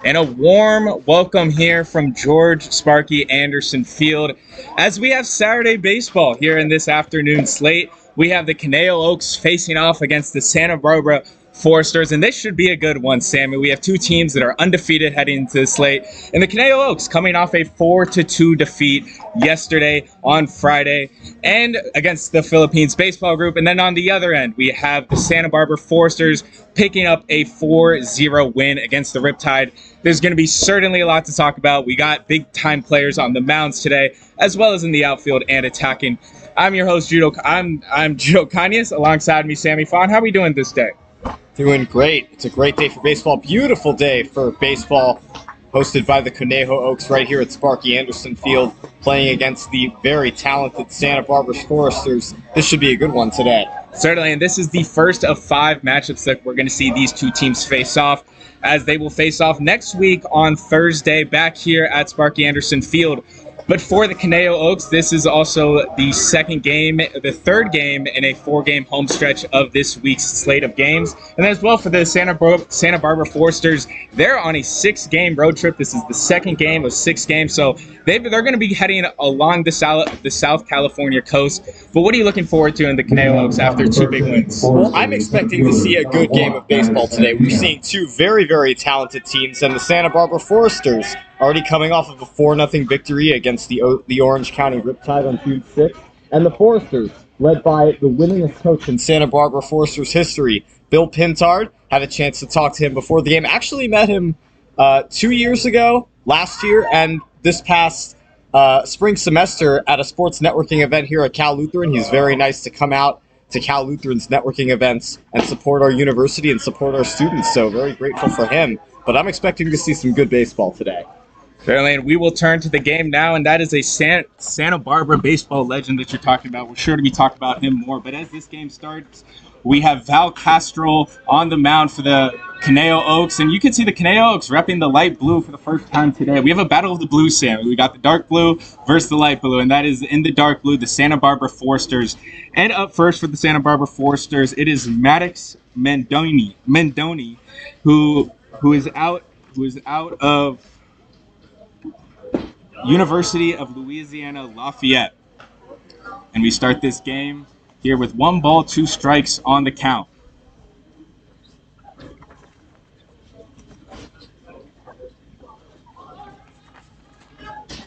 And a warm welcome here from George Sparky Anderson Field. As we have Saturday baseball here in this afternoon slate, we have the Conejo Oaks facing off against the Santa Barbara Foresters, and this should be a good one, Sammy. We have two teams that are undefeated heading into the slate, and the Conejo Oaks coming off a 4-2 defeat yesterday on Friday and against the Philippines Baseball Group. And then on the other end, we have the Santa Barbara Foresters picking up a 4-0 win against the Riptide. There's going to be certainly a lot to talk about. We got big-time players on the mounds today, as well as in the outfield and attacking. I'm your host, Judo. I'm Judo Kanyas. Alongside me, Sammy Fawn. How are we doing this day? Doing great. It's a great day for baseball. Beautiful day for baseball. Hosted by the Conejo Oaks right here at Sparky Anderson Field, playing against the very talented Santa Barbara Foresters. This should be a good one today. Certainly, and this is the first of 5 matchups that we're going to see these two teams face off, as they will face off next week on Thursday back here at Sparky Anderson Field. But for the Conejo Oaks, this is also the third game in a 4-game home stretch of this week's slate of games. And as well for the Santa Barbara Foresters, they're on a 6-game road trip. This is the second game of 6 games, so they're going to be heading along the South California coast. But what are you looking forward to in the Conejo Oaks after 2 big wins? Well, I'm expecting to see a good game of baseball today. We're seeing 2 very, very talented teams, and the Santa Barbara Foresters already coming off of a 4-0 victory against the Orange County Riptide on June 6th. And the Foresters, led by the winningest coach in Santa Barbara Foresters history, Bill Pintard. Had a chance to talk to him before the game. Actually met him 2 years ago, last year, and this past spring semester at a sports networking event here at Cal Lutheran. He's very nice to come out to Cal Lutheran's networking events and support our university and support our students. So very grateful for him. But I'm expecting to see some good baseball today. Certainly, and we will turn to the game now, and that is a Santa Barbara baseball legend that you're talking about. We're sure to be talking about him more. But as this game starts, we have Val Castro on the mound for the Conejo Oaks, and you can see the Conejo Oaks repping the light blue for the first time today. We have a battle of the blues, Sam. We got the dark blue versus the light blue, and that is in the dark blue, the Santa Barbara Foresters. And up first for the Santa Barbara Foresters, it is Maddox Mendoni, who is out of University of Louisiana Lafayette. And we start this game here with 1 ball, 2 strikes on the count.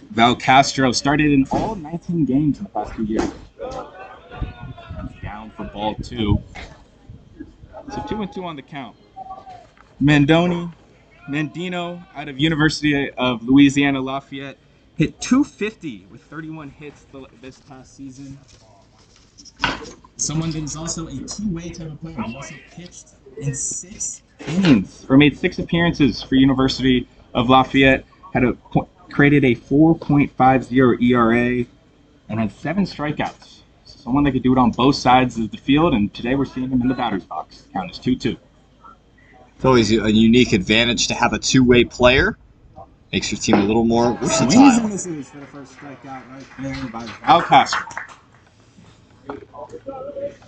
Val Castro started in all 19 games in the past 2 years. Down for ball 2. So 2-2 on the count. Mendino out of University of Louisiana Lafayette hit .250 with 31 hits this past season. Someone that is also a two-way type of player. He also pitched in 6 innings, or made 6 appearances for University of Lafayette. Created a 4.50 ERA and had 7 strikeouts. So someone that could do it on both sides of the field, and today we're seeing him in the batter's box. The count is 2-2. It's always a unique advantage to have a two-way player. Makes your team a little more versatile. Swings and misses for the first strikeout right there by Val Castro.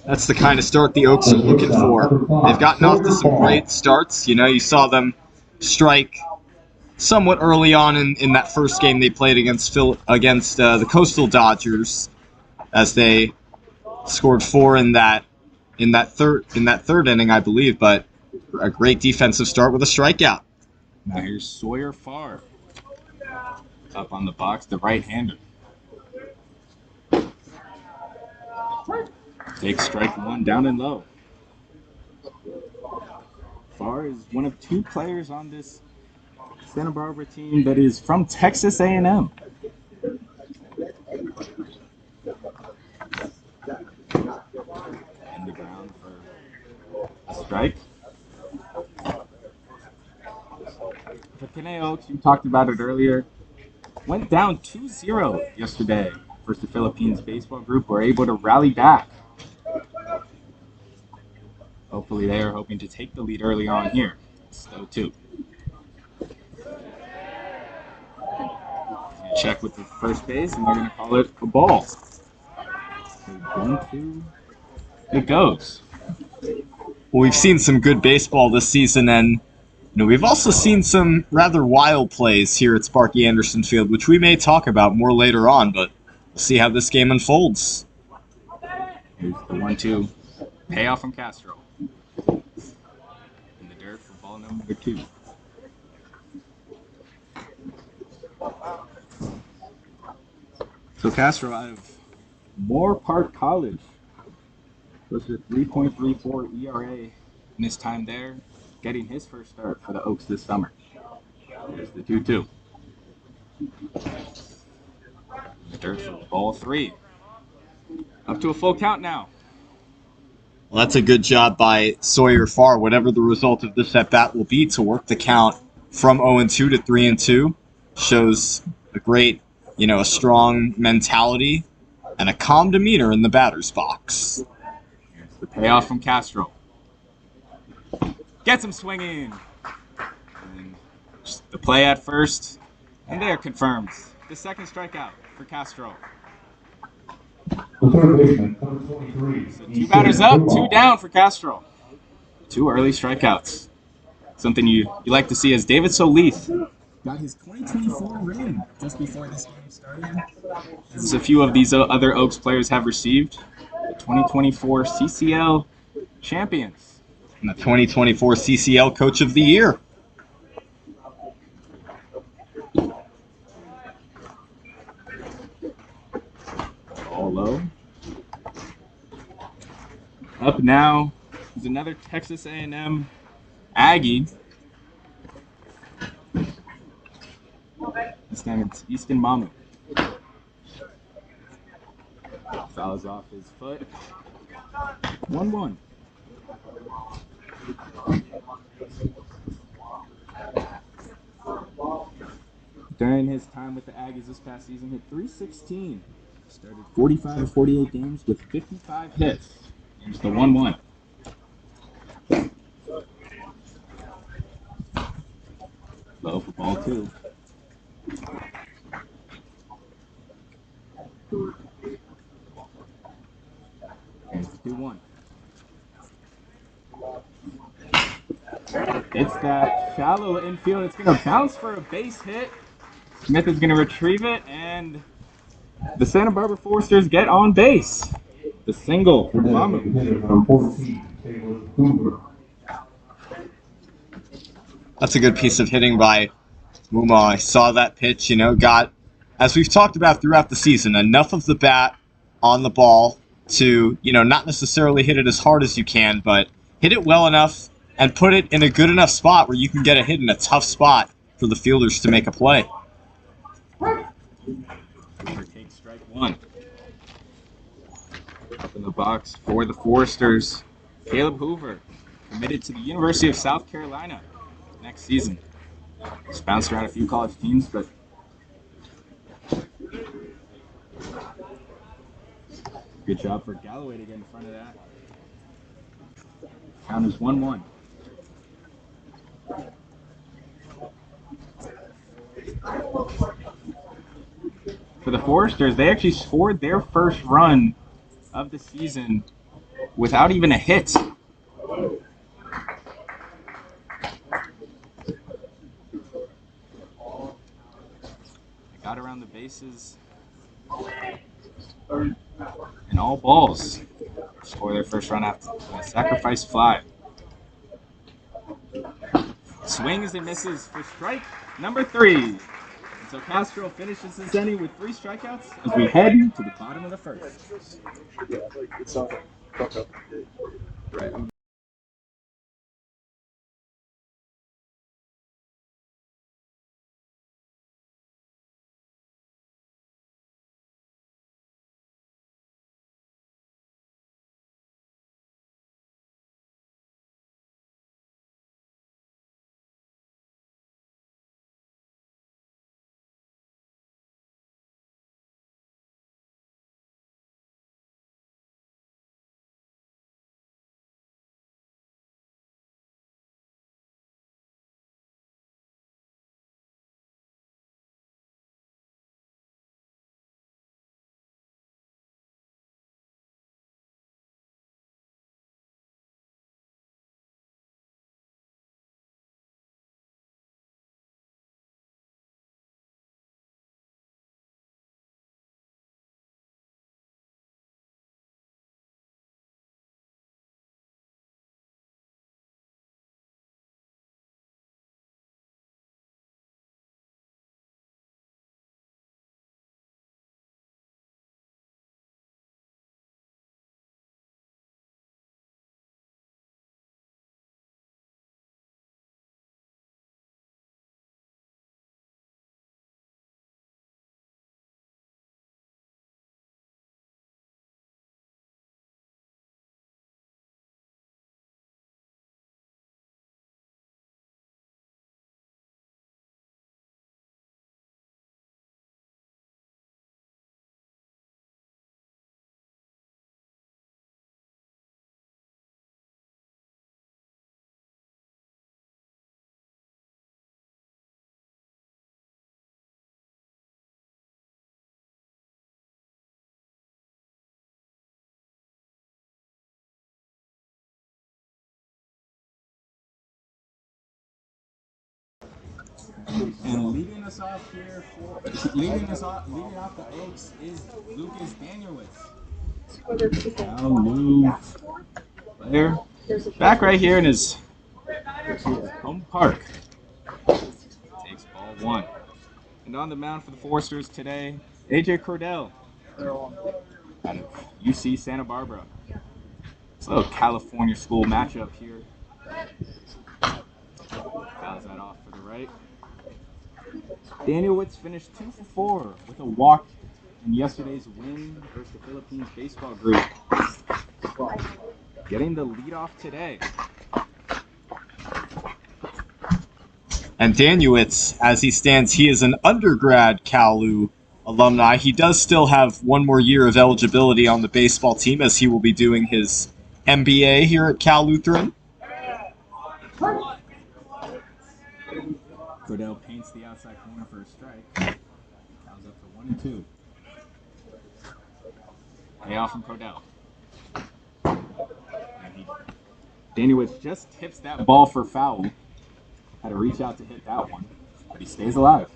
That's the kind of start the Oaks are looking for. They've gotten off to some great starts. You know, you saw them strike somewhat early on in that first game they played against the Coastal Dodgers, as they scored 4 in that third inning, I believe. But a great defensive start with a strikeout. Now here's Sawyer Farr up on the box, the right-hander. Takes strike 1 down and low. Farr is one of 2 players on this Santa Barbara team that is from Texas A&M. In the ground for a strike. For Conejo Oaks, you talked about it earlier, went down 2-0 yesterday versus the Philippines Baseball Group. Were able to rally back. Hopefully they are hoping to take the lead early on here. It's 0-2. Check with the first base, and they're going to call it a ball. 1-2. It goes. Well, we've seen some good baseball this season, and we've also seen some rather wild plays here at Sparky Anderson Field, which we may talk about more later on, but we'll see how this game unfolds. Here's the 1-2 payoff from Castro. In the dirt for ball number 2. So Castro out of Moore Park College. Posted a 3.34 ERA in his time there, getting his first start for the Oaks this summer. There's the 2-2. Dirt for ball 3. Up to a full count now. Well, that's a good job by Sawyer Farr, whatever the result of this at-bat will be, to work the count from 0-2 to 3-2. Shows a great, a strong mentality and a calm demeanor in the batter's box. Here's the payoff from Castro. Gets him swinging. And just the play at first, and there confirms the second strikeout for Castro. The third baseman, number 23. So 2 batters up, 2 down for Castro. 2 early strikeouts. Something you like to see, as David Solis got his 2024 ring just before this game started. As a few of these other Oaks players have received the 2024 CCL champions. And the 2024 CCL Coach of the Year. All low. Up now is another Texas A&M Aggie. This time it's Easton Mamu. Fouls off his foot. 1-1. During his time with the Aggies this past season, hit .316. Started 45 or 48 games with 55 hits. Here's the 1-1. Low for ball 2. Here's the 2-1. It's that shallow infield. It's going to bounce for a base hit. Smith is going to retrieve it, and the Santa Barbara Foresters get on base. The single for Mamu. That's a good piece of hitting by Muma. I saw that pitch, got, as we've talked about throughout the season, enough of the bat on the ball to, not necessarily hit it as hard as you can, but hit it well enough and put it in a good enough spot where you can get a hit in a tough spot for the fielders to make a play. Hoover takes strike 1. Up in the box for the Foresters, Caleb Hoover, committed to the University of South Carolina next season. He's bounced around a few college teams, but good job for Galloway to get in front of that. Count is 1-1. For the Foresters, they actually scored their first run of the season without even a hit. They got around the bases and all balls. Score their first run after a sacrifice fly. Swings and misses for strike number 3. And so Castro finishes this inning with 3 strikeouts as we head to the bottom of the first. Right. And leading us off here leading off the Oaks is Lucas Danielowitz. Now Lou player back right here in his home park. Takes ball 1. And on the mound for the Foresters today, AJ Cordell out of UC Santa Barbara. It's a little California school matchup here. Fouls that off for the right. Danielowitz finished 2 for 4 with a walk in yesterday's win versus the Philippines baseball group. Getting the lead off today. And Danielowitz, as he stands, he is an undergrad Cal-U alumni. He does still have one more year of eligibility on the baseball team, as he will be doing his MBA here at Cal Lutheran. Cordell paints the outside corner for a strike. Counts up for 1 and 2. Payoff from Cordell. Danielowitz just tips that ball for foul. Had to reach out to hit that one, but he stays alive.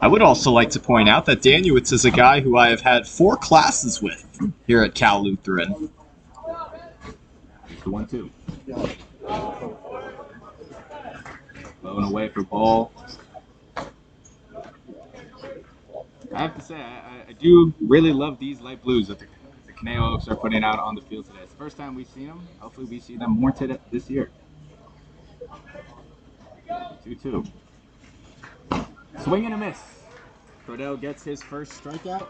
I would also like to point out that Danielowitz is a guy who I have had 4 classes with here at Cal Lutheran. Here's the 1-2. Blowing away for ball. I have to say, I do really love these light blues that the Conejo Oaks are putting out on the field today. It's the first time we've seen them. Hopefully we see them more today, this year. 2-2. Swing and a miss. Cordell gets his first strikeout.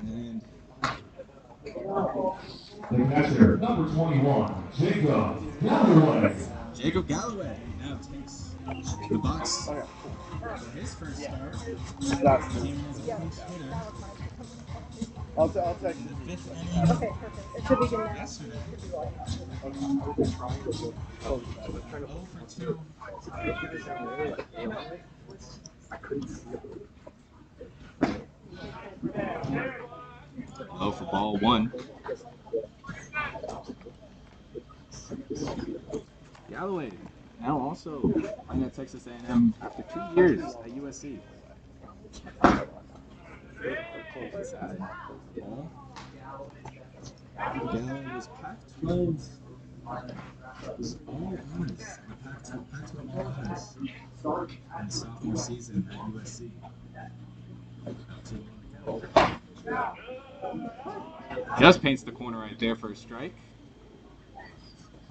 And The catcher, number 21, Jacob Galloway. Jacob Galloway now takes the box for his first start. Came in as a pinch hitter. I'll text you. The 5th inning. Okay, perfect. It should begin now. Yesterday. 0 for 2. Low for ball 1. Galloway now also playing at Texas A&M after 2 years at USC. Inside. Ball. Galloway was Pac-12 all honors in the Pac-12 all honors in his sophomore season at USC. Just paints the corner right there for a strike.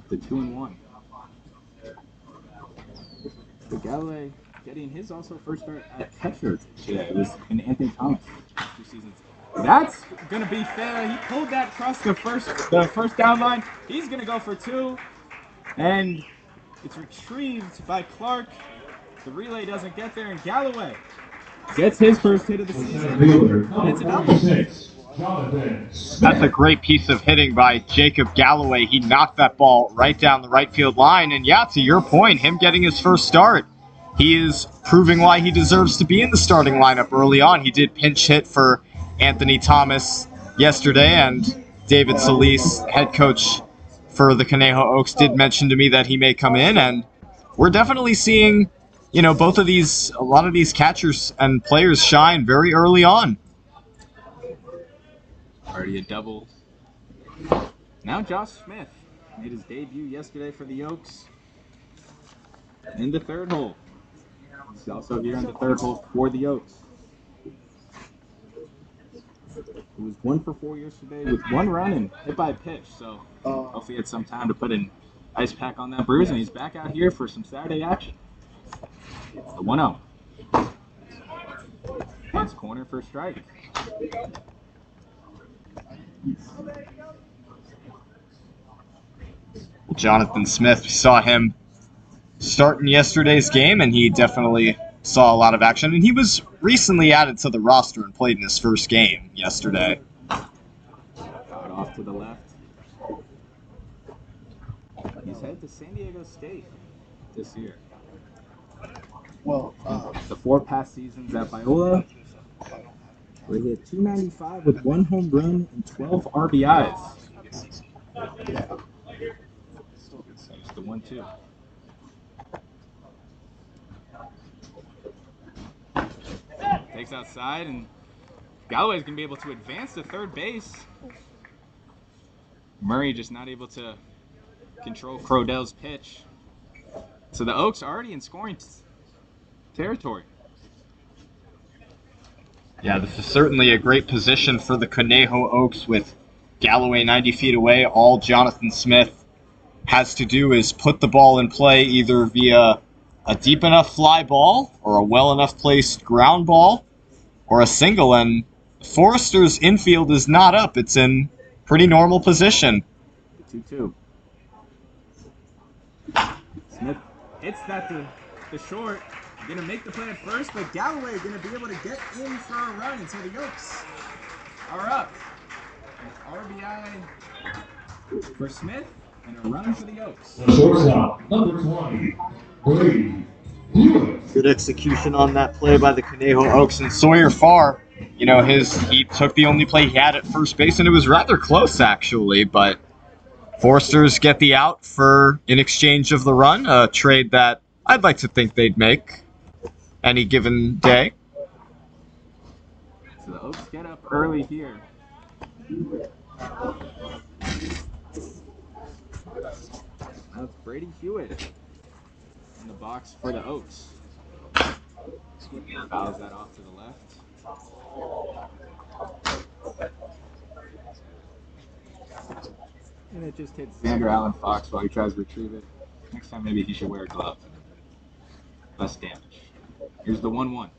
The 2-1. So Galloway getting his also first start at catcher today. It was in Anthony Thomas 2 seasons. That's gonna be fair. He pulled that across the first down line. He's gonna go for 2, and it's retrieved by Clark. The relay doesn't get there, and Galloway gets his first hit of the season. It's a double. That's a great piece of hitting by Jacob Galloway. He knocked that ball right down the right field line. And yeah, to your point, him getting his first start, he is proving why he deserves to be in the starting lineup early on. He did pinch hit for Anthony Thomas yesterday, and David Solis, head coach for the Conejo Oaks, did mention to me that he may come in, and we're definitely seeing, a lot of these catchers and players shine very early on. Already a double. Now Josh Smith made his debut yesterday for the Oaks in the 3rd hole. He's also here in the 3rd hole for the Oaks. He was 1 for 4 yesterday with 1 run and hit by a pitch, so hopefully he had some time to put an ice pack on that bruise, and he's back out here for some Saturday action. The 1-0. Hands corner for a strike. Jonathan Smith, we saw him starting yesterday's game, and he definitely saw a lot of action. And he was recently added to the roster and played in his first game yesterday. Out off to the left. He's headed to San Diego State this year. Well, the 4 past seasons at Biola, where he hit .295 with 1 home run and 12 RBIs. It's the 1-2. Takes outside, and Galloway's going to be able to advance to third base. Murray just not able to control Crodell's pitch. So the Oaks are already in scoring territory. Yeah, this is certainly a great position for the Conejo Oaks with Galloway 90 feet away. All Jonathan Smith has to do is put the ball in play either via a deep enough fly ball or a well enough placed ground ball or a single, and Forrester's infield is not up. It's in pretty normal position. 2-2. Smith hits that to the short. Gonna make the play at first, but Galloway gonna be able to get in for a run, and so the Oaks are up. An RBI for Smith and a run for the Oaks. The shortstop, number 20, Brady Hewitt. Good execution on that play by the Conejo Oaks, and Sawyer Farr, he took the only play he had at first base, and it was rather close actually, but Foresters get the out in exchange of the run, a trade that I'd like to think they'd make any given day. So the Oaks get up early here. Now it's Brady Hewitt in the box for the Oaks. Fouls that off to the left. And it just hits Xander Allen Fox while he tries to retrieve it. Next time maybe he should wear a glove. Less damage. Here's the 1-1.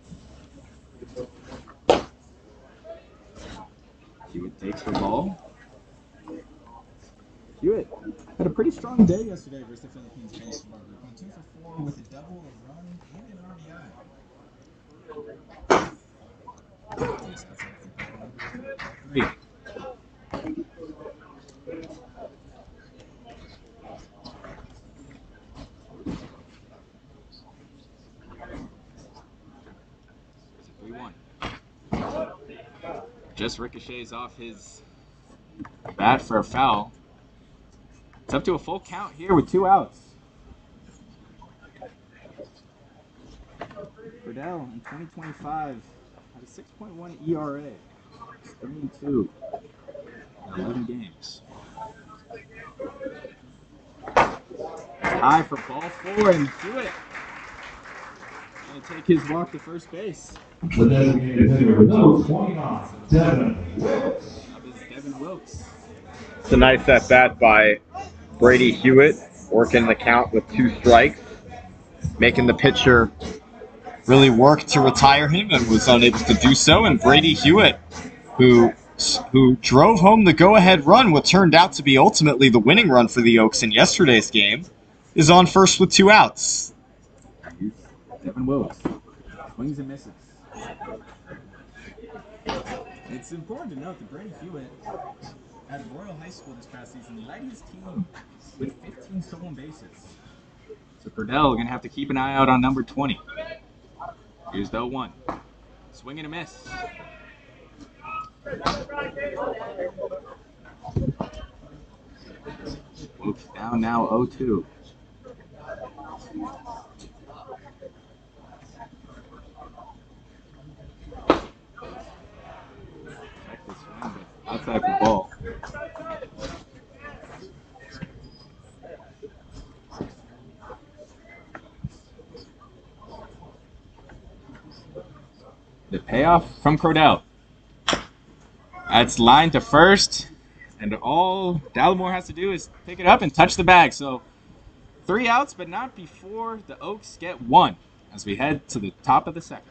Hewitt takes the ball. Hewitt had a pretty strong day yesterday versus the Philippines baseball group. Went 2 for 4 with a double, a run, and an RBI. Takes outside for ball. 3. There's a 3-1. Just ricochets off his bat for a foul. It's up to a full count here with 2 outs. Cordell in 2025 had a 6.1 ERA. 3-2 in 11 games. High for ball 4, and Hewitt going to take his walk to first base. The designated hitter, number 29, Devin Wilkes. Up is Devin Wilkes. It's a nice at bat by Brady Hewitt, working the count with 2 strikes, making the pitcher really work to retire him and was unable to do so. And Brady Hewitt, who drove home the go-ahead run, what turned out to be ultimately the winning run for the Oaks in yesterday's game, is on first with 2 outs. Devin Wilkes swings and misses. It's important to note that Brady Hewitt at Royal High School this past season led his team with 15 stolen bases. So Cordell going to have to keep an eye out on number 20. Here's the 0-1. Swing and a miss. Wilkes down now 0-2. Check the swing, but outside the ball. The payoff from Cordell. That's line to first, and all Dallimore has to do is pick it up and touch the bag. So 3 outs, but not before the Oaks get 1 as we head to the top of the second.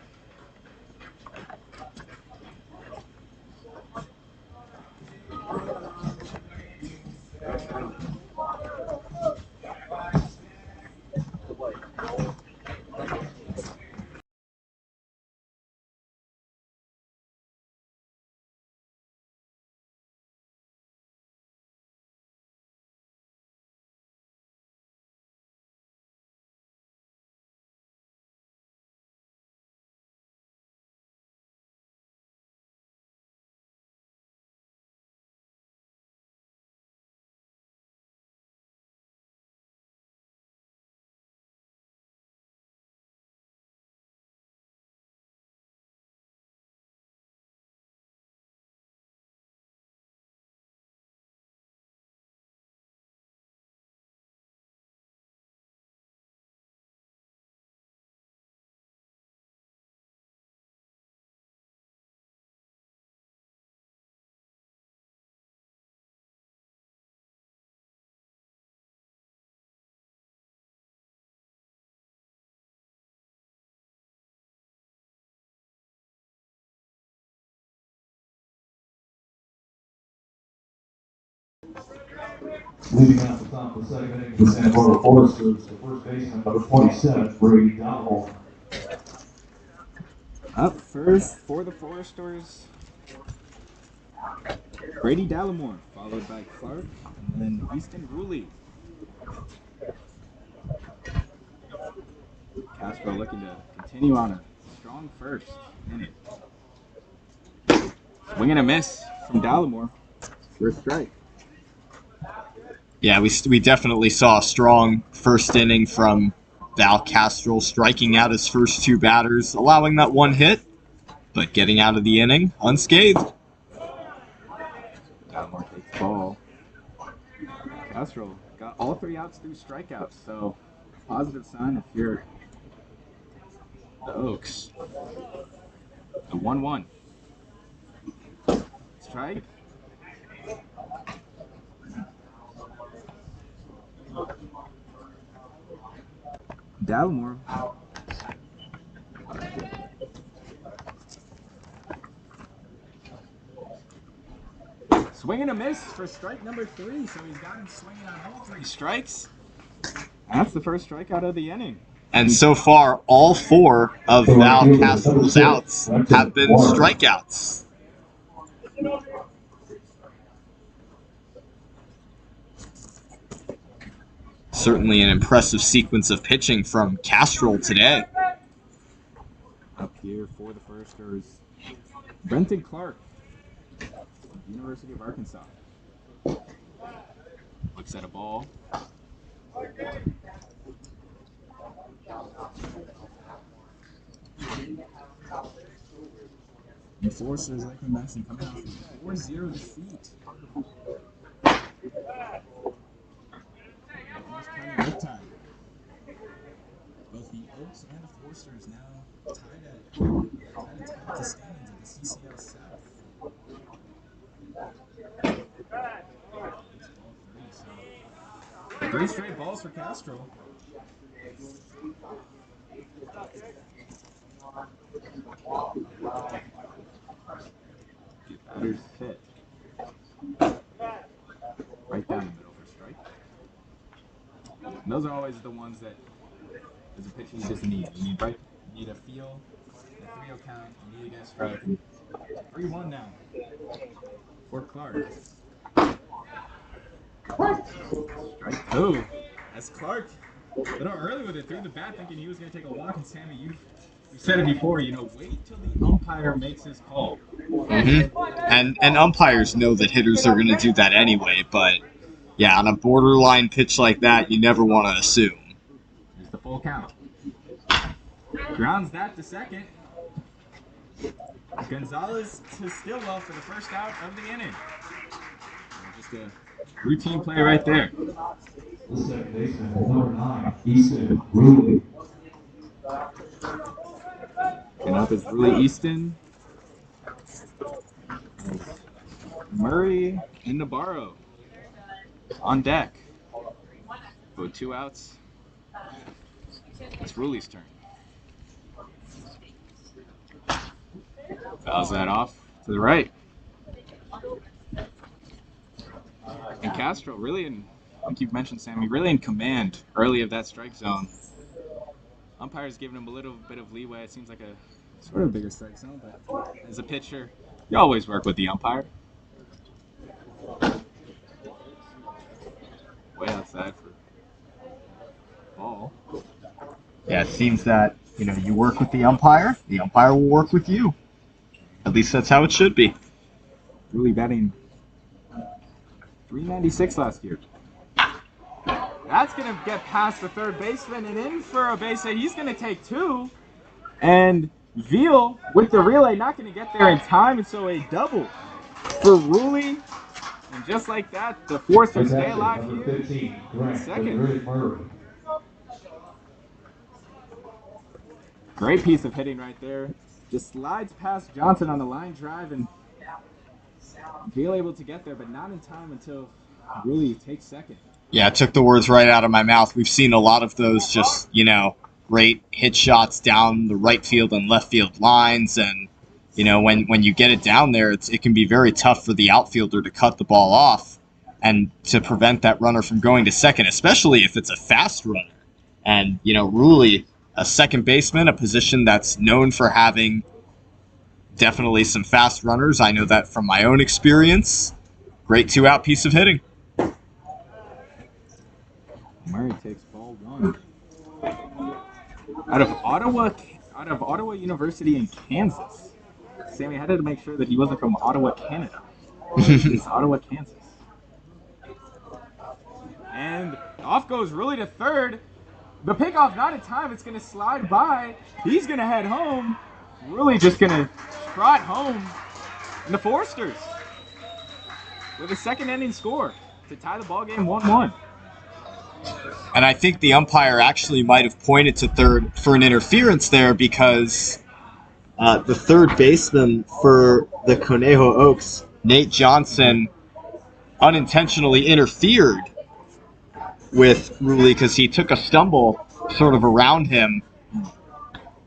Leading off the top of the second inning for the Santa Barbara Foresters, the first baseman, number 27, Brady Dowell. Up first for the Foresters, Brady Dallimore, followed by Clark, and then Easton Ruley. Castro looking to continue on a strong first inning. Swing and a miss from Dallimore. First strike. Yeah, we definitely saw a strong first inning from Val Castro, striking out his first two batters, allowing that one hit, but getting out of the inning unscathed. Dallimore takes ball. Castro got all 3 outs through strikeouts, so positive sign if you're the Oaks. The 1-1. Strike. Dallimore. Swing and a miss for strike number 3, so he's got him swinging on all 3 strikes. That's the first strikeout of the inning. And so far, all 4 of Val Castro's outs have been strikeouts. Certainly an impressive sequence of pitching from Castro today. Up here for the Foresters, Brenton Clark, University of Arkansas. Looks at a ball. The Foresters, like we mentioned, coming off a 4-0 defeat. Almost plenty of time. Both the Oaks and the Foresters now tied at the standings of the CCL South. So 3 straight balls for Castro. Batters hit. Right down the middle for strike. And those are always the ones that, as a pitcher, you just need. You need a feel, a 3-0 count, you need to get a strike. 3-1 now for Clark. Strike 2. As Clark a little early with it, threw the bat thinking he was going to take a walk, and Sammy, you said it before, wait till the umpire makes his call. And umpires know that hitters are going to do that anyway, but yeah, on a borderline pitch like that, you never want to assume. Here's the full count. Grounds that to second. Gonzalez to Stillwell for the first out of the inning. Just a routine play right there. The second baseman, number 9, Easton Ruley. And up is Ruley Easton. Murray and Nabarro on deck. With 2 outs. It's Ruley's turn. Fouls that off to the right. And Castro really like you've mentioned, Sammy, really in command early of that strike zone. Umpire's giving him a little bit of leeway. It seems like a sort of bigger strike zone, but as a pitcher, you always work with the umpire. Way outside for ball. Yeah, it seems that, you work with the umpire will work with you. At least that's how it should be. Really batting .396 last year. That's going to get past the third baseman and in for a base hit. He's going to take 2. And Veal with the relay not going to get there in time, and so a double for Ruley. And just like that, the Foresters stay alive here. 15, second. Great piece of hitting right there. Just slides past Johnson on the line drive, and Veal able to get there, but not in time until Ruley takes second. Yeah, it took the words right out of my mouth. We've seen a lot of those just, great hit shots down the right field and left field lines, and when you get it down there, it can be very tough for the outfielder to cut the ball off. and to prevent that runner from going to second, especially if it's a fast runner. And, Ruley, a second baseman, a position that's known for having definitely some fast runners. I know that from my own experience. Great 2-out piece of hitting. Murray takes ball 1. Out of Ottawa University in Kansas. Sammy had to make sure that he wasn't from Ottawa, Canada. It's Ottawa, Kansas. And off goes Ruley to third. The pickoff not in time. It's going to slide by. He's going to head home. Ruley just going to trot home. And the Foresters with a second inning score to tie the ball game 1-1. And I think the umpire actually might have pointed to third for an interference there because the third baseman for the Conejo Oaks, Nate Johnson, unintentionally interfered with Ruley because he took a stumble sort of around him.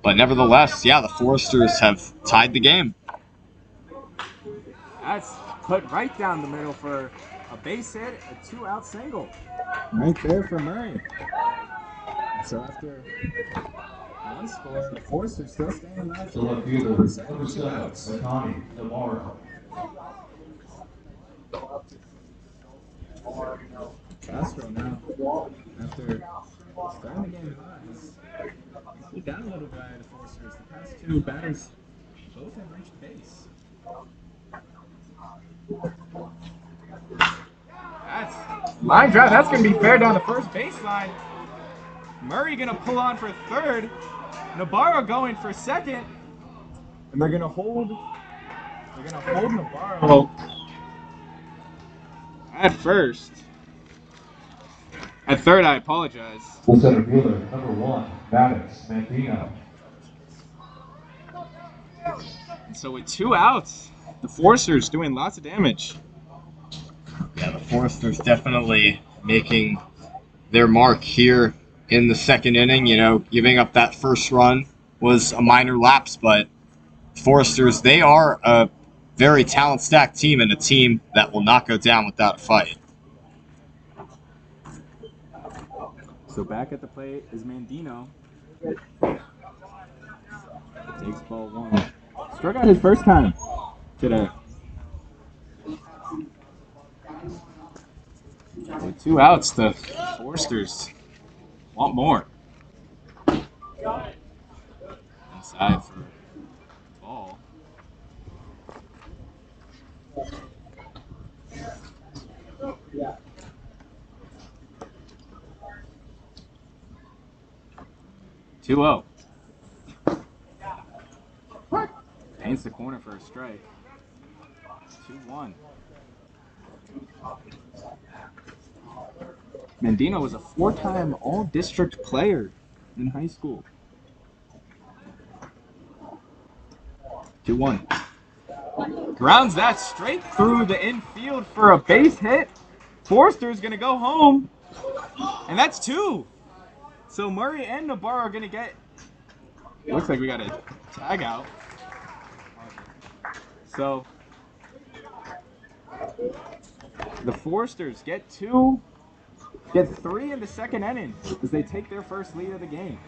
But nevertheless, the Foresters have tied the game. That's put right down the middle for a base hit, a 2-out single. Right there for Murray. So after one score, the Foresters still staying alive. The left fielder, number 7, Connie Navarro. Castro now, after starting the game hot, has cooled down a little by the Foresters. The past 2 batters both have reached base. That's line drive. That's going to be fair down the first baseline. Murray going to pull on for third. Navarro going for second. And they're going to hold. They're going to hold Navarro at first. At third, I apologize. The center fielder, number 1, Maddox Mandino. And so with 2 outs, the Foresters doing lots of damage. Yeah, the Foresters definitely making their mark here in the second inning. Giving up that first run was a minor lapse, but Foresters, they are a very talent-stacked team and a team that will not go down without a fight. So back at the plate is Mandino. Takes ball 1. Struck out his first time today. With 2 outs, the Foresters want more. Inside for ball. Two 0. Paints the corner for a strike. 2-1. Mandino was a 4-time all-district player in high school. 2-1. Grounds that straight through the infield for a base hit. Forster's going to go home. And that's 2. So Murray and Navarro are going to get... Looks like we got a tag out. So the Foresters get 3 in the second inning as they take their first lead of the game.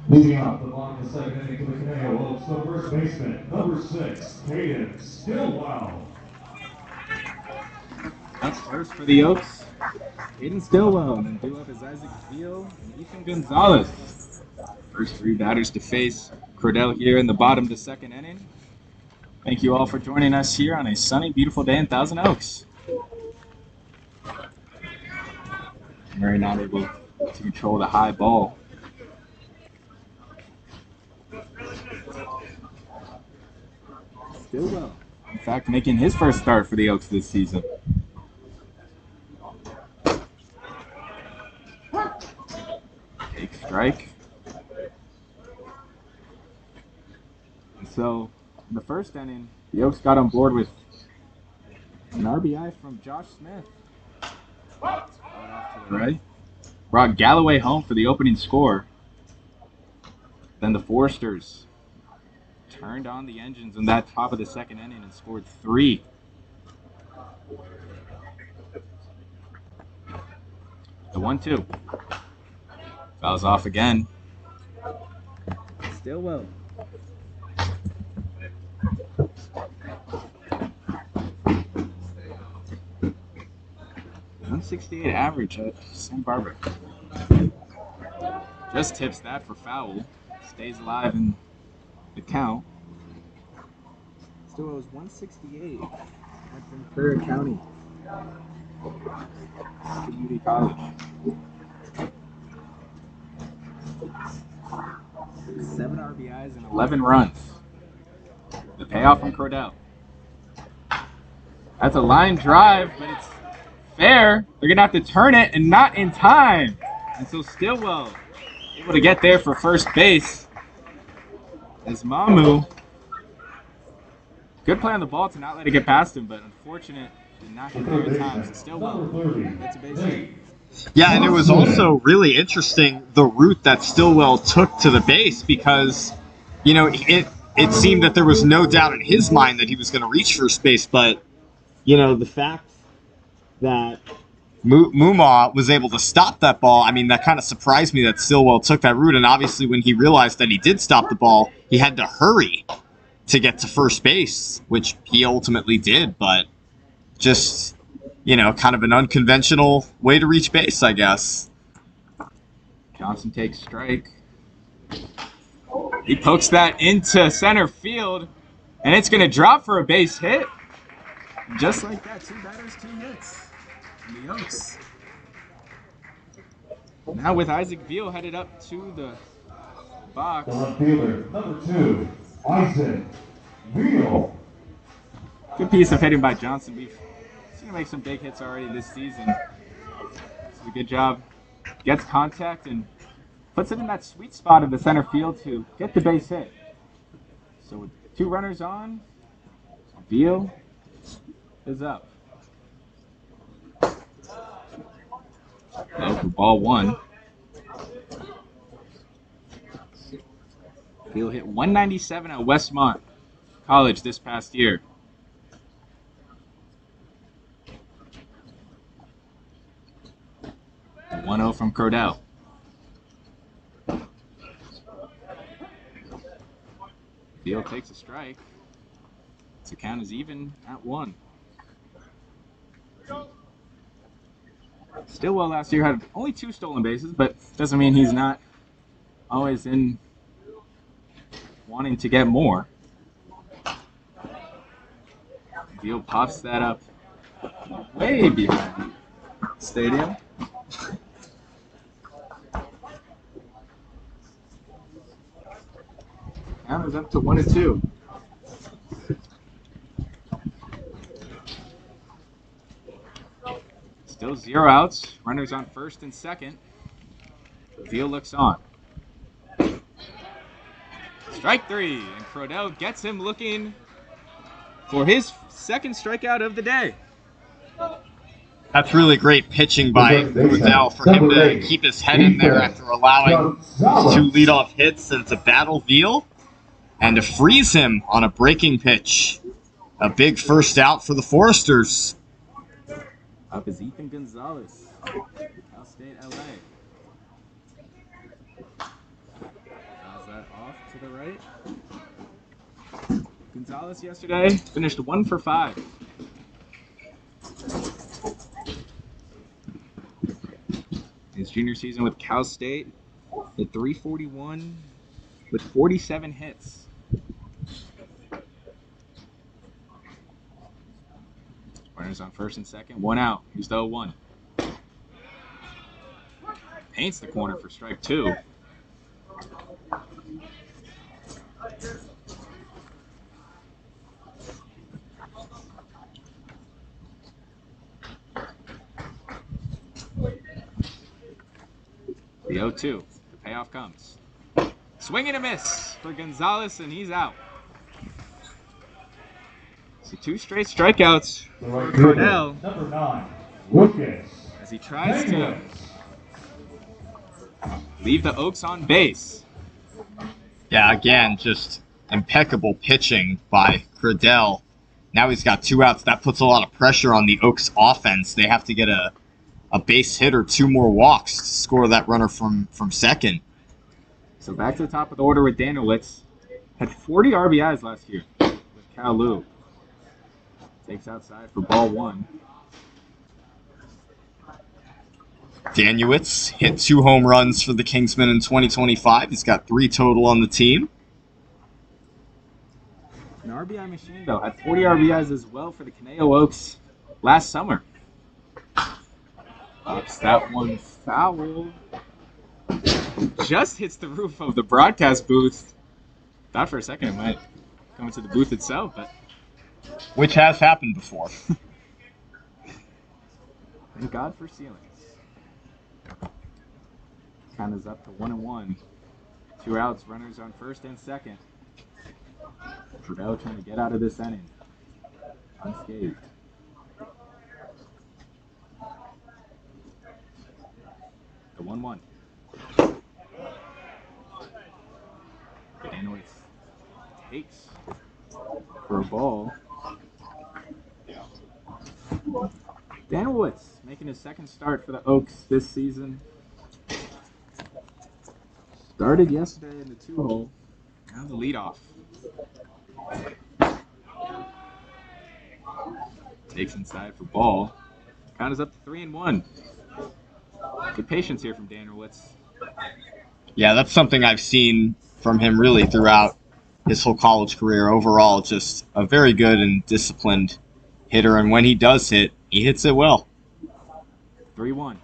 Leading off the bottom of the second inning for the Conejo Oaks, the first baseman, number 6, Caden Stillwell. Up first for the Oaks, Caden Stillwell, and then due up is Isaac Veal and Ethan Gonzalez. First three batters to face Cordell here in the bottom of the second inning. Thank you all for joining us here on a sunny, beautiful day in Thousand Oaks. Murray not able to control the high ball. Stillwell, in fact, making his first start for the Oaks this season. Take strike. And so, in the first inning, the Oaks got on board with an RBI from Josh Smith. Off to the right. Brought Galloway home for the opening score. Then the Foresters turned on the engines in that top of the second inning and scored 3. The 1-2. Fouls off again. Stillwell. .168 average at Santa Barbara. Just tips that for foul. Stays alive in the count. Stillwell was 168 at Ventura County Community College. 7 RBIs and 11 runs. The payoff from Cordell. That's a line drive, but it's fair. They're going to have to turn it, and not in time. And so Stillwell able to get there for first base. As Mamu, good play on the ball to not let it get past him, but unfortunate did not get there in time. So Stillwell gets a base hit. Yeah, and it was also really interesting the route that Stillwell took to the base because, you know, it seemed that there was no doubt in his mind that he was going to reach first base, but, you know, the fact that Muma was able to stop that ball, I mean, that kind of surprised me that Stillwell took that route, and obviously when he realized that he did stop the ball, he had to hurry to get to first base, which he ultimately did, but just, you know, kind of an unconventional way to reach base, I guess. Johnson takes strike. He pokes that into center field, and it's going to drop for a base hit. Just like that, 2 batters, 2 hits. The Oaks. Now with Isaac Veal headed up to the box. The left fielder, number 2, Isaac Veal. Good piece of hitting by Johnson. We've seen him make some big hits already this season. It's a good job. Gets contact and puts it in that sweet spot of the center field to get the base hit. So with 2 runners on, Veal is up. Low for ball 1. Veal hit 197 at Westmont College this past year. The 1-0 from Cordell. Veal takes a strike. So count is even at 1. Stillwell last year had only 2 stolen bases, but doesn't mean he's not always in wanting to get more. Veal pops that up way behind the stadium. Count is up to 1-2. Still 0 outs. Runners on first and second. Veal looks on. Strike 3, and Cordell gets him looking for his second strikeout of the day. That's really great pitching by Cordell for him to keep his head in there after allowing 2 leadoff hits and to battle Veal and to freeze him on a breaking pitch. A big first out for the Foresters. Up is Ethan Gonzalez, Cal State, LA. Fouls that off to the right. Gonzalez yesterday finished 1 for 5. His junior season with Cal State, hit 341 with 47 hits. Runners on first and second, 1 out. Here's the 0-1. Paints the corner for strike 2. The 0-2. The payoff comes. Swing and a miss for Gonzalez, and he's out. So 2 straight strikeouts for Cordell. Number 9, Lucas. As he tries to leave the Oaks on base. Yeah, again, just impeccable pitching by Cordell. Now he's got 2 outs. That puts a lot of pressure on the Oaks offense. They have to get a base hit or 2 more walks to score that runner from second. So back to the top of the order with Danielitz. Had 40 RBIs last year with Cal Lu. Takes outside for ball 1. Danuitz hit 2 home runs for the Kingsmen in 2025. He's got 3 total on the team. An RBI machine, though, had 40 RBIs as well for the Conejo Oaks last summer. Pops that one foul. Just hits the roof of the broadcast booth. Thought for a second it might come into the booth itself, but Which has happened before. thank God for ceilings. Count is up to 1-1. 2 outs, runners on first and second. Trudeau trying to get out of this inning unscathed. The 1-1. Danielitz takes for a ball. Danielitz making his second start for the Oaks this season. Started yesterday in the 2-hole. Now the leadoff. Takes inside for ball. Count is up to 3-1. Good patience here from Danielitz. Yeah, that's something I've seen from him really throughout his whole college career. Overall, just a very good and disciplined hitter. And when he does hit, he hits it well. 3-1.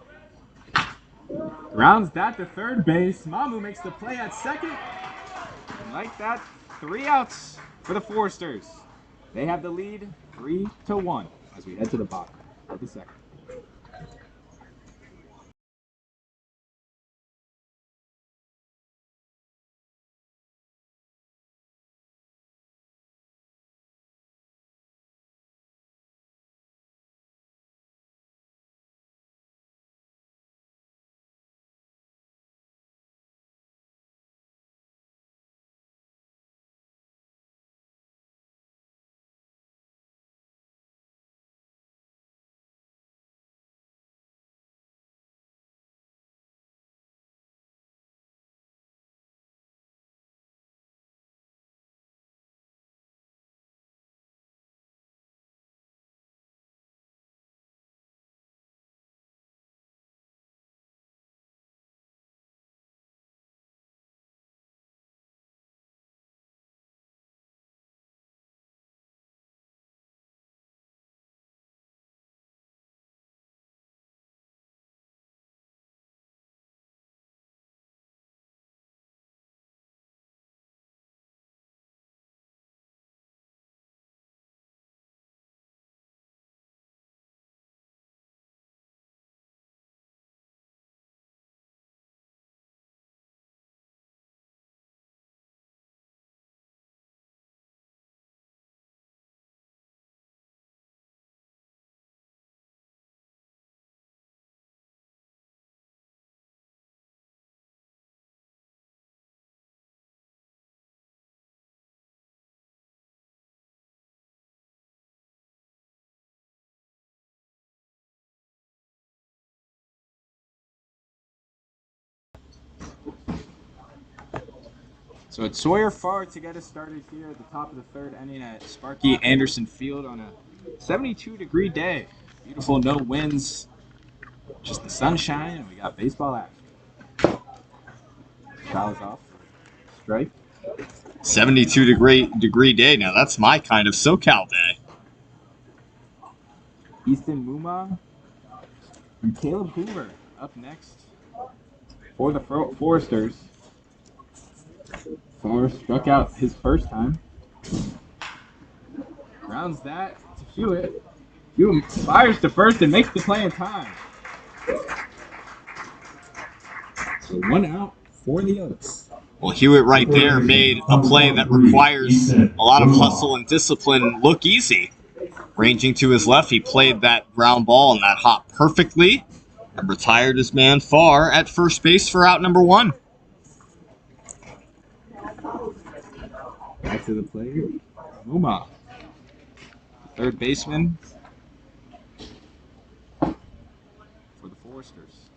Grounds that to third base. Mamu makes the play at second. And like that, 3 outs for the Foresters. They have the lead 3-1 as we head to the bottom of the second. So it's Sawyer Farr to get us started here at the top of the third inning at Sparky Anderson Field on a 72-degree day. Beautiful, no winds, just the sunshine, and we got baseball action. Fouls off. Strike. 72-degree day. Now that's my kind of SoCal day. Easton Muma and Caleb Hoover up next for the Foresters. Farr struck out his first time. Grounds that to Hewitt. Hewitt fires to first and makes the play in time. So 1 out for the Oaks. Well, Hewitt right there made a play that requires a lot of hustle and discipline look easy. Ranging to his left, he played that ground ball and that hop perfectly and retired his man Farr at first base for out number 1. Back to the plate. Muma, third baseman for the Foresters.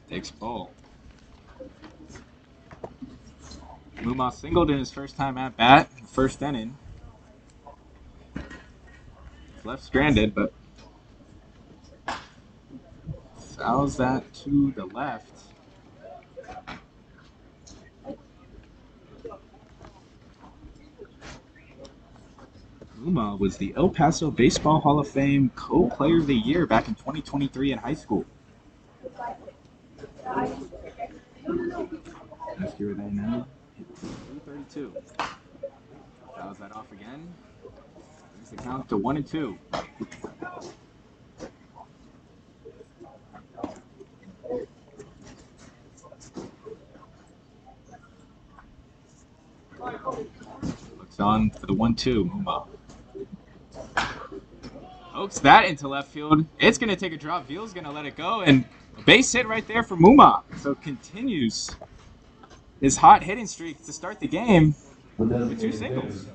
Takes ball. Muma singled in his first time at bat, first inning. Left stranded, but fouls that to the left. Muma was the El Paso Baseball Hall of Fame Co-Player of the Year back in 2023 in high school. Last year they now hit 332. Fouls that off again. Brings the count to 1-2. Looks on for the 1-2. Muma. Oaks that into left field. It's going to take a drop. Veal's going to let it go. And a base hit right there for Muma. So continues his hot hitting streak to start the game with 2 singles.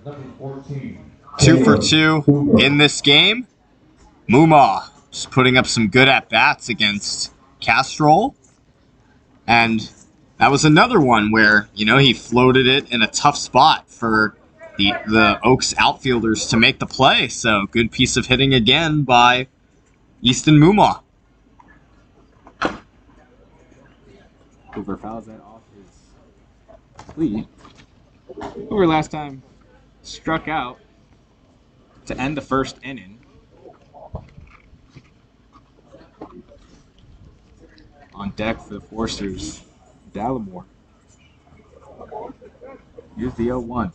2 for 2 in this game. Muma just putting up some good at-bats against Castrol. And that was another one where, he floated it in a tough spot for the Oaks outfielders to make the play. So good piece of hitting again by Easton Muma. Hoover fouls that off his cleat. Hoover last time struck out to end the first inning. On deck for the Foresters, Dallimore. Here's the 0-1.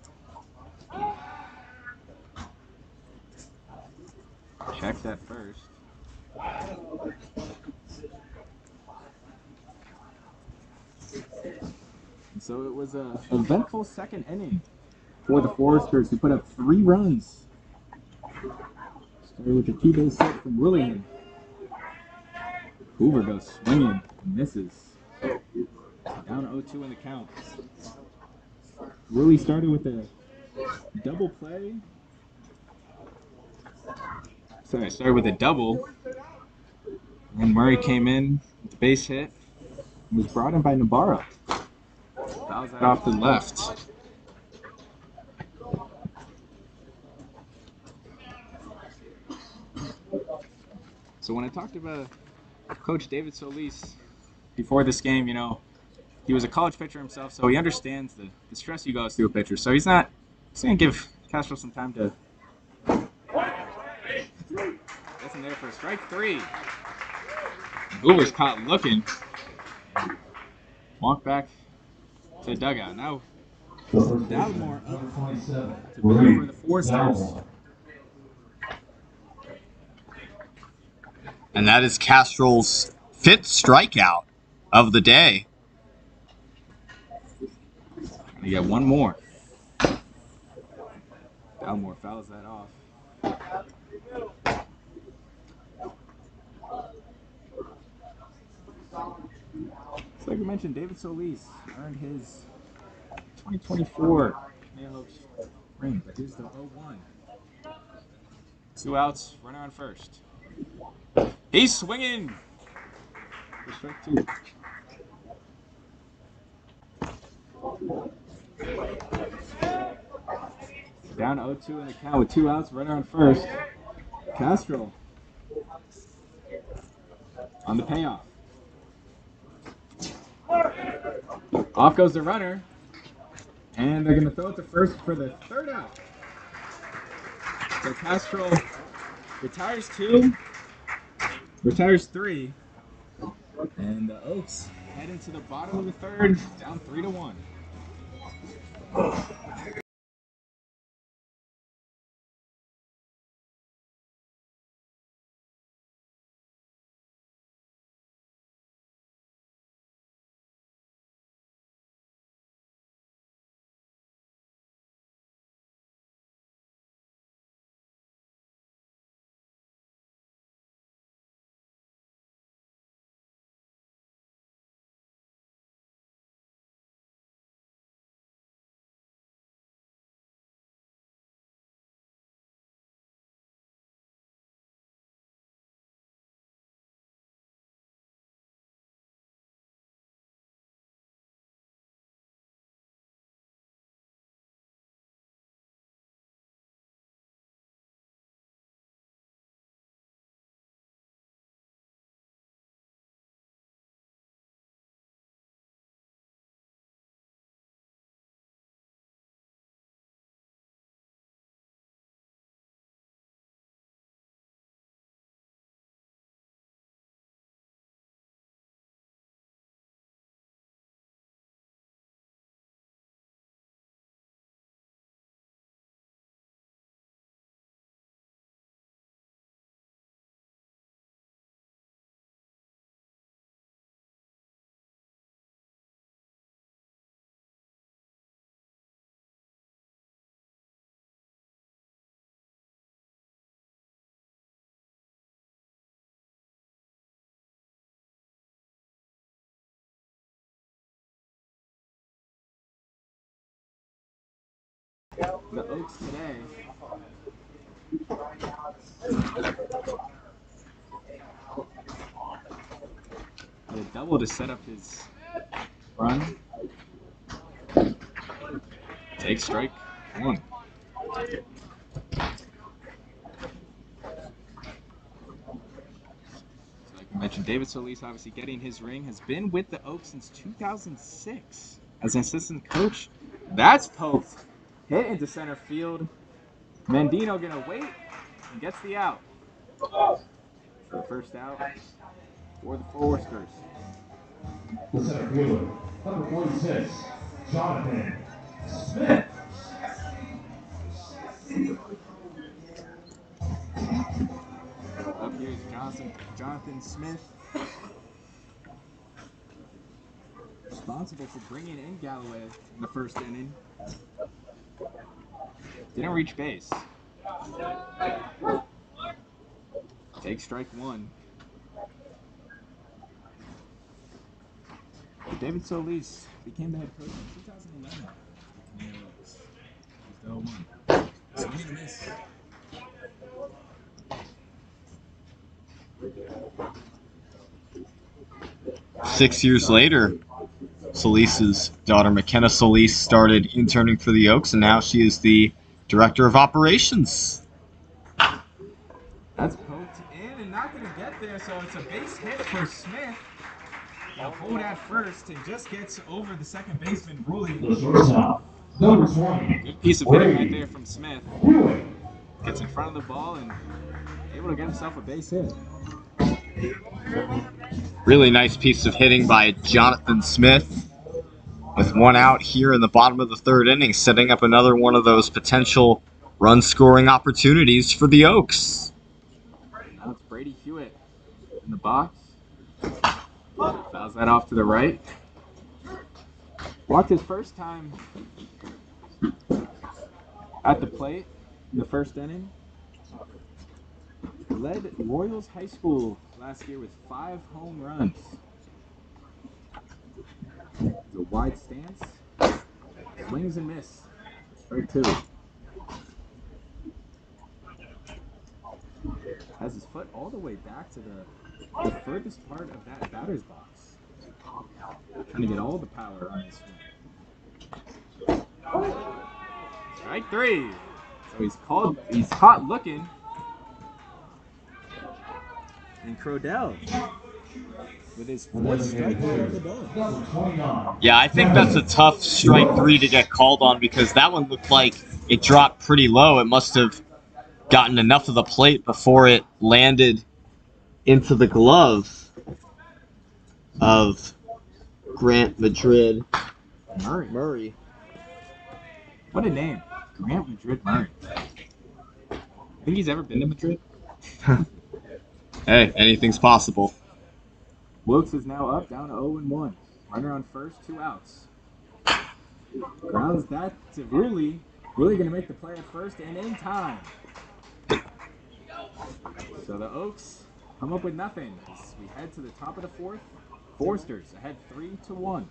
Checks at first. And so it was a eventful second inning for the Foresters, who put up 3 runs. Started with a 2-base hit from William. Hoover goes swinging and misses. Down 0-2 in the count. Willie started with a double play. Sorry, started with a double. And Murray came in with the base hit. And was brought in by Nabarra. Fouls that off to the left. So when I talked about Coach David Solis before this game, he was a college pitcher himself, so he understands the stress he goes through a pitcher. So he's going to give Castro some time to... Listen there for strike 3. Hoover's caught looking. Walk back to the dugout. Now, Dallimore up to play for the Foresters. And that is Castrol's 5th strikeout of the day. We got one more. Dallimore fouls that off. So like we mentioned, David Solis earned his 2024 Conejo ring. But here's the 0-1. 2 outs, runner on first. He's swinging. For strike 2. Down 0-2 in the count with 2 outs, runner on first. Castro on the payoff. Off goes the runner, and they're going to throw it to first for the 3rd out. So Castro retires 2, retires 3, and the Oaks head into the bottom of the 3rd, down 3-1. The Oaks today had a double to set up his run. Take strike 1. Like I mentioned, David Solis obviously getting his ring, has been with the Oaks since 2006 as an assistant coach. That's poked. Hit into center field. Mendino gonna wait and gets the out. For the first out for the Foresters. The center fielder, number 46, Jonathan Smith. Up here is Jonathan Smith, responsible for bringing in Galloway in the first inning. Didn't reach base. Take strike 1. David Solis became the head coach in 2011. He's the 0-1. Swing and a miss. Six years later, Solis's daughter McKenna Solis started interning for the Oaks, and now she is the director of operations. That's poked in and not going to get there, so it's a base hit for Smith. He'll hold at first and just gets over the second baseman, Rulli. The shortstop, number 20. Good piece of hitting right there from Smith. Gets in front of the ball and able to get himself a base hit. Really nice piece of hitting by Jonathan Smith. With 1 out here in the bottom of the 3rd inning, setting up another one of those potential run-scoring opportunities for the Oaks. Now it's Brady Hewitt in the box. Fouls that off to the right. Walked his first time at the plate in the first inning. Led Royals High School last year with 5 home runs. The wide stance. Swings and miss. Strike 2. Has his foot all the way back to the furthest part of that batter's box. Trying to get all the power on his swing. Strike three. So he's caught looking. And Crodell with his fourth strikeout of the day. Yeah, I think that's a tough strike three to get called on because that one looked like it dropped pretty low. It must have gotten enough of the plate before it landed into the gloves of Grant Madrid Murray. What a name. Grant Madrid Murray. Think he's ever been to Madrid? Hey, anything's possible. Wilkes is now up, down to 0-1. Runner on first, 2 outs. Grounds that to Ruley. Ruley going to make the play at first and in time. So the Oaks come up with nothing as we head to the top of the fourth. Foresters ahead 3-1.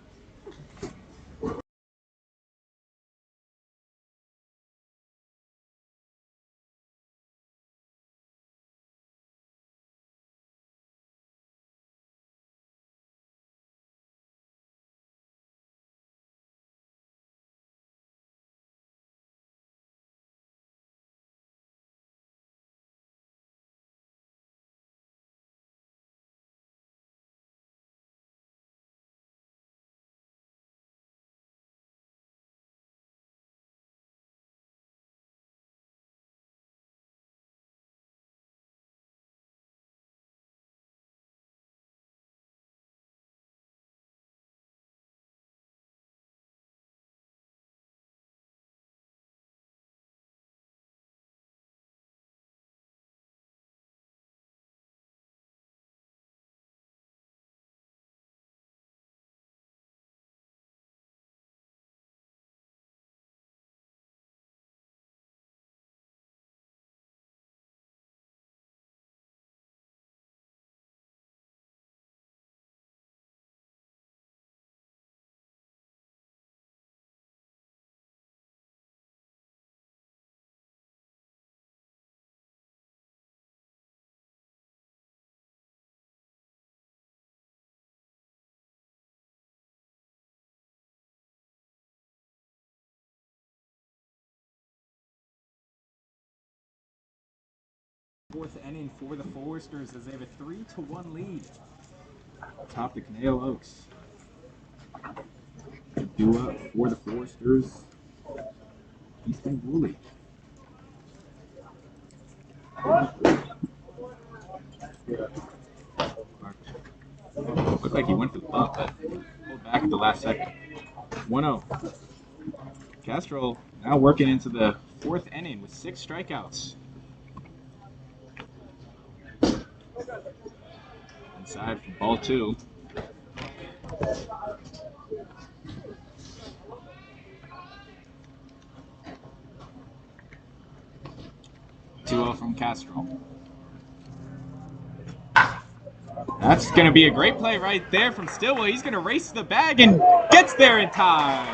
Fourth inning for the Foresters as they have a 3-1 lead. Top the Conejo Oaks. Due up for the Foresters. Easton Woolley. Looked like he went for the bump, but pulled back at the last second. 1-0. Castro now working into the fourth inning with 6 strikeouts. Inside for ball 2. From Castro. That's going to be a great play right there from Stillwell. He's going to race to the bag and gets there in time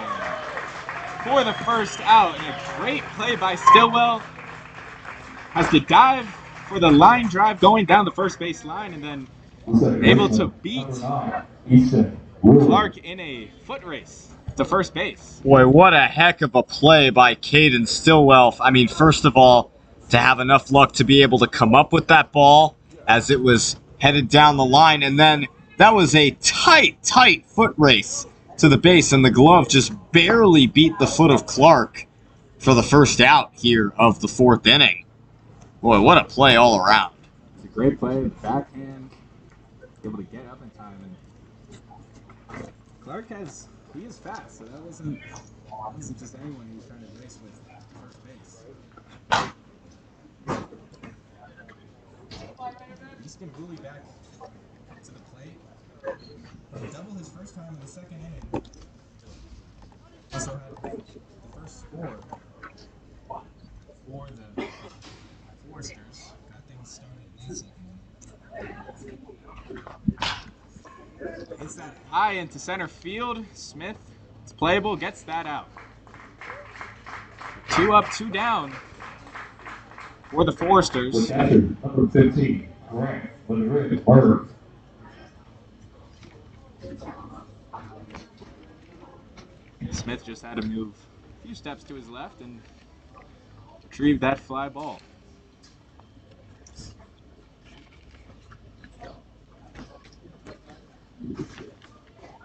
for the first out. And a great play by Stillwell. Has to dive for the line drive going down the first base line and then able to beat Clark in a foot race to first base. Boy, what a heck of a play by Caden Stillwell. I mean, first of all, to have enough luck to be able to come up with that ball as it was headed down the line. And then that was a tight foot race to the base, and the glove just barely beat the foot of Clark for the first out here of the fourth inning. Boy, what a play all around. It's a great play, backhand, able to get up in time. And Clark he is fast, so that wasn't just anyone he was trying to race with first base. Easton Woolley back to the plate. Double his first time in the second inning. Also had the first score for the Foresters. Got things started in the second inning. Hits that high into center field. Smith, it's playable, gets that out. 2 up, 2 down for the Foresters. Number 15, Grant Madrid Murray. Smith just had to move few steps to his left and retrieved that fly ball.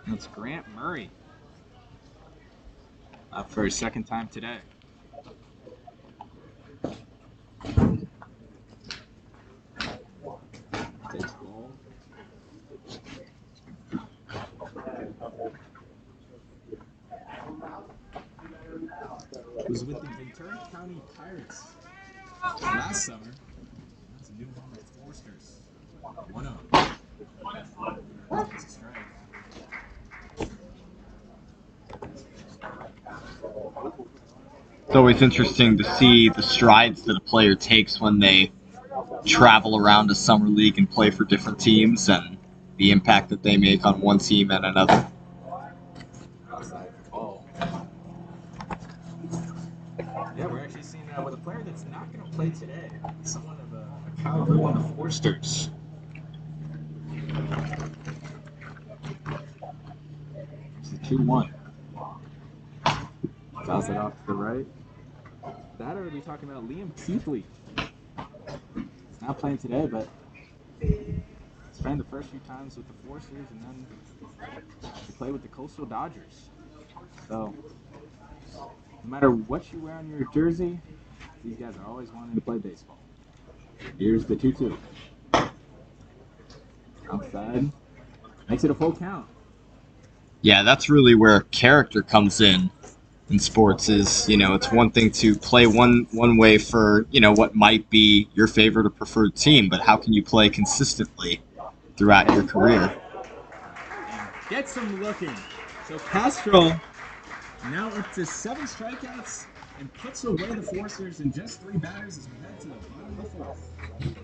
That's Grant Murray up for his second time today. Takes the ball. Was with the Ventura County Pirates last summer. That's a new home with Forsters. 1-0. Takes a strike. It's always interesting to see the strides that a player takes when they travel around a summer league and play for different teams and the impact that they make on one team and another. Outside the ball. Yeah, we're actually seeing that with a player that's not going to play today. Someone of a caliber on the Forsters. It's a 2-1. Fouls it off to the right. That or we talking about Liam Keithley. He's not playing today, but spent the first few times with the Forsters and then he played with the Coastal Dodgers. So, no matter what you wear on your jersey, these guys are always wanting to play baseball. Here's the 2-2. Outside. Makes it a full count. Yeah, that's really where character comes in sports is, it's one thing to play one way for, what might be your favorite or preferred team, but how can you play consistently throughout your career? And gets him looking. So Castro now up to 7 strikeouts and puts away the Forsters in just 3 batters as we head to the bottom of the 4th.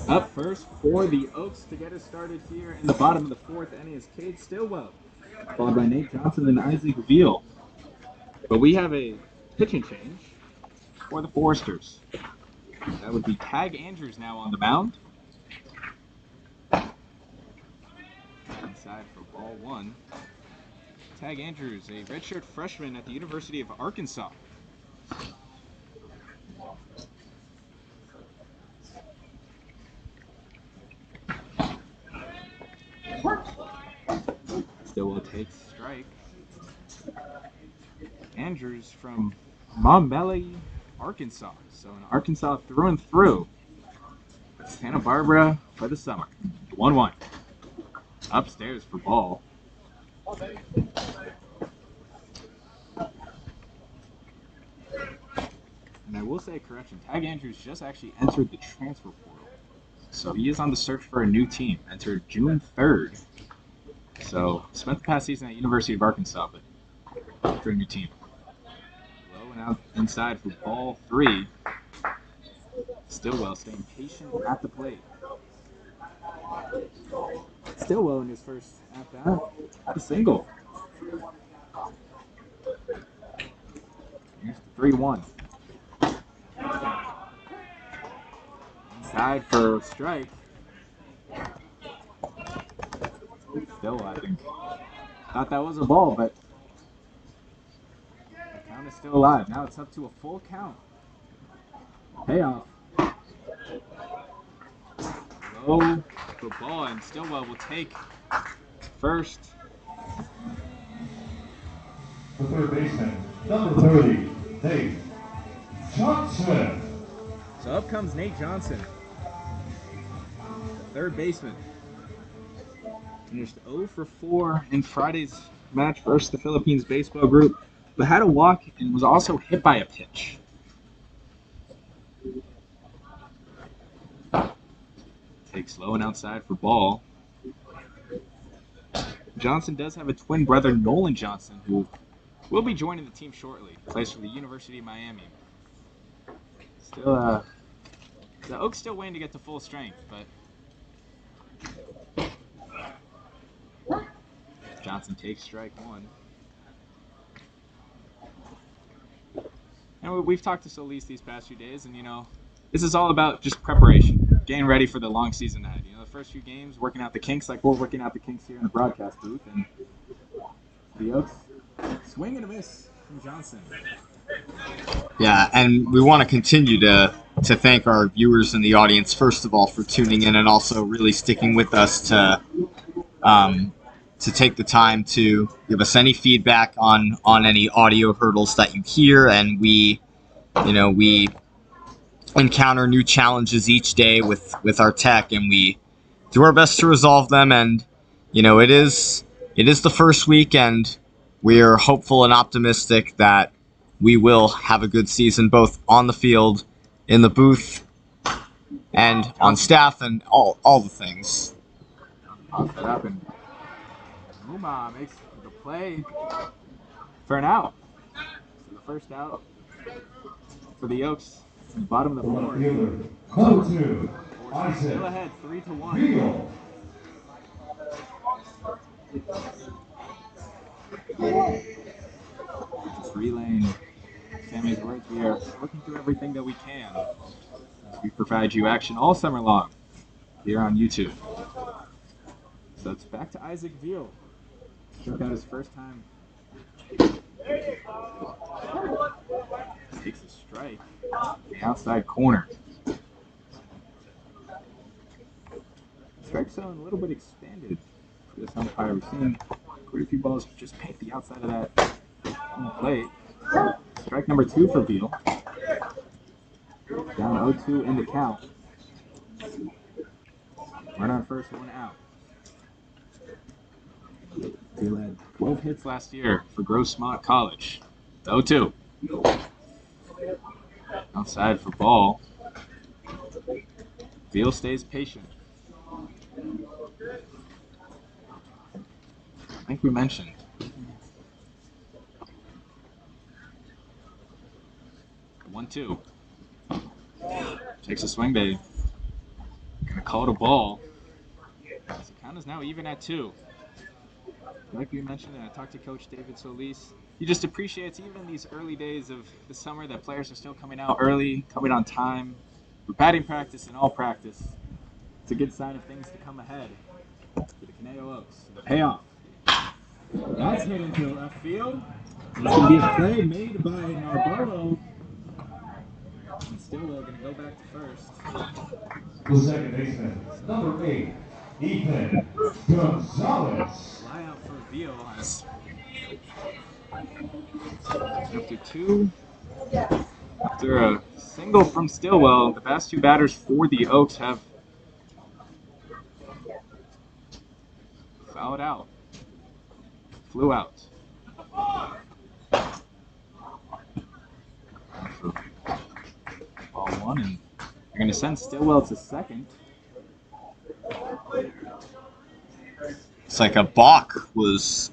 Up first for the Oaks to get us started here in the bottom of the 4th inning is Cade Stillwell, followed by Nate Johnson and Isaac Veal. But we have a pitching change for the Forsters. That would be Tag Andrews now on the mound. Inside for ball 1. Tag Andrews, a redshirt freshman at the University of Arkansas. Stillwell takes strike. Andrews from Maumelle, Arkansas. So in Arkansas through and through. Santa Barbara for the summer. 1-1. Upstairs for ball. And I will say, correction, Tag Andrews just actually entered the transfer portal. So he is on the search for a new team. Entered June 3rd. So spent the past season at University of Arkansas, but for a new team. Low and out inside for ball 3. Stillwell staying patient at the plate. Stillwell in his first at-bat had a single. Here's the 3-1. Inside for a strike. Still, I think. Thought that was a ball, but the count is still alive. Now it's up to a full count. Payoff. Low for ball, and Stillwell will take first. The third baseman, number 30, Nate Johnson. So up comes Nate Johnson, the third baseman. Finished 0 for 4 in Friday's match versus the Philippines baseball group, but had a walk and was also hit by a pitch. Takes low and outside for ball. Johnson does have a twin brother, Nolan Johnson, who will be joining the team shortly. Plays for the University of Miami. Still, the Oaks still waiting to get to full strength, but Johnson takes strike 1. And we've talked to Solis these past few days, and this is all about just preparation, getting ready for the long season ahead. The first few games, working out the kinks like we're working out the kinks here in the broadcast booth, and the Oaks swing and a miss from Johnson. Yeah, and we want to continue to thank our viewers in the audience, first of all, for tuning in and also really sticking with us to take the time to give us any feedback on any audio hurdles that you hear. And we encounter new challenges each day with our tech, and we do our best to resolve them. And it is the first week, and we are hopeful and optimistic that we will have a good season, both on the field, in the booth, and on staff, and all the things. Pops it up, and Muma makes the play for an out. So the first out for the Oaks, in the bottom of the fourth. Number 2, Isaac. Still ahead, 3-1. Just relaying Sammy's words, we are working through everything that we can as we provide you action all summer long here on YouTube. So it's back to Isaac Veal. Struck out his first time. Takes a strike in the outside corner. Strike zone a little bit expanded for this umpire. We're seeing quite a few balls just paint the outside of that plate. Strike number 2 for Veal. Down 0-2 in the count. Run on first, 1 out. Veal had 12 hits last year for Grossmont College. 0-2. Outside for ball. Veal stays patient. I think we mentioned. 1-2. Takes a swing, baby. Gonna call it a ball. So the count is now even at 2. Like we mentioned, and I talked to Coach David Solis, he just appreciates, even in these early days of the summer, that players are still coming out early, coming on time for batting practice and all practice. It's a good sign of things to come ahead for the Conejo Oaks. The payoff. That's hit into left field. It's going to be a play made by Narbarlo. And Stillwell going to go back to first. The second baseman, number 8, Ethan Gonzalez. Fly out for Veal. After a single from Stillwell, the past 2 batters for the Oaks have fouled out. Flew out. one, and they're going to send Stillwell to second. It's like a balk was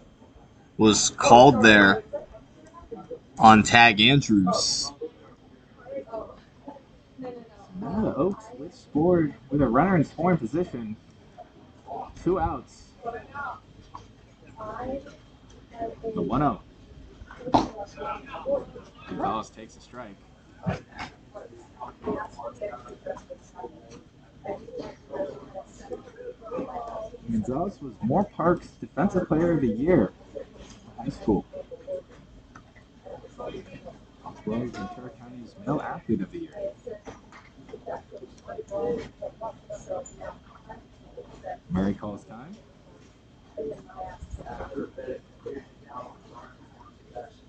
called there on Tag Andrews. Now the Oaks with scored with a runner in scoring position. 2 outs. The 1-0. Gonzalez takes a strike. Gonzalez was Moore Park's Defensive Player of the Year in high school, as well as Ventura County's Male Athlete of the Year. Murray calls time.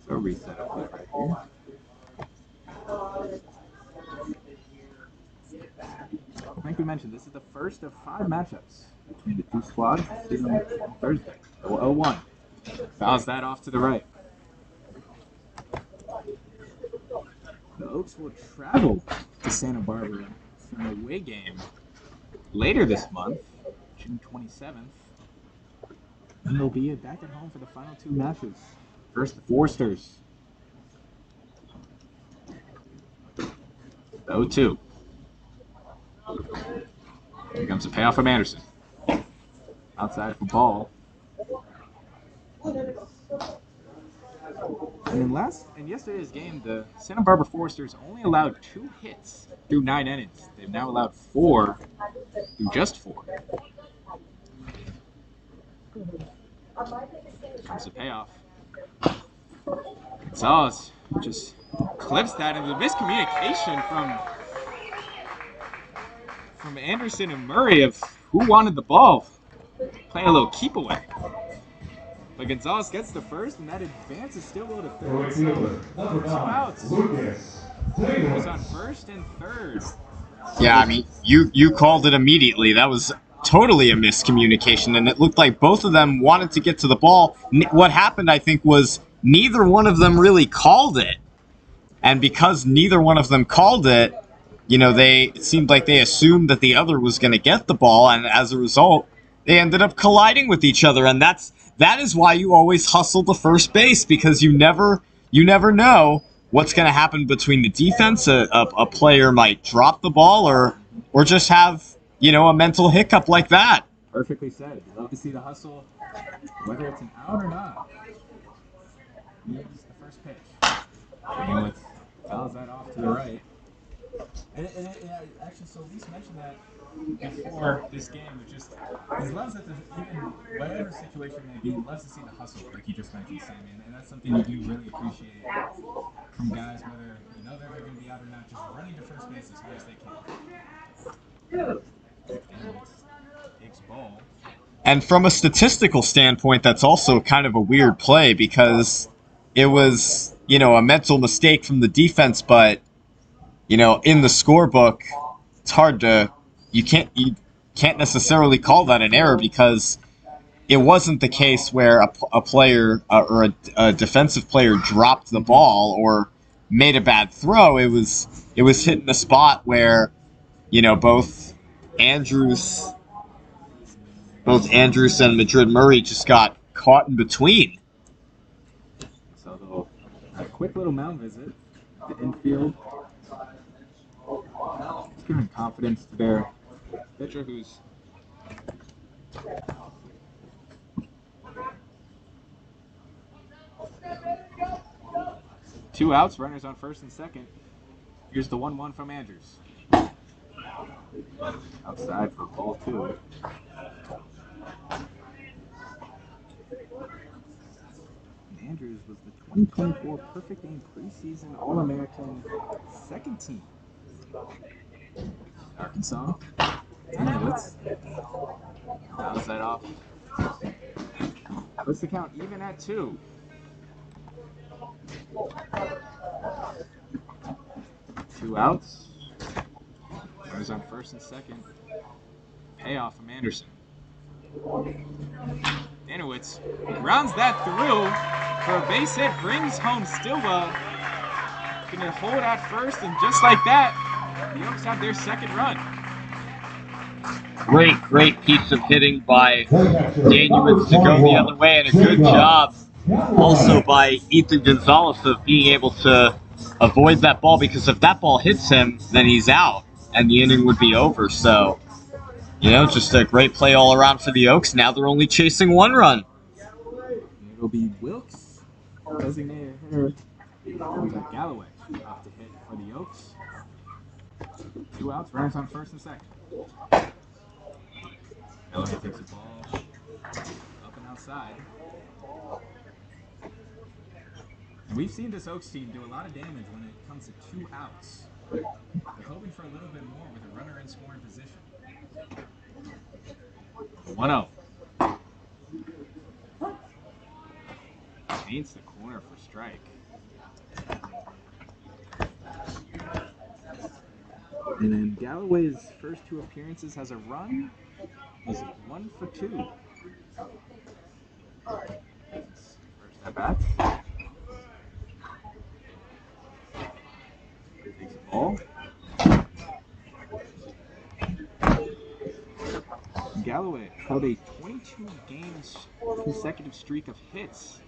So reset up right here. I think we mentioned this is the first of 5 matchups between the two squads on Thursday. 0-1. Fouls that off to the right. The Oaks will travel to Santa Barbara for an away game later this month, June 27th. And they'll be back at home for the final 2 matches. First, the Foresters. 0-2. Here comes a payoff from Anderson. Outside for ball. And in yesterday's game, the Santa Barbara Foresters only allowed 2 hits through 9 innings. They've now allowed 4 through just 4. Comes the payoff. Gonzalez just clips that, and the miscommunication from Anderson and Murray of who wanted the ball, playing a little keep away. But Gonzalez gets the first, and that advances Stillwell to third. So 2 outs. Goes on first and third. Yeah, I mean, you called it immediately. That was totally a miscommunication, and it looked like both of them wanted to get to the ball. What happened, I think, was neither one of them really called it. And because neither one of them called it, you know, it seemed like they assumed that the other was going to get the ball, and as a result, they ended up colliding with each other. And that is why you always hustle the first base, because you never know what's going to happen between the defense. A player might drop the ball or just have, you know, a mental hiccup like that. Perfectly said. You love to see the hustle, whether it's an out or not. Here's the first pitch. And fouls that off to the right. And actually, so Lisa mentioned that before this game, which just he loves that even whatever situation may be, he loves to see the hustle, like you just mentioned, Sammy, and that's something you do really appreciate from guys, whether you know they're going to be out or not, just running to first base as hard as they can. And takes ball. And from a statistical standpoint, that's also kind of a weird play, because it was, you know, a mental mistake from the defense, but, you know, in the scorebook, it's hard to, you can't necessarily call that an error, because it wasn't the case where a player or a defensive player dropped the ball or made a bad throw. It was hit in a spot where, you know, both Andrews and Madrid Murray just got caught in between. So a quick little mound visit to infield. It's giving confidence to their pitcher, who's two outs, runners on first and second. Here's the 1-1 from Andrews. Outside for ball 2. And Andrews was the 2024 Perfect Game preseason All-American second team. Arkansas. 10 minutes. Fouls that off. Puts the count even at 2. Two outs. Runners on first and second. Payoff from Anderson. Danowitz rounds that through for a base hit, brings home Stillwell. Gonna hold at first, and just like that, The Oaks have their second run. Great piece of hitting by Daniel to go the other way, and a good job also by Ethan Gonzalez of being able to avoid that ball, because if that ball hits him, then he's out, and the inning would be over. So, just a great play all around for the Oaks. Now they're only chasing one run. It'll be Wilkes, designated hitter. Galloway off to hit for the Oaks. 2 outs, runners on first and second. Galloway takes the ball up and outside. And we've seen this Oaks team do a lot of damage when it comes to 2 outs. They're hoping for a little bit more with a runner in scoring position. 1-0. Paints the corner for strike. And then Galloway's first 2 appearances has a run. He's 1 for 2. First at bat. Takes the ball. Galloway held a 22 games consecutive streak of hits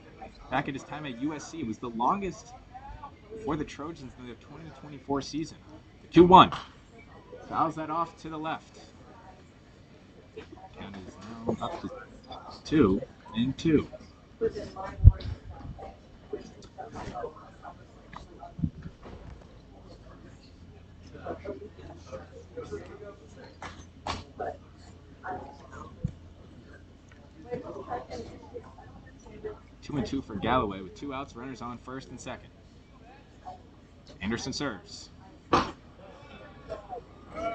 back at his time at USC. It was the longest for the Trojans in the 2024 season. 2-1. Fouls that off to the left. Count is now up to 2-2. Two and two for Galloway with 2 outs, runners on first and second. Anderson serves.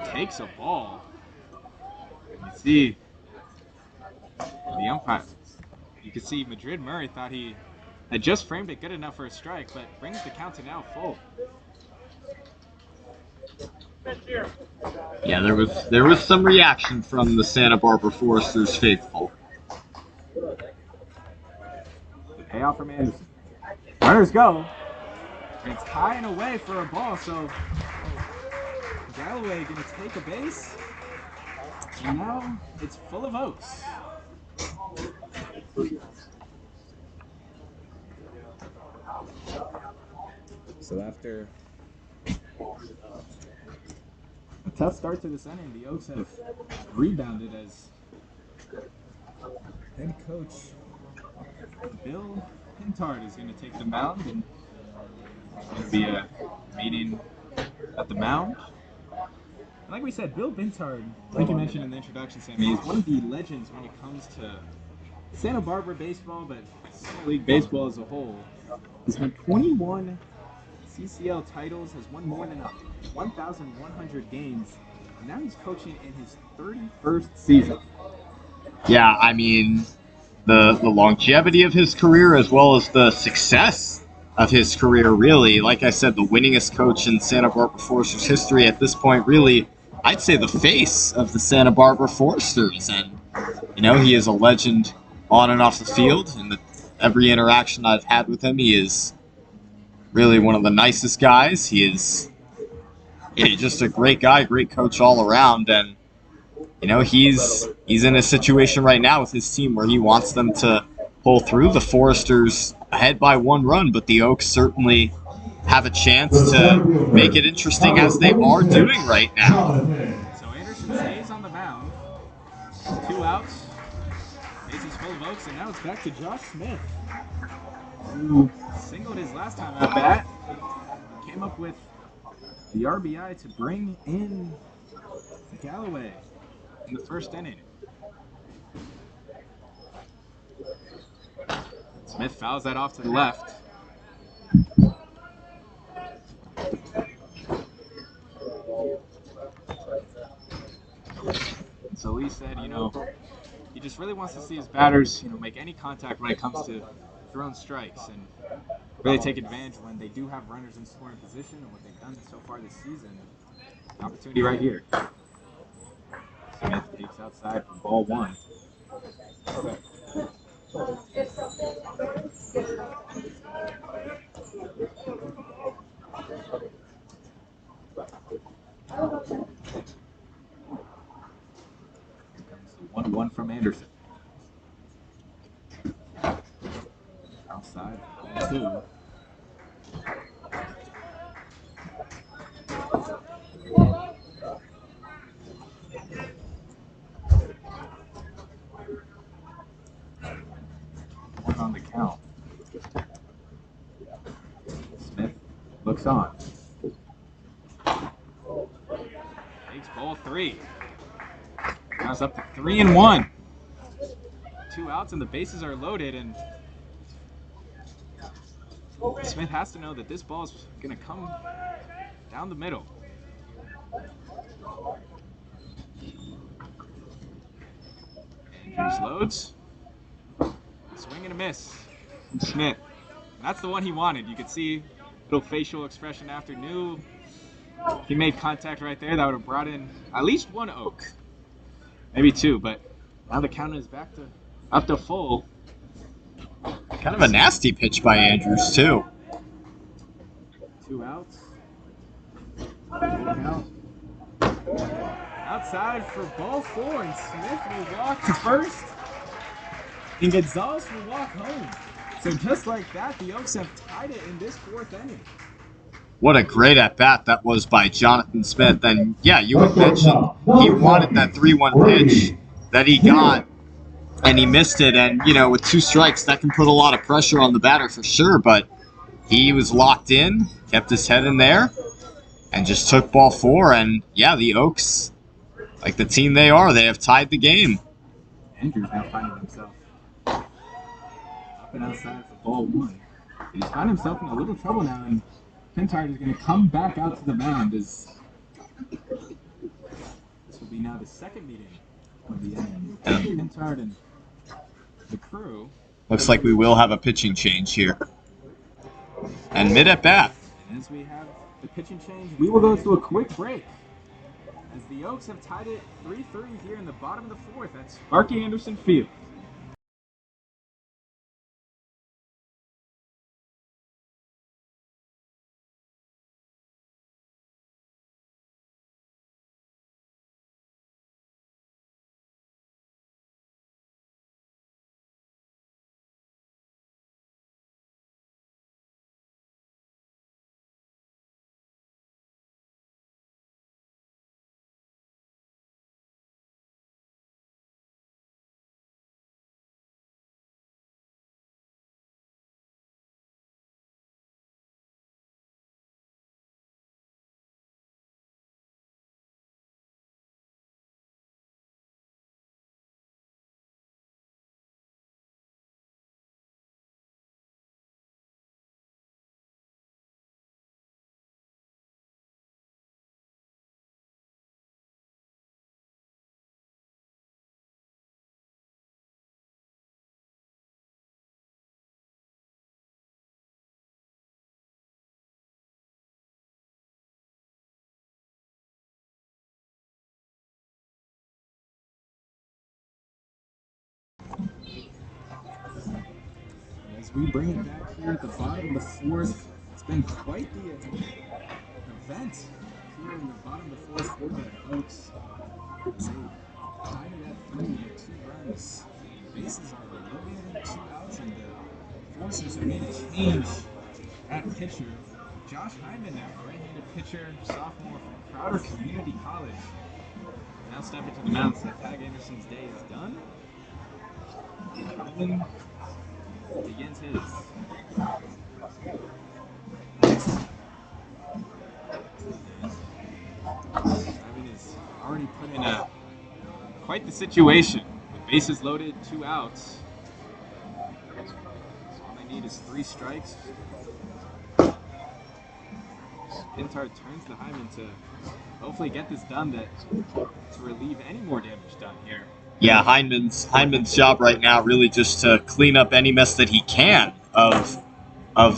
Takes a ball. You see the umpire. You can see Madrid Murray thought he had just framed it good enough for a strike, but brings the count to now full. Yeah, there was some reaction from the Santa Barbara Foresters faithful. The payoff from Anderson. Runners go. And it's high and away for a ball, so Galloway gonna take a base. And now it's full of Oaks. So after a tough start to this inning, the Oaks have rebounded as head coach Bill Pintard is going to take the mound, and it's going to be a meeting at the mound. And like we said, Bill Pintard, like you mentioned in the introduction, Sammy, is one of the legends when it comes to Santa Barbara baseball, but Santa League baseball as a whole. He's won 21 CCL titles, has won more than 1,100 games, and now he's coaching in his 31st season. Yeah, I mean, the longevity of his career as well as the success of his career, really. Like I said, the winningest coach in Santa Barbara Foresters history at this point, really, I'd say the face of the Santa Barbara Foresters. And, he is a legend on and off the field, and every interaction I've had with him, he is really one of the nicest guys. He's just a great guy, great coach all around, and he's in a situation right now with his team where he wants them to pull through. The Foresters ahead by 1 run, but the Oaks certainly have a chance to make it interesting, as they are doing right now. So Anderson stays on the mound. 2 outs. Bases full of Oaks, and now it's back to Josh Smith, who singled his last time at bat. Came up with the RBI to bring in Galloway in the first inning. Smith fouls that off to the left. So Lee said, he just really wants to see his batters, make any contact when it comes to thrown strikes and really take advantage when they do have runners in scoring position, and what they've done so far this season. Opportunity right here. Smith takes outside for ball 1. 1 from Anderson. Outside, 2. One on the count. Smith looks on. Takes ball 3. Now it's up to 3-1. 2 outs and the bases are loaded, and Smith has to know that this ball is going to come down the middle. Andrews loads. Swing and a miss from Smith. And that's the one he wanted. You could see little facial expression after. Knew if he made contact right there, that would have brought in at least 1 Oak. Maybe 2, but now the count is back to up to full. Kind of a nasty pitch by Andrews, too. 2 outs. Count. Outside for ball 4, and Smith will walk to first. And Gonzalez will walk home. So just like that, the Oaks have tied it in this 4th inning. What a great at-bat that was by Jonathan Smith. And, yeah, you had mentioned he wanted that 3-1 pitch that he got, and he missed it. And, you know, with 2 strikes, that can put a lot of pressure on the batter for sure. But he was locked in, kept his head in there, and just took ball 4. And, yeah, the Oaks, like the team they are, they have tied the game. Andrews now finding himself up and outside for ball 1. He's found himself in a little trouble now, and Pintard is going to come back out to the mound as this will be now the 2nd meeting of the inning. Pintard and the crew. Looks like we will have a pitching change here. And mid at bat. And as we have the pitching change, we will go to a quick break. As the Oaks have tied it 3-3 here in the bottom of the 4th at Sparky Anderson Field. As we bring it back here at the bottom of the 4th, it's been quite the event here in the bottom of the 4th for the Oaks. As they tied it at 3 with 2 runs. Bases are loaded, 2 outs, and the Forcers have made a change at pitcher. Josh Hyman now, right-handed pitcher, sophomore from Crowder Community College. Now stepping to the mound, so Tag Anderson's day is done. Hyman begins his. Hyman is already put in quite the situation. The bases loaded, 2 outs. So all they need is 3 strikes. Pintard turns to Hyman to hopefully get this done, to relieve any more damage done here. Yeah, Hyman's job right now really just to clean up any mess that he can of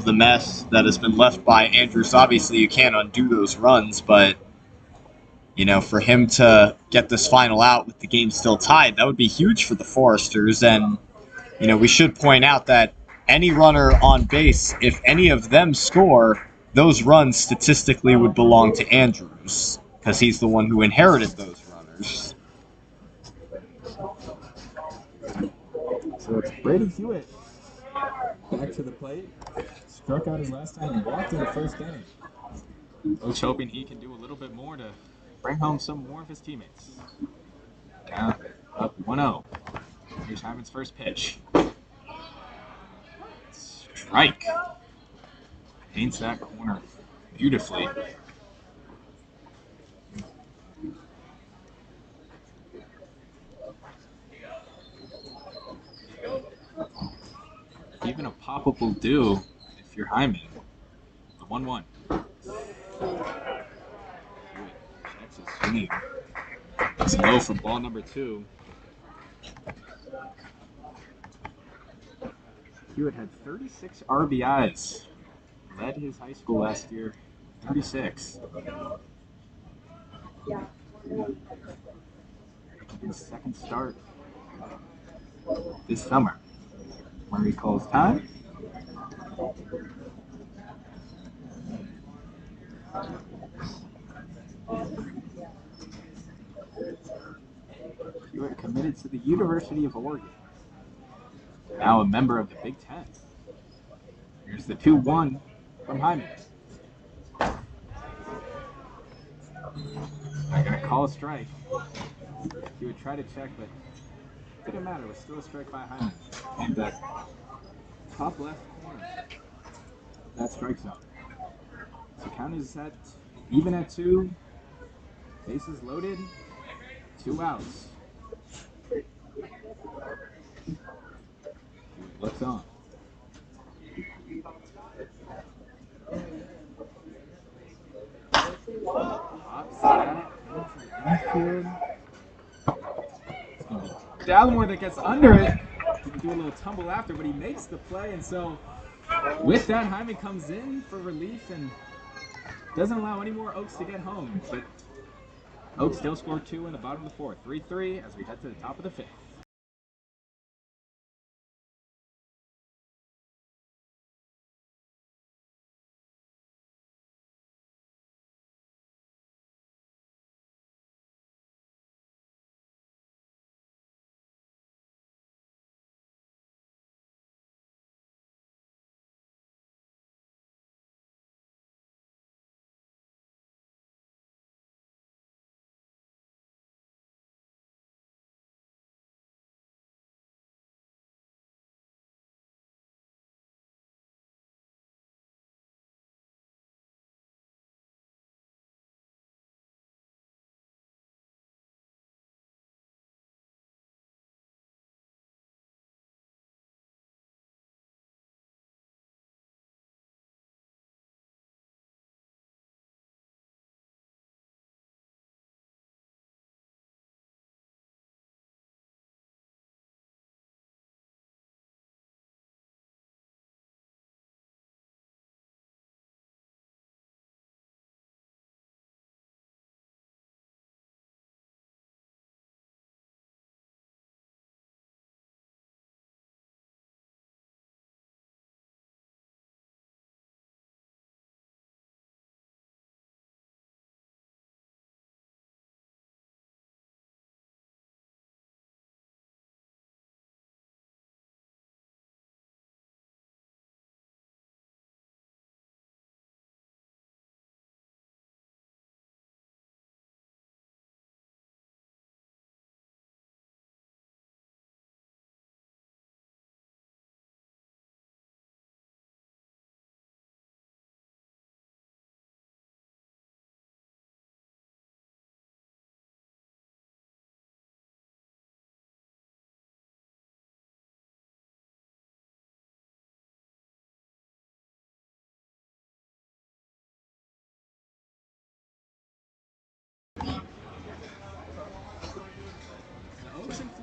the mess that has been left by Andrews. Obviously, you can't undo those runs, but you know, for him to get this final out with the game still tied, that would be huge for the Foresters. And you know, we should point out that any runner on base, if any of them score, those runs statistically would belong to Andrews because he's the one who inherited those runners. So it's Brady Hewitt back to the plate. Struck out his last time and walked in the first inning. Coach hoping he can do a little bit more to bring home some more of his teammates. Down, up 1-0. Here's Hyman's first pitch. Strike. Paints that corner beautifully. Even a pop-up will do if you're Hyman. The 1-1. Checks his swing. It's low for ball number 2. Hewitt had 36 RBIs. Led his high school last year. 36. His second start this summer. When he calls time. Hewitt committed to the University of Oregon. Now a member of the Big Ten. Here's the 2-1 from Hyman. I'm going to call a strike. He would try to check, but it didn't matter. It was still a strike by Hyman. And the top left corner. That strike zone. So count is at even at 2. Bases loaded. 2 outs. Looks on. Dallimore that gets under it. He can do a little tumble after, but he makes the play, and so with that, Hyman comes in for relief and doesn't allow any more Oaks to get home. But Oaks still score 2 in the bottom of the 4th. 3-3 as we head to the top of the 5th.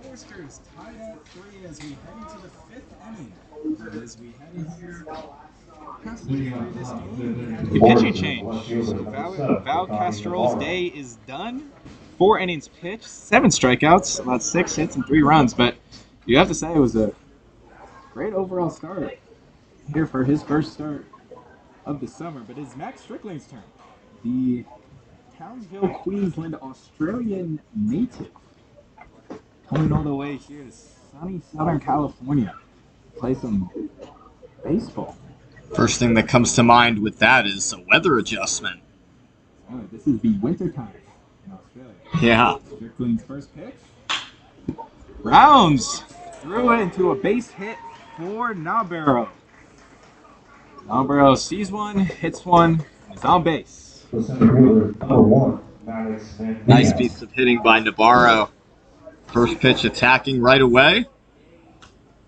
Foresters tied at 3 as we head into the 5th inning. As we head in here, through this game, the pitching change. So Val Castrol's day is done. 4 innings pitched, 7 strikeouts, about 6 hits and 3 runs. But you have to say it was a great overall start here for his first start of the summer. But it's Max Strickling's turn. The Townsville, Queensland, Australian native. Coming all the way here to sunny Southern California. Play some baseball. First thing that comes to mind with that is a weather adjustment. Oh, this is the winter time in Australia. Yeah. Strickland's first pitch. Rounds threw it into a base hit for Nabaro. Nabaro sees one, hits one, and is on base. The center fielder, number 1, Maddox Van Nice Diaz. piece of hitting by Nabarro. First pitch attacking right away.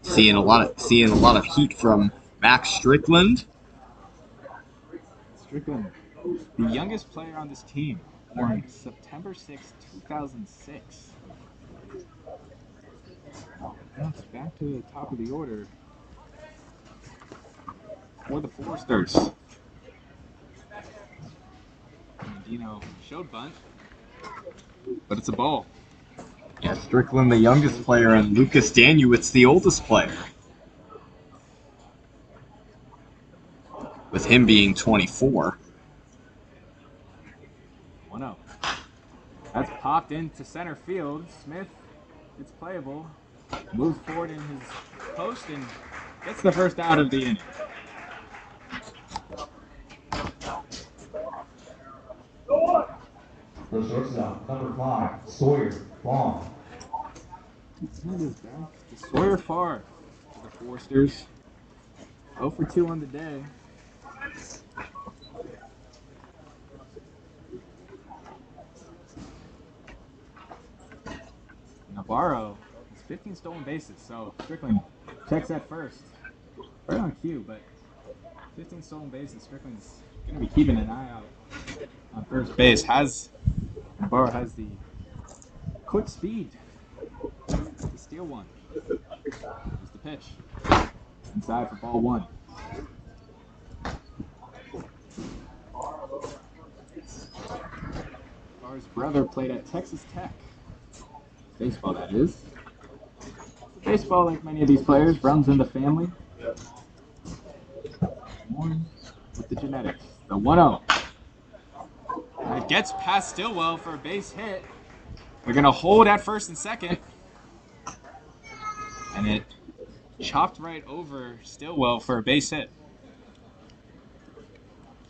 Seeing a lot of heat from Max Strickland. Strickland, the youngest player on this team, born September 6, 2006. Now it's back to the top of the order for the Foresters. Dino showed bunt, but it's a ball. Yeah, Strickland the youngest player and Lucas Danuitz the oldest player. With him being 24. 1-0. That's popped into center field. Smith, it's playable. Moves forward in his post and gets the first out of the inning. The shortstop, number 5, Sawyer Vaughn. Smith is back to Sawyer Farr for the Foresters. 0 for 2 on the day. Navarro has 15 stolen bases, so Strickland checks at first. Right on cue, but 15 stolen bases. Strickland's going to be keeping an eye out on first base. Navarro has the quick speed to steal one. Here's the pitch. Inside for ball 1. Farr's brother played at Texas Tech. Baseball, that is. Baseball, like many of these players, runs in the family. Born with the genetics. The 1-0. And it gets past Stillwell for a base hit. They're going to hold at first and second. And it chopped right over Stillwell for a base hit.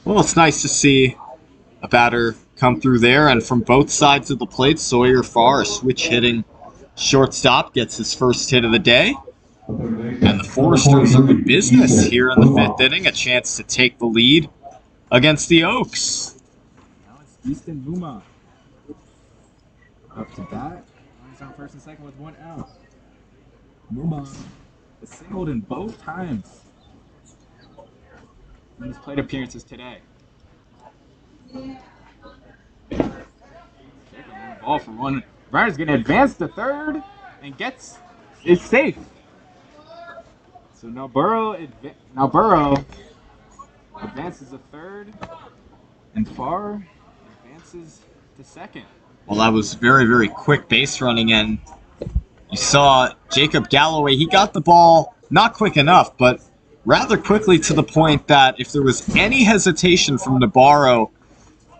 Well, it's nice to see a batter come through there, and from both sides of the plate, Sawyer Farr, a switch hitting shortstop, gets his first hit of the day. And the Foresters are in business here in the 5th inning, a chance to take the lead against the Oaks. Now it's Easton Muma. Up to bat. He's on first and second with 1 out. Muma has singled in both times in his plate appearances today. Ball for 1. Browner's going to advance to third and is safe. So now Burrow advances to third, and Farr advances to second. Well, that was very, very quick base running, and you saw Jacob Galloway. He got the ball not quick enough, but rather quickly to the point that if there was any hesitation from Nabarro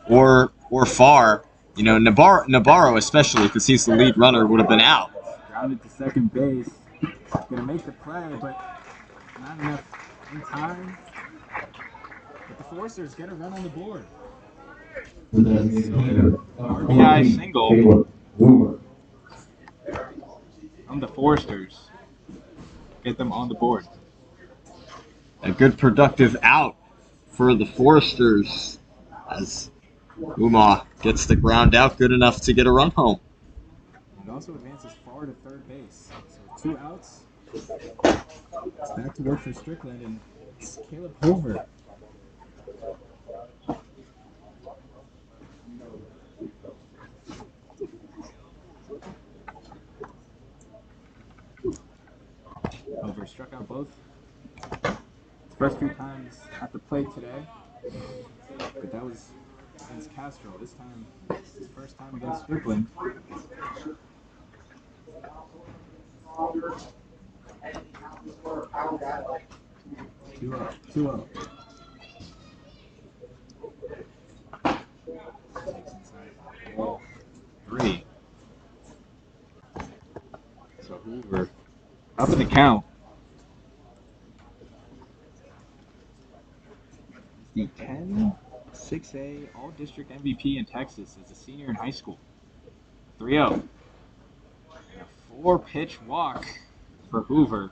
or Farr, you know, Nabarro especially, because he's the lead runner, would have been out. Grounded to second base. Gonna make the play, but not enough in time. But the Foresters get a run on the board. RBI single from the Foresters. Get them on the board. A good productive out for the Foresters as Uma gets the ground out good enough to get a run home. It also advances far to third base. So 2 outs. It's back to work for Strickland, and it's Caleb Hoover. Hoover struck out both his first 2 times at the plate today, but that was against Castro. This time, his first time against Strickland. 2-0. Ball 3. So Hoover Top of the count. The 10-6A All-District MVP in Texas as a senior in high school. 3-0. And a 4-pitch walk for Hoover.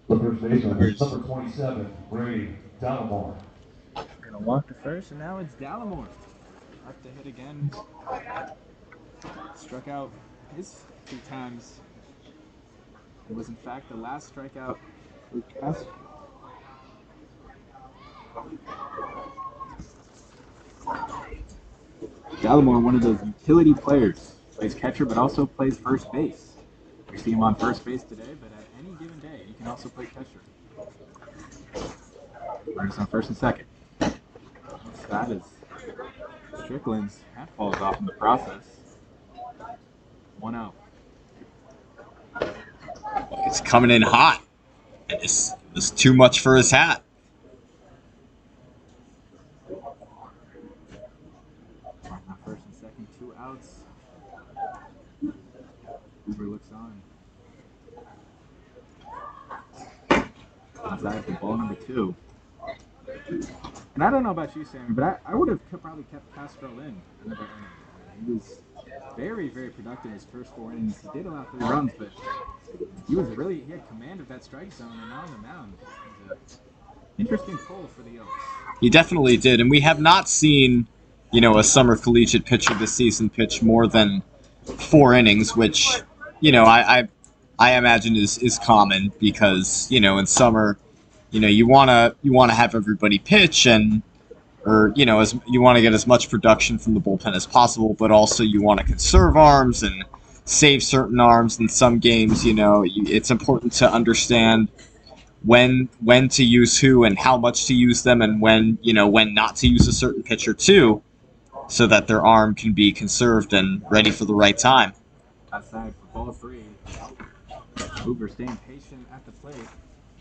The first baseman is number 27, Brady Dallimore. Gonna walk to first, and now it's Dallimore. Left to hit again. Struck out his 2 times. It was in fact the last strikeout for Castro. Dallimore, one of those utility players, plays catcher but also plays first base. We see him on first base today, but at any given day, he can also play catcher. Runners on first and second. What's that is Strickland's hat falls off in the process. 1-0. It's coming in hot. And this was too much for his hat. First and second, 2 outs. Hoover looks on. Inside for ball number 2. And I don't know about you, Sammy, but I would have probably kept Castro in another inning. He was very, very productive his first 4 innings. He did allow 3 runs, but he had command of that strike zone, and now on the mound. It was an interesting pull for the Oaks. He definitely did, and we have not seen, a summer collegiate pitcher this season pitch more than 4 innings, which, I imagine is common because, in summer, you wanna have everybody pitch or you want to get as much production from the bullpen as possible, but also you want to conserve arms and save certain arms. In some games, it's important to understand when to use who and how much to use them, and when not to use a certain pitcher too, so that their arm can be conserved and ready for the right time. Outside for ball 3. Hoover staying patient at the plate.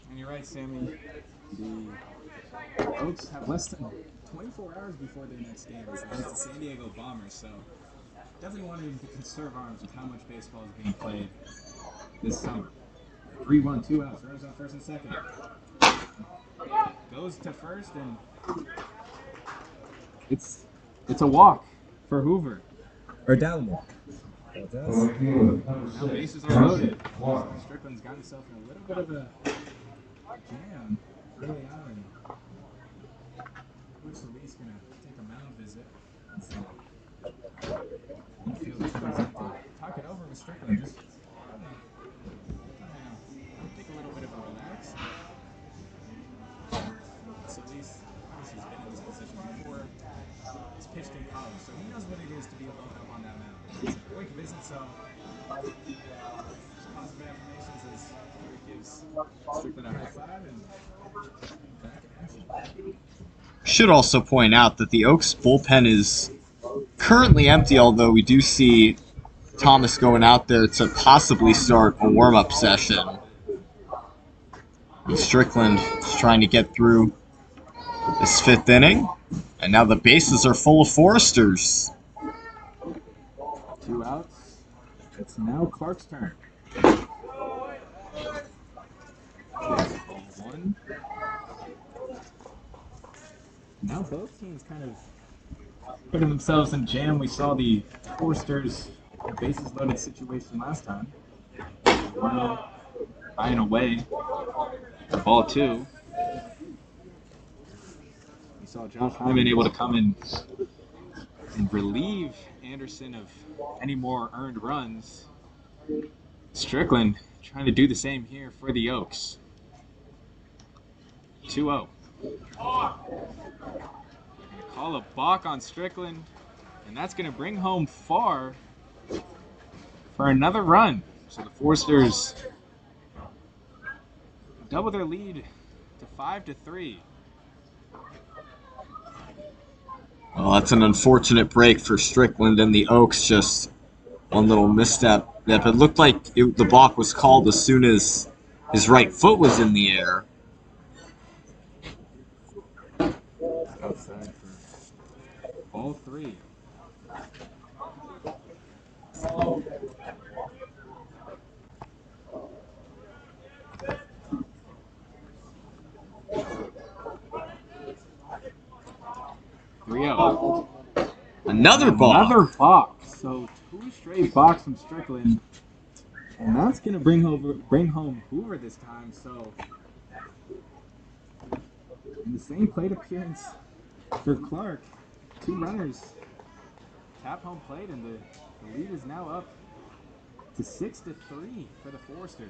And you're right, Sammy. The Oaks have less than 24 hours before their next game. It's against the San Diego Bombers, so definitely wanting to conserve arms with how much baseball is being played this summer. 3-1, 2 outs. Runners on first and second. Goes to first, and it's a walk for Hoover. Or Dallimore. Now bases are loaded. Strickland's got himself in a little bit of a jam early on. Coach Luis going to take a mound visit. Infield comes in to talk it over with Strickland. Just take a little bit of a relax. So Luis obviously has been in this position before. He's pitched in college, so he knows what it is to be alone up on that mound. It's a quick visit, so positive affirmations as he gives Strickland a high five and back in action. Should also point out that the Oaks bullpen is currently empty, although we do see Thomas going out there to possibly start a warm-up session. And Strickland is trying to get through this 5th inning, and now the bases are full of Foresters. 2 outs. It's now Clark's turn. 1. Now both teams kind of putting themselves in jam. We saw the Foresters bases loaded situation last time. 1-0, buying away for ball 2. We saw Josh Hyman able to come in and relieve Anderson of any more earned runs. Strickland trying to do the same here for the Oaks. 2-0. Call a balk on Strickland, and that's going to bring home Farr for another run. So the Foresters double their lead to 5-3. Well, that's an unfortunate break for Strickland and the Oaks. Just one little misstep. It looked like the balk was called as soon as his right foot was in the air. Outside for ball 3. Another balk. Another balk. So 2 straight balks from Strickland. And that's going to bring home Hoover this time. So in the same plate appearance for Clark, 2 runners tap home plate, and the lead is now up to 6-3 for the Foresters.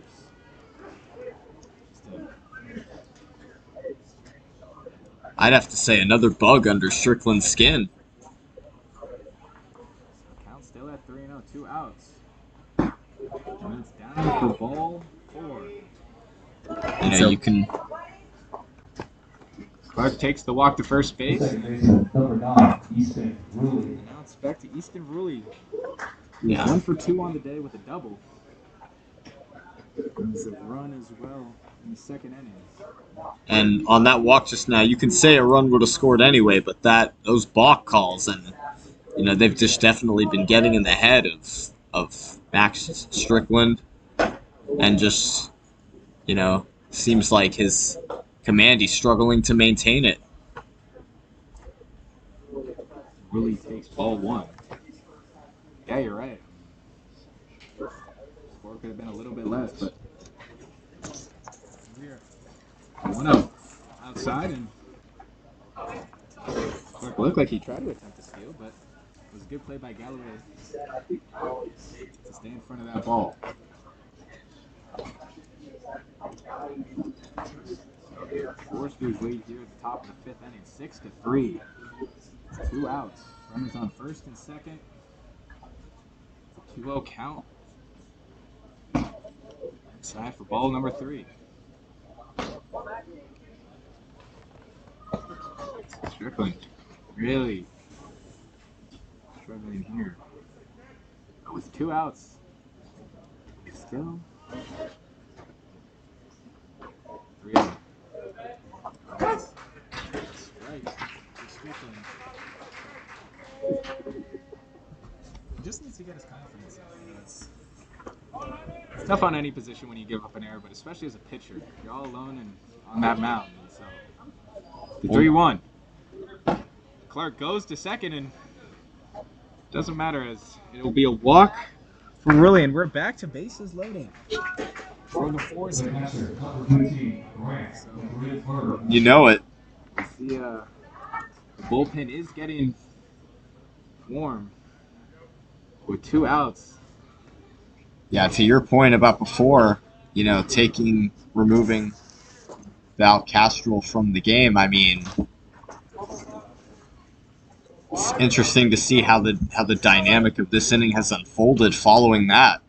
I'd have to say another bug under Strickland's skin. Count still at 3-0, 2 outs. And it's down for ball 4. You know, you can. Clark takes the walk to first base. Second baseman, number 9, Easton Ruley. Now it's back to Easton Ruley. Yeah. 1 for 2 on the day with a double. There's a run as well in the second inning. And on that walk just now, you can say a run would have scored anyway, but those balk calls, and you know, they've just definitely been getting in the head of Max Strickland, and just, you know, seems like his command, he's struggling to maintain it. Ruley takes ball 1. Yeah, you're right. Score could have been a little bit less, but we're 1-0 outside, and Clark looked like he tried to attempt to steal, but it was a good play by Galloway to stay in front of that ball. Foresters lead here at the top of the 5th inning, 6-3. 2 outs. Runners on first and second. 2-0 count. Inside for ball number 3. Strickland really struggling here. But with 2 outs, still 3-0. Strike for Strickland. He just needs to get his confidence up. You know, it's tough on any position when you give up an error, but especially as a pitcher. You're all alone and on that mound. And so the 3-1. Clark goes to second, and doesn't matter, as it'll be a walk for Ruley, and we're back to bases loading for the Foresters. You know it. The bullpen is getting warm with 2 outs. Yeah, to your point about before, you know, removing Val Castrol from the game, I mean, it's interesting to see how the dynamic of this inning has unfolded following that.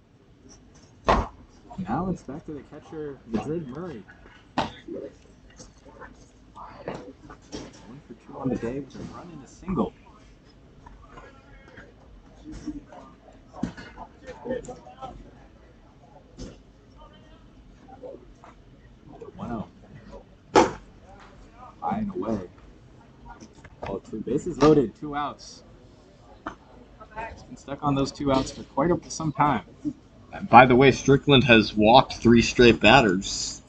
Now it's back to the catcher, Madrid Murray. 1 for 2 on the day with a run and a single. High and away. Oh, 2 bases loaded, 2 outs. He's been stuck on those 2 outs for quite some time. And by the way, Strickland has walked 3 straight batters.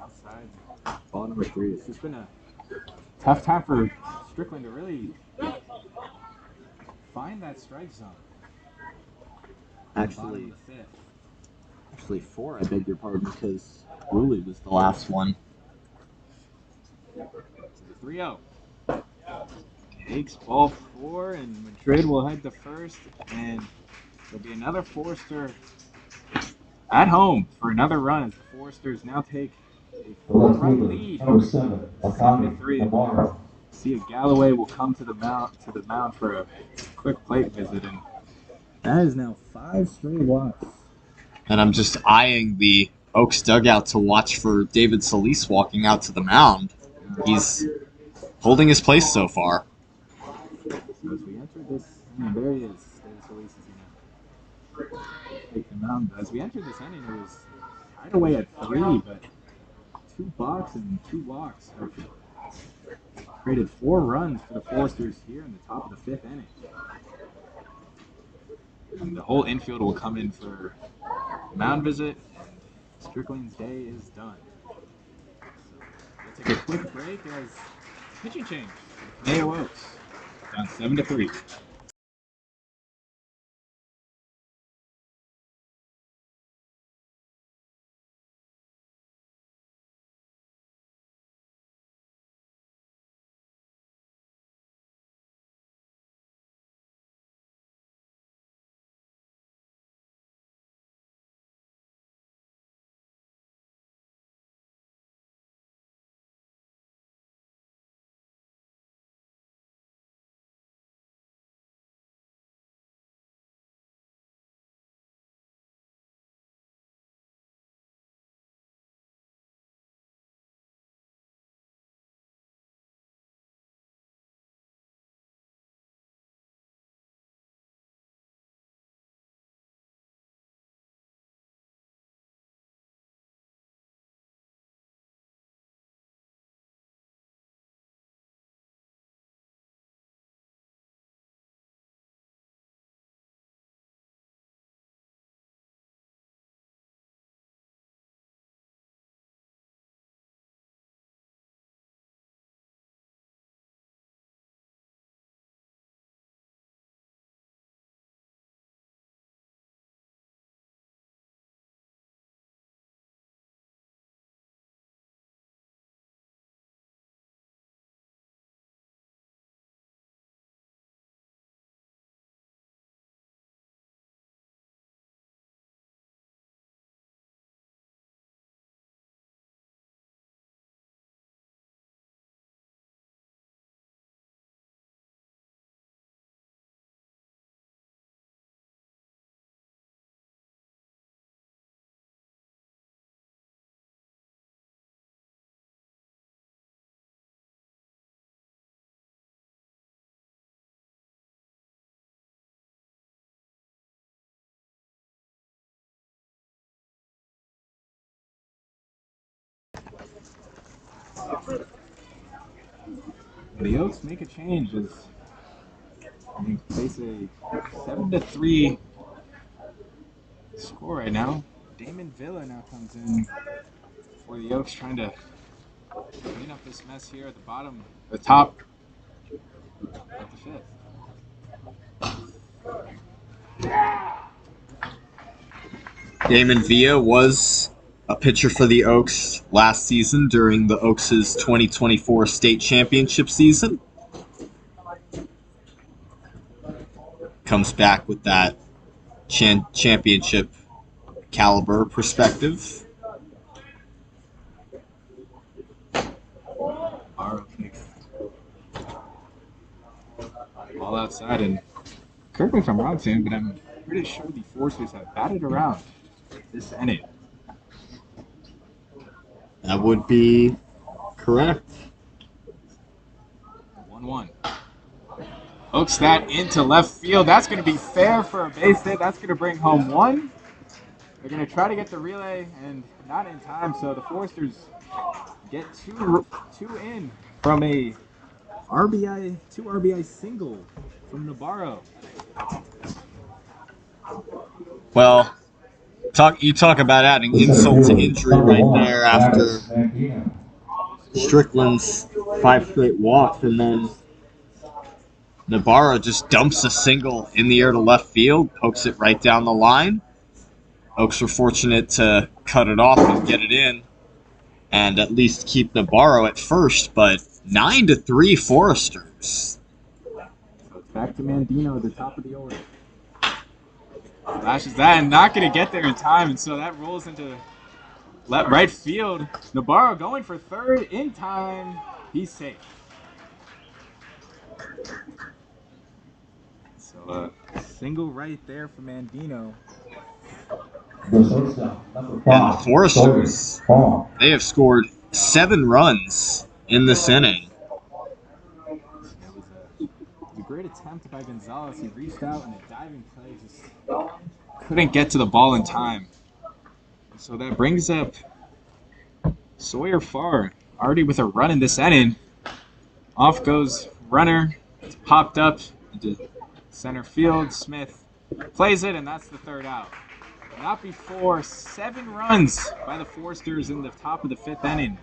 Outside, ball number 3. It's just been a tough time for Strickland to really find that strike zone. Actually 4, I beg your pardon, because Ruley was the last one. So the 3-0. Takes ball 4, and Madrid will head to first, and there'll be another Forester at home for another run as the Foresters now take a 4-run lead. Number 7, Akami. See if Galloway will come to the mound for a quick plate visit, and that is now 5 straight walks. And I'm just eyeing the Oaks dugout to watch for David Solis walking out to the mound. He's holding his place so far. So as we enter this, there he is. David Solis is going to take the mound. As we enter this inning, it was tied away at 3, but 2 balks and 2 walks have created 4 runs for the Foresters here in the top of the 5th inning. And the whole infield will come in for mound visit, and Strickland's day is done. We'll take a quick break as pitching change. Conejo Oaks down 7-3. The Oaks make a change as they place a 7-3 score right now. Damon Villa now comes in for the Oaks, trying to clean up this mess here at the bottom, the top of the fifth. Damon Villa was a pitcher for the Oaks last season during the Oaks' 2024 state championship season. Comes back with that championship caliber perspective. All outside, and correct me if I'm wrong, Sam, but I'm pretty sure the Forces have batted around this inning. That would be correct. 1-1. Hooks that into left field. That's going to be fair for a base hit. That's going to bring home one. They're going to try to get the relay, and not in time, so the Foresters get two in from a two RBI single from Navarro. Well, you talk about adding insult to injury right there after Strickland's 5 straight walks, and then Navarro just dumps a single in the air to left field, pokes it right down the line. Oaks were fortunate to cut it off and get it in, and at least keep Navarro at first, but 9-3 Foresters. So it's back to Mandino at the top of the order. Flashes that and not going to get there in time, and so that rolls into right field. Navarro going for third in time. He's safe. So a single right there for Mandino. And the Foresters, they have scored 7 runs in this inning. It was a great attempt by Gonzalez. He reached out in a diving play, just couldn't get to the ball in time. So that brings up Sawyer Farr, already with a run in this inning. Off goes runner. It's popped up into center field. Smith plays it, and that's the third out. Not before 7 runs by the Foresters in the top of the 5th inning.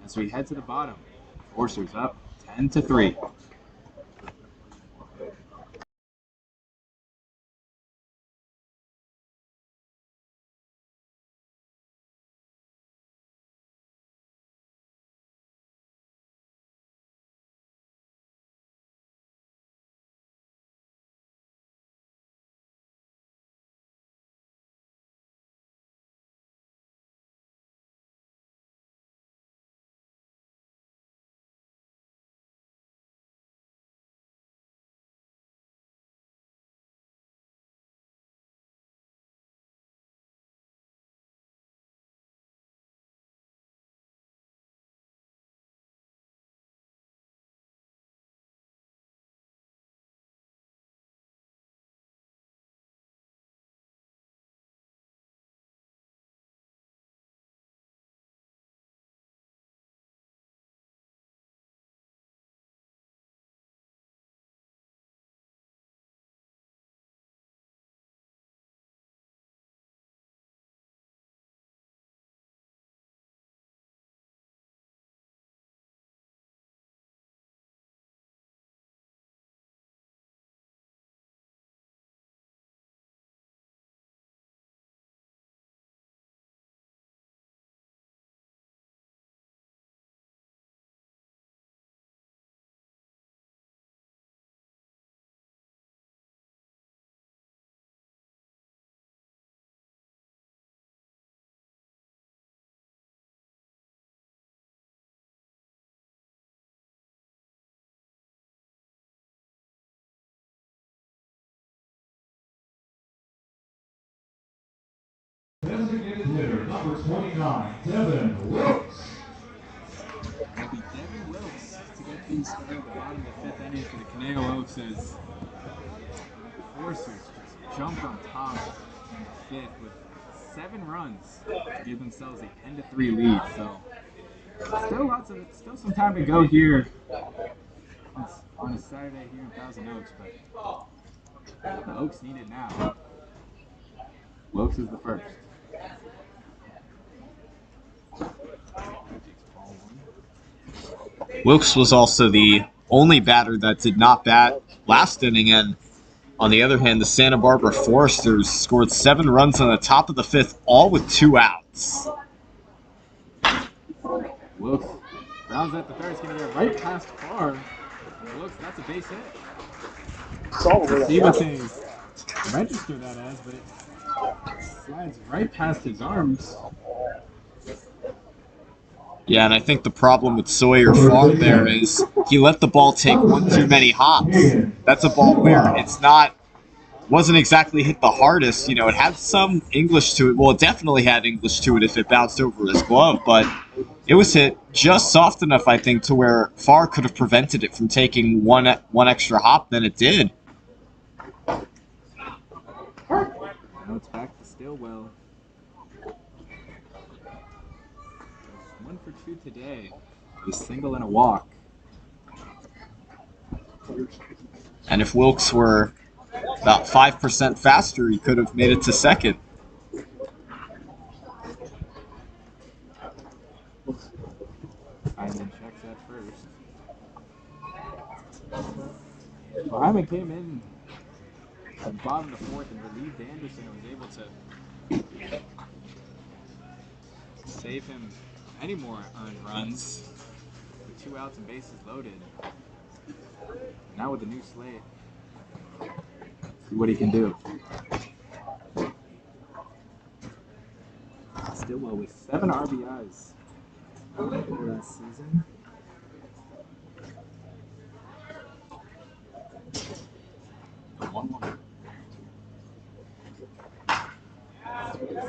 As we head to the bottom, Foresters up 10-3. Designated hitter number 29, Devin Wilkes. It'll be Devin Wilkes to get things started at the bottom of the 5th inning for the Conejo Oaks as Foresters just jumped on top in the 5th with 7 runs to give themselves a 10-3 lead. So still some time to go here on a Saturday here in Thousand Oaks, but the Oaks need it now. Wilkes is the first. Wilkes was also the only batter that did not bat last inning, and on the other hand, the Santa Barbara Foresters scored 7 runs on the top of the 5th, all with 2 outs. Wilkes rounds at the third. It's going to get right past Farr. Wilkes, that's a base hit. Let's see what they register that as, but it slides right past his arms. Yeah, and I think the problem with Sawyer Farr there is he let the ball take one too many hops. That's a ball where wasn't exactly hit the hardest. You know, it had some English to it. Well, it definitely had English to it if it bounced over his glove, but it was hit just soft enough, I think, to where Farr could have prevented it from taking one extra hop than it did. Now it's back to Stillwell. 1 for 2 today. A single and a walk. And if Wilkes were about 5% faster, he could have made it to second. Hyman checks that first. Well, Hyman came in at the bottom of the 4th and relieved Anderson and was able to save him any more earned runs with 2 outs and bases loaded. Now with the new slate, see what he can do. Stillwell with 7 RBIs last season.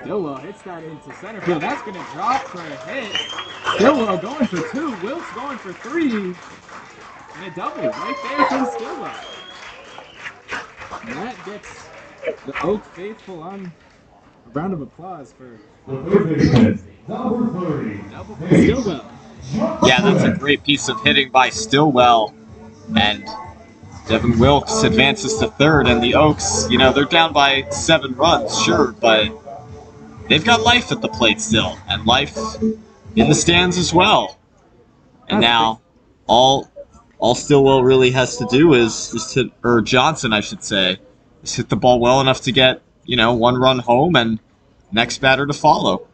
Stillwell hits that into center field. That's going to drop for a hit. Stillwell going for 2. Wilkes going for 3. And a double right there from Stillwell. And that gets the Oak faithful on a round of applause for Number 30, double for Stillwell. Yeah, that's a great piece of hitting by Stillwell. And Devin Wilkes advances to third, and the Oaks, you know, they're down by 7 runs, sure, but they've got life at the plate still, and life in the stands as well. And now, all Stillwell really has to do is just hit, or Johnson, I should say, is hit the ball well enough to get, 1 run home and next batter to follow.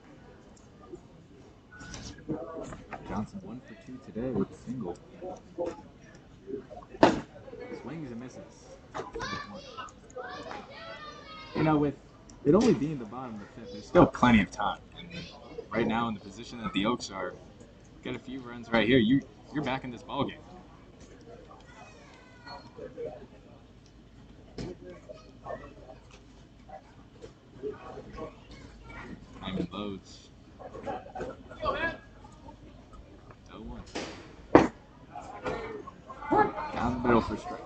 Johnson 1 for 2 today with a single. Swings and misses. With it only being the bottom of the fifth, there's still plenty of time. And right now, in the position that the Oaks are, get a few runs right here, you're back in this ballgame. Hyman loads. 0-1. Down the middle for strike.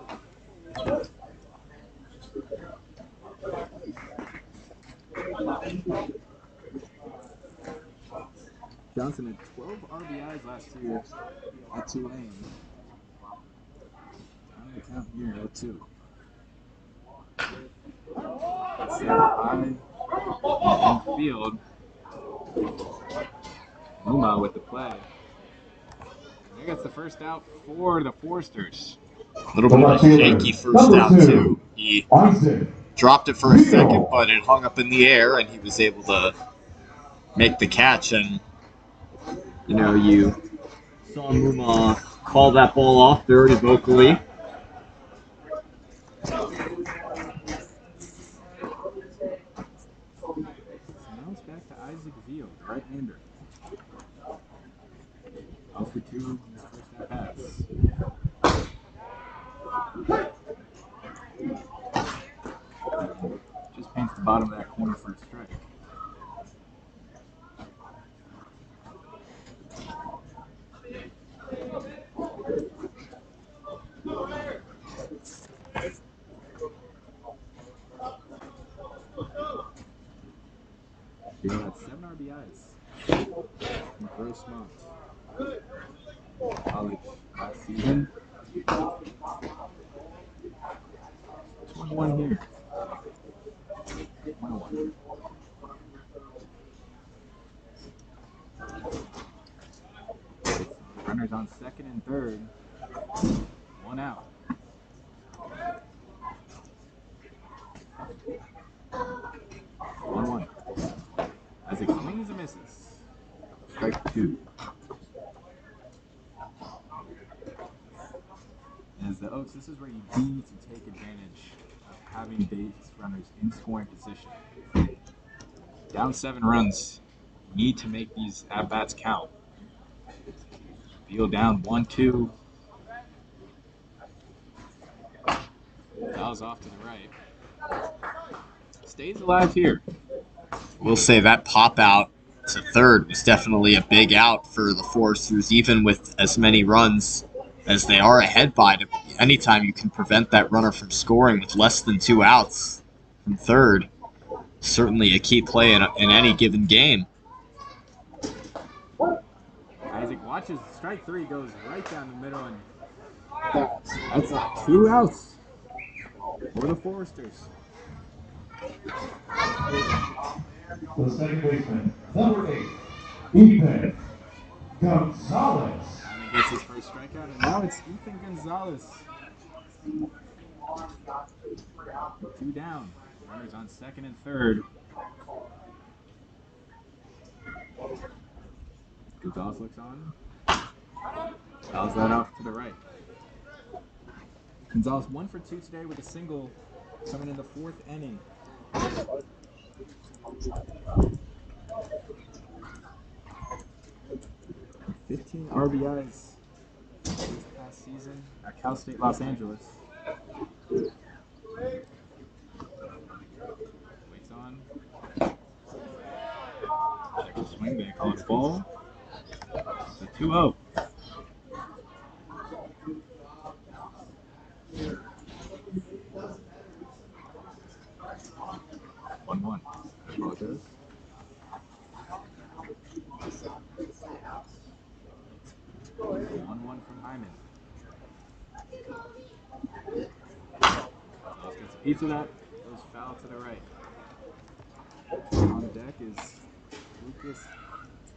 Johnson had 12 RBIs last year at Tulane. I'm going to count here at 2. Stay high in field. Uma with the play. There gets the first out for the Forsters. A little bit of a shaky first out, too. He dropped it for a second, but it hung up in the air, and he was able to make the catch. And, you saw Muma call that ball off very vocally. So now it's back to Isaac Veal, the right-hander. 0 for 2 in his first at-bats. Just paints the bottom of that corner for a strike. Veal had 7 RBIs in gross months. College last season. 21 here. 1-1. Runners on second and third. 1 out. As it swings and misses. Strike 2. As the Oaks, this is where you need to take advantage of having base runners in scoring position. Down 7 runs, you need to make these at-bats count. Veal down 1-2. Fouls off to the right. Stays alive here. We'll say that pop out to third was definitely a big out for the Foresters, even with as many runs as they are ahead by. Anytime you can prevent that runner from scoring with less than 2 outs from third, certainly a key play in any given game. Isaac watches. Strike 3 goes right down the middle, and that's 2 outs for the Foresters. The second baseman, number 8, Ethan Gonzalez. And he gets his first strikeout, and now it's Ethan Gonzalez. 2 down. Runners on second and third. Gonzalez looks on. Fouls that off to the right. Gonzalez 1 for 2 today with a single coming in the 4th inning. 15 RBIs this past season at Cal State Los Angeles. Waits on. Checks the swing, they call it a ball. It's a 2-0. One. Ball goes. 1-1 from Hyman. Gets a piece of that. Goes foul to the right. On deck is Lucas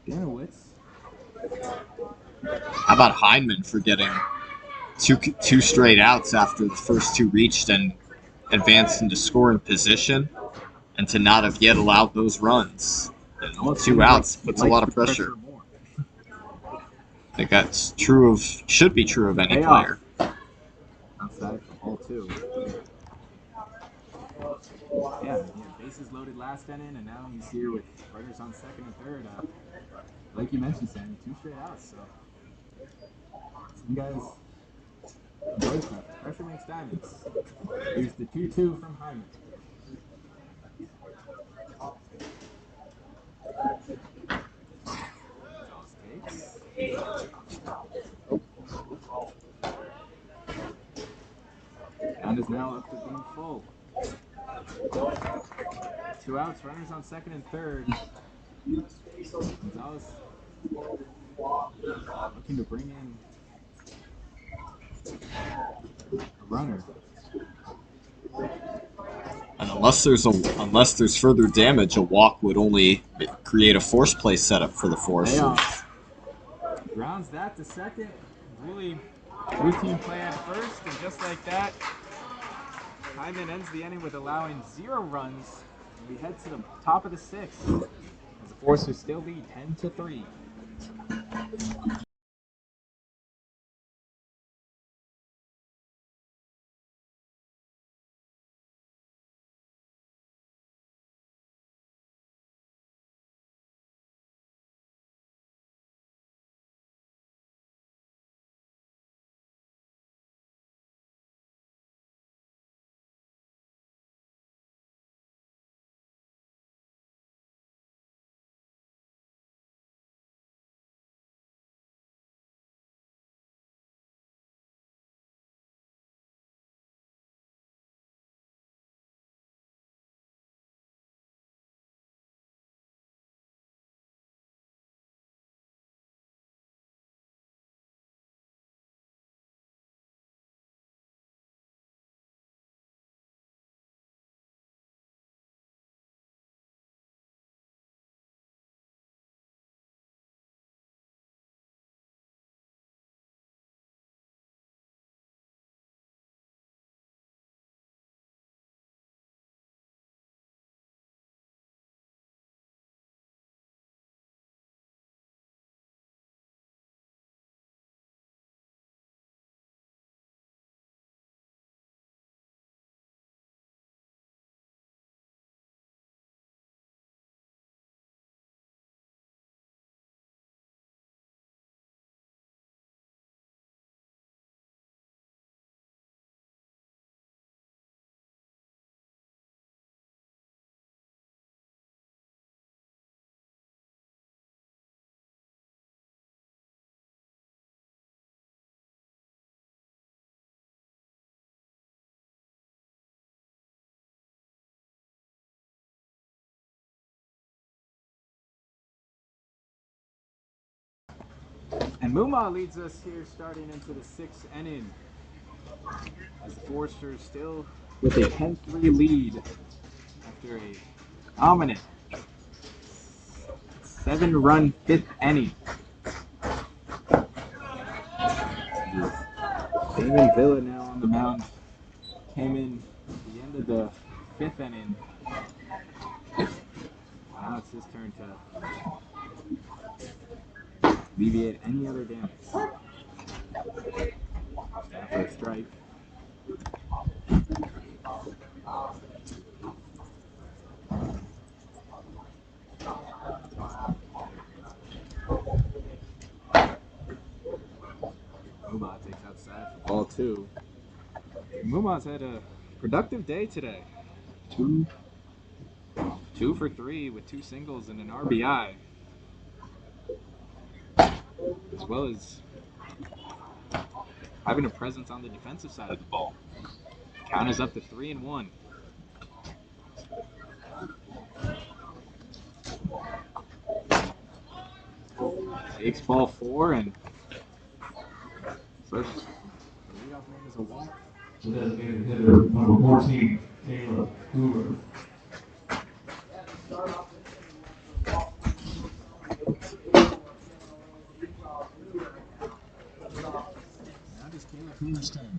Danowitz. How about Hyndman for getting two straight outs after the first two reached and advanced into scoring position, and to not have yet allowed those runs. And 2 outs puts a lot of pressure. I think that's should be true of any player. Outside for ball 2. Yeah, bases loaded last inning, and now he's here with runners on second and third. Like you mentioned, Sammy, 2 straight outs. So you guys enjoy stuff. Pressure makes diamonds. Here's the 2-2 from Hyman. Jaws takes. Count is now up to being full. 2 outs, runners on second and third. Gonzalez looking to bring in a runner. And unless there's further damage, a walk would only create a force play setup for the Foresters. Grounds that to second. Really routine play at first, and just like that, Hyman ends the inning with allowing 0 runs. And we head to the top of the 6th as the Foresters still lead 10-3. And Muma leads us here starting into the 6th inning. As the Foresters still with a 10-3 lead after a dominant 7-run 5th inning. Damon Villa now on the mound. Came in at the end of the 5th inning. Now it's his turn to alleviate any other damage. Down for a strike. Muma takes outside for ball 2. Muma's had a productive day today. 2 for 3 with 2 singles and an RBI. As well as having a presence on the defensive side of the ball. Count is up to 3-1. Takes ball 4 and first the leadoff man is a walk. Designated hitter number 14, Caleb Hoover. Hoover's turn.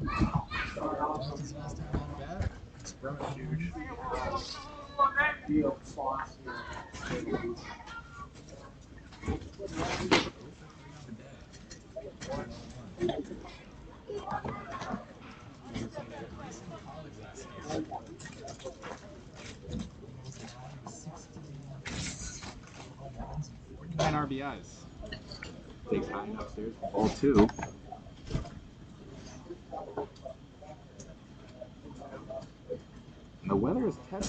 His last time on bat. It's brought huge. Nine RBIs. Takes high and upstairs for ball 2. And the weather is kept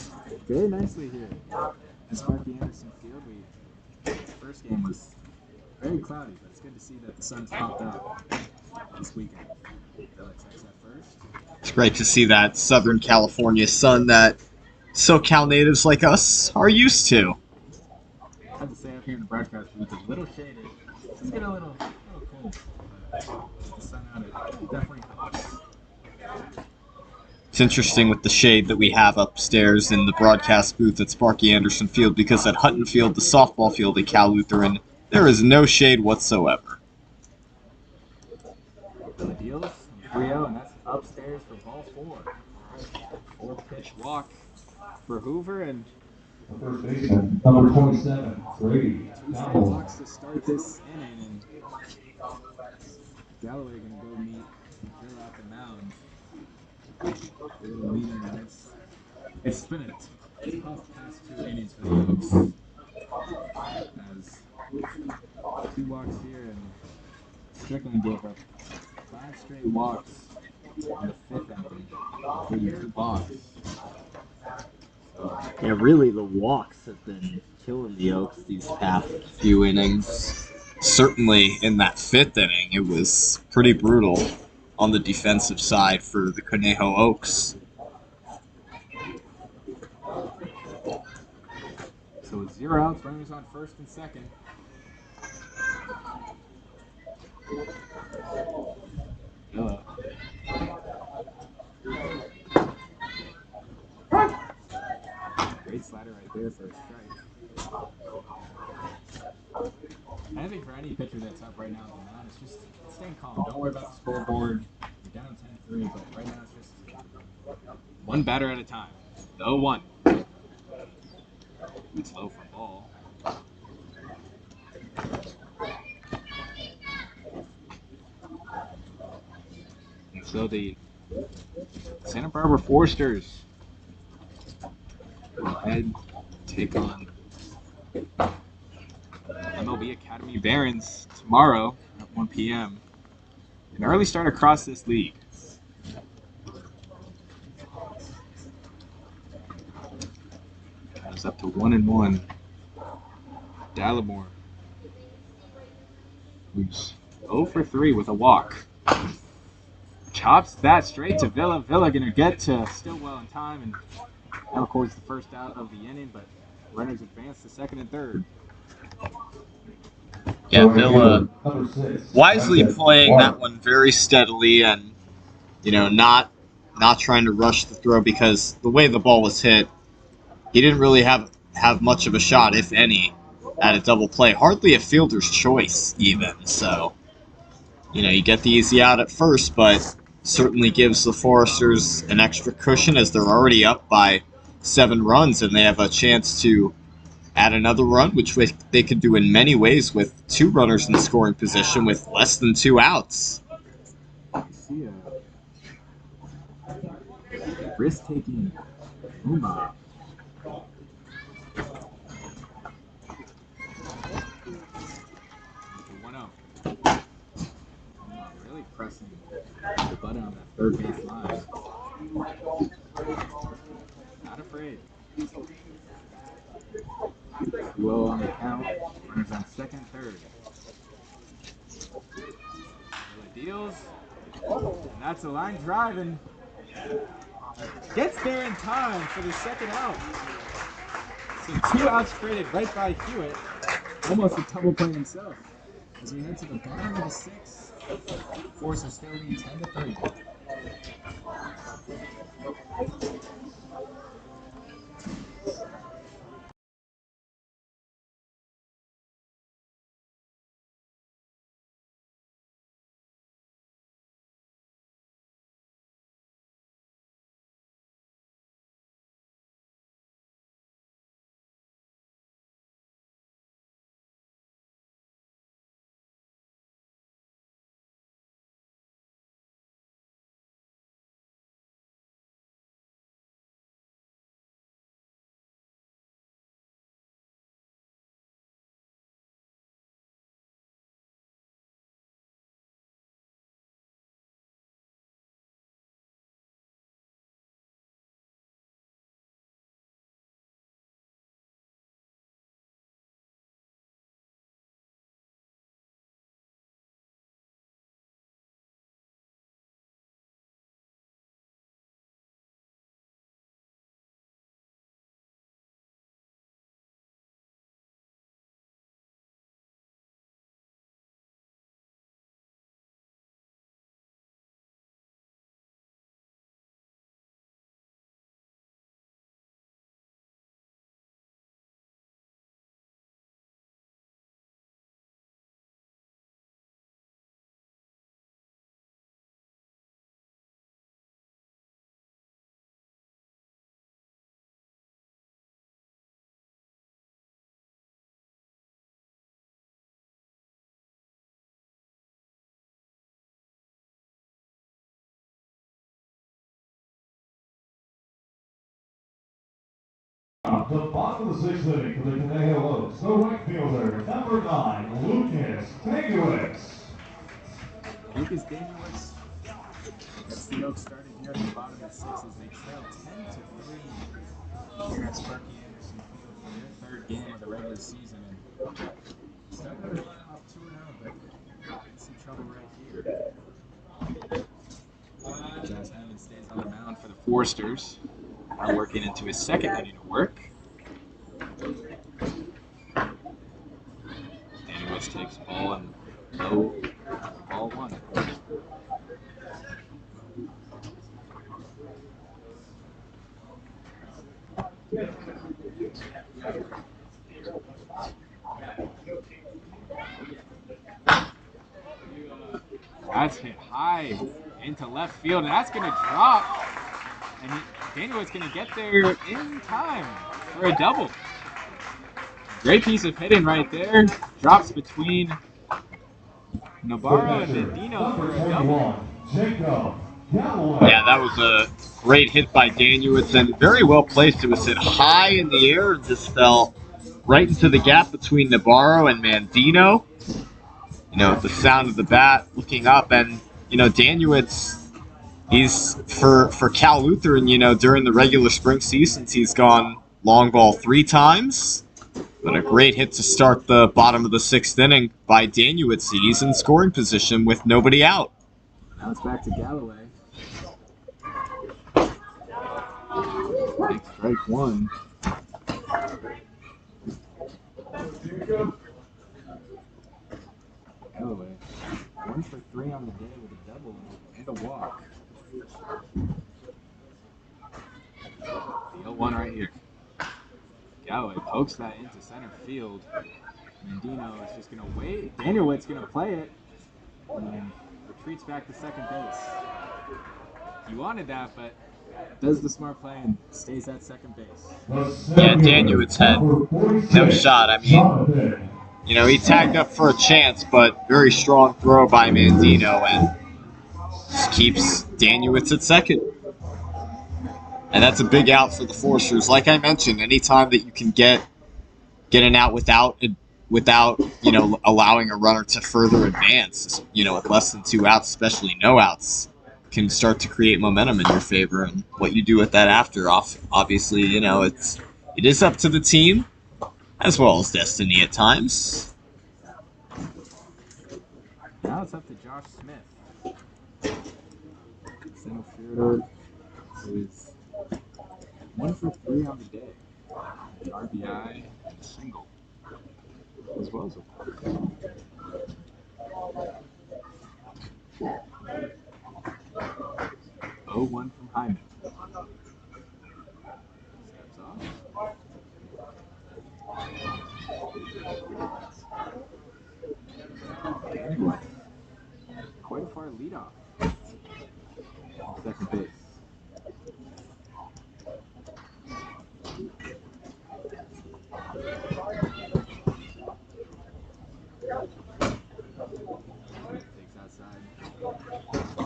very nicely here at Sparky Anderson Field. The first game was very cloudy, but it's good to see that the sun's popped out this weekend. Villa checks at first. It's great to see that Southern California sun that SoCal natives like us are used to. I have to say up here in the broadcast booth, it's a little shaded. It's getting a little cold, but with the sun out, it definitely helps. It's interesting with the shade that we have upstairs in the broadcast booth at Sparky Anderson Field, because at Hutton Field, the softball field at Cal Lutheran, there is no shade whatsoever. The deals 3-0, and that's upstairs for ball 4. 4-pitch walk for Hoover, and First baseman, number 27, Brady. 2 straight walks to start this inning, and Galloway gonna go meet Bill at the mound. A little leaning, and it's been a tough past 2 innings for the Oaks. As 2 walks here, and Strickland gave up 5 straight walks in the 5th inning, including 2 balks. So, Yeah, really, the walks have been killing the Oaks these past few innings. Certainly in that 5th inning, it was pretty brutal on the defensive side for the Conejo Oaks. so with 0 outs, runners on first and second. Villa. Great slider right there for a strike. I think for any pitcher that's up right now at the mound, it's just staying calm. Don't worry about the scoreboard. You're down 10-3, but right now it's just one batter at a time. 0-1. It's low for ball. And so the Santa Barbara Foresters will head take on MLB Academy Barons tomorrow at 1 p.m. An early start across this league. It's up to 1-1. Dallimore, who's 0 for 3 with a walk, chops that straight to Villa. Villa gonna get to Stillwell in time, and that records the first out of the inning, but runners advance to second and third. Yeah, Villa wisely playing that one very steadily, and not trying to rush the throw, because the way the ball was hit, he didn't really have much of a shot, if any, at a double play. Hardly a fielder's choice, even. So, you get the easy out at first, but certainly gives the Foresters an extra cushion, as they're already up by 7 runs, and they have a chance to add another run, which they could do in many ways with 2 runners in scoring position with less than 2 outs. You see a risk-taking Uma. Really pressing the button on that third base line. Not afraid. 2-0 on the count. Runners on second, third. Villa deals. And that's a line drive, and gets there in time for the second out. So 2 outs created right by Hewitt. Almost a double play himself. As we head to the bottom of the 6th, Force is still leading 10-3. The bottom of the sixth inning for the Conejo Oaks. The right fielder, number 9, Lucas Daniewicz. Lucas Daniewicz gets the Oaks started here at the bottom of the sixth as they trail 10-3 here at Sparky Anderson Field for their third game of the regular season. And started out off 2-0, but in some trouble right here. Josh Hammond stays on the mound for the Foresters. Now working into his second inning of work. Daniewicz takes ball and low, ball 1. That's hit high into left field, and that's going to drop. And Daniel's going to get there in time for a double. Great piece of hitting right there. Drops between Navarro and Mendino for a double. Yeah, that was a great hit by Daniewicz and very well placed. It was hit high in the air and just fell right into the gap between Navarro and Mendino. You know, the sound of the bat looking up, and you know, Daniewicz, he's for Cal Lutheran, you know, during the regular spring seasons, he's gone long ball 3 times. But a great hit to start the bottom of the 6th inning by Daniewicz. He's in scoring position with nobody out. Now it's back to Galloway. Big strike 1. Galloway, 1 for 3 on the day with a double and a walk. The 0-1 right here. Galloway pokes that into center field. Mendino is just going to wait. Daniewicz going to play it. And then retreats back to second base. He wanted that, but does the smart play and stays at second base. Yeah, Daniewicz had no shot. I mean, you know, he tagged up for a chance, but very strong throw by Mendino and just keeps Daniewicz at second. And that's a big out for the Foresters. Like I mentioned, anytime that you can get an out without you know, allowing a runner to further advance, you know, with less than 2 outs, especially no outs, can start to create momentum in your favor. And what you do with that after, obviously, you know, it is up to the team as well as destiny at times. Now it's up to Josh Smith. Center fielder is 1 for 3 on the day. An RBI and a single, as well as a walk. 0-1 from Hyman. Steps off. Anyway, quite a far leadoff on second base. Takes outside.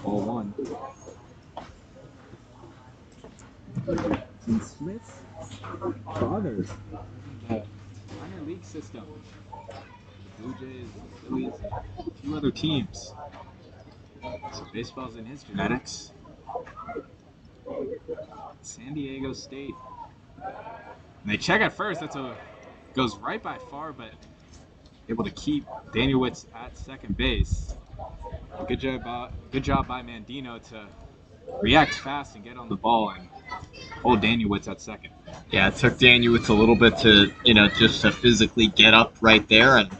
Ball 1. And Smith's father in the minor league system. The Blue Jays, the Phillies, and a few other teams. So baseball's in his genetics. San Diego State. And they check at first. Goes right by far, but able to keep Daniewicz at second base. Good job by Mendino to react fast and get on the ball and hold Daniewicz at second. Yeah, it took Daniewicz a little bit to, you know, just to physically get up right there. And,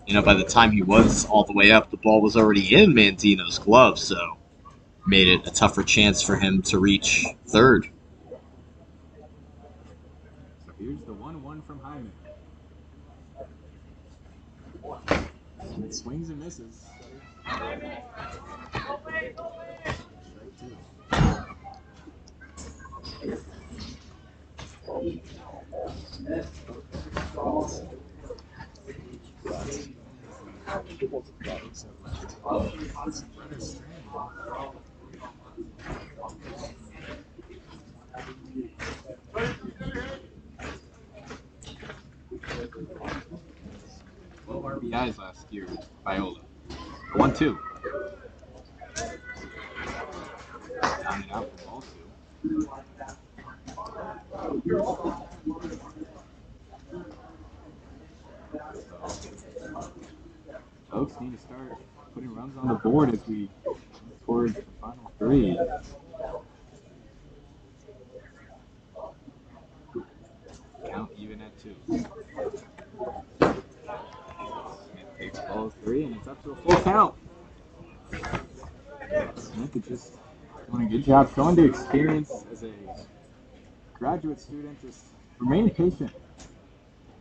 you know, by the time he was all the way up, the ball was already in Mendino's glove. So made it a tougher chance for him to reach third. So here's the 1-1 from Hyman. Smith swings and misses. Strike 2. RBIs last year, Viola. 1-2. Down and out for ball 2. Oaks need to start putting runs on the board as we move towards the final 3. Count even at 2. Smith takes ball 3 and it's up to a full count. Smith is just doing a good job showing the experience as a graduate student. Just remain patient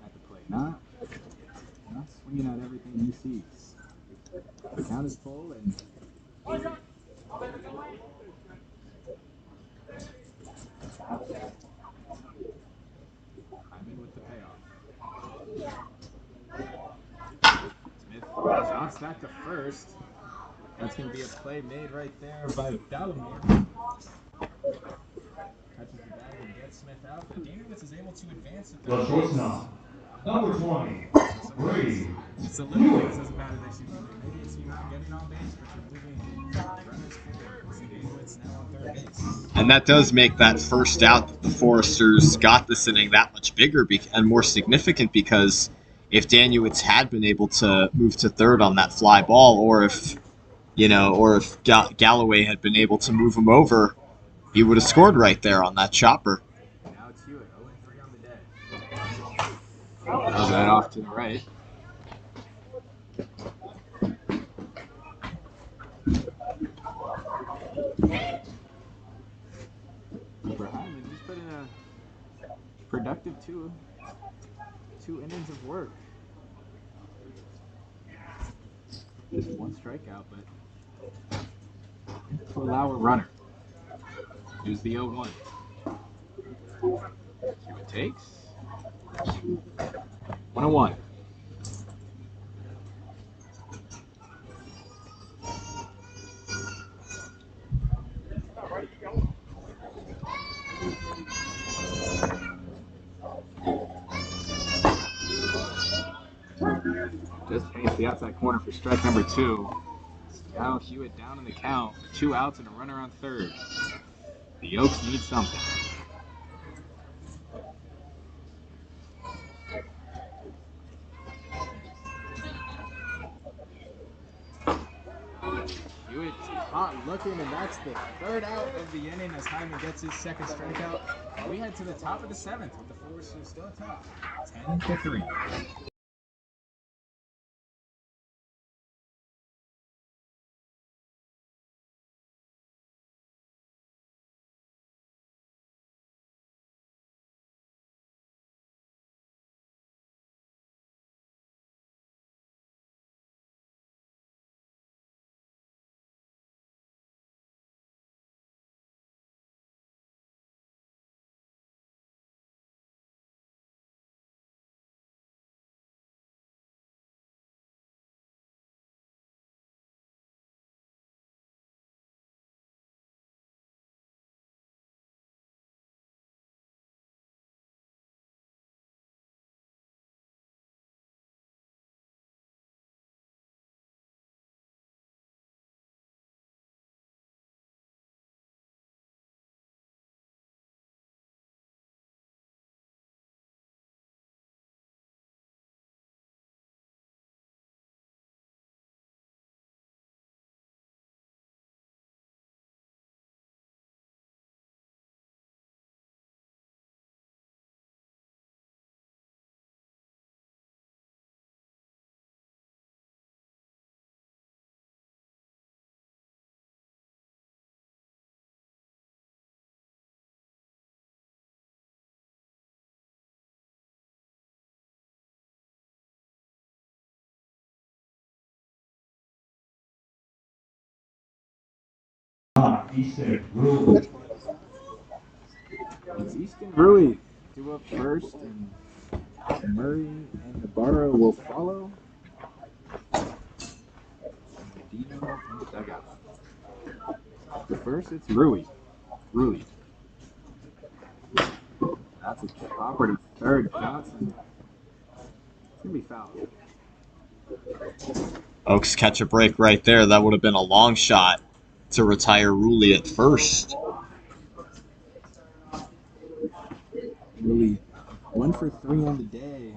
at the plate, not swinging at everything he sees. The count is full and I'm in with the payoff. Smith shots that to first. That's going to be a play made right there by Dallamir. Touches the bag and gets Smith out, but Danielitz is able to advance at The third shortstop, number 20, Brady. It's the little things doesn't matter that you do. Maybe it's you not getting on base, but you're moving runners forward. Danielitz now on third base. And that does make that first out that the Foresters got this inning that much bigger and more significant, because if Danielitz had been able to move to third on that fly ball, or if Galloway had been able to move him over, he would have scored right there on that chopper. Now it's Hewitt, 0-3 on the day. Throws that off to the right. For Hyman, he's put in a productive two innings of work. Just one strikeout, but to allow a runner. Here's the 0-1. Hewitt takes. 1-1. Just paints the outside corner for strike number 2. Now Hewitt down in the count. 2 outs and a runner on third. The Oaks need something. Hewitt hot looking, and that's the third out of the inning as Hyman gets his second strikeout. We head to the top of the 7th with the Foresters still atop, 10-3. Easton Rule. It's Easton Rui due up first, and Murray and Navarro will follow. Dino in the dugout. So first, it's Rui. That's a chopper to third. Johnson. It's going to be foul. Oaks catch a break right there. That would have been a long shot to retire Rulli at first. Rulli 1 for 3 on the day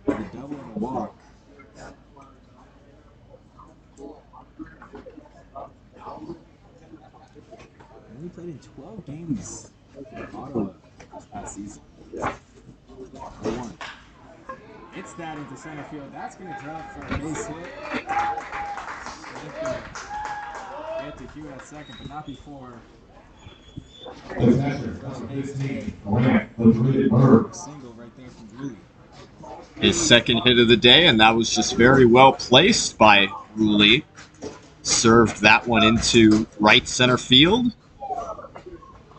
with a double and a walk. He only played in 12 games for Ottawa this past season. 1. Hits that into center field. That's going to drop for a base hit. Get to Hugh at second, but not before. Single right there from Rulli. His second hit of the day, and that was just very well placed by Rulli. Served that one into right center field.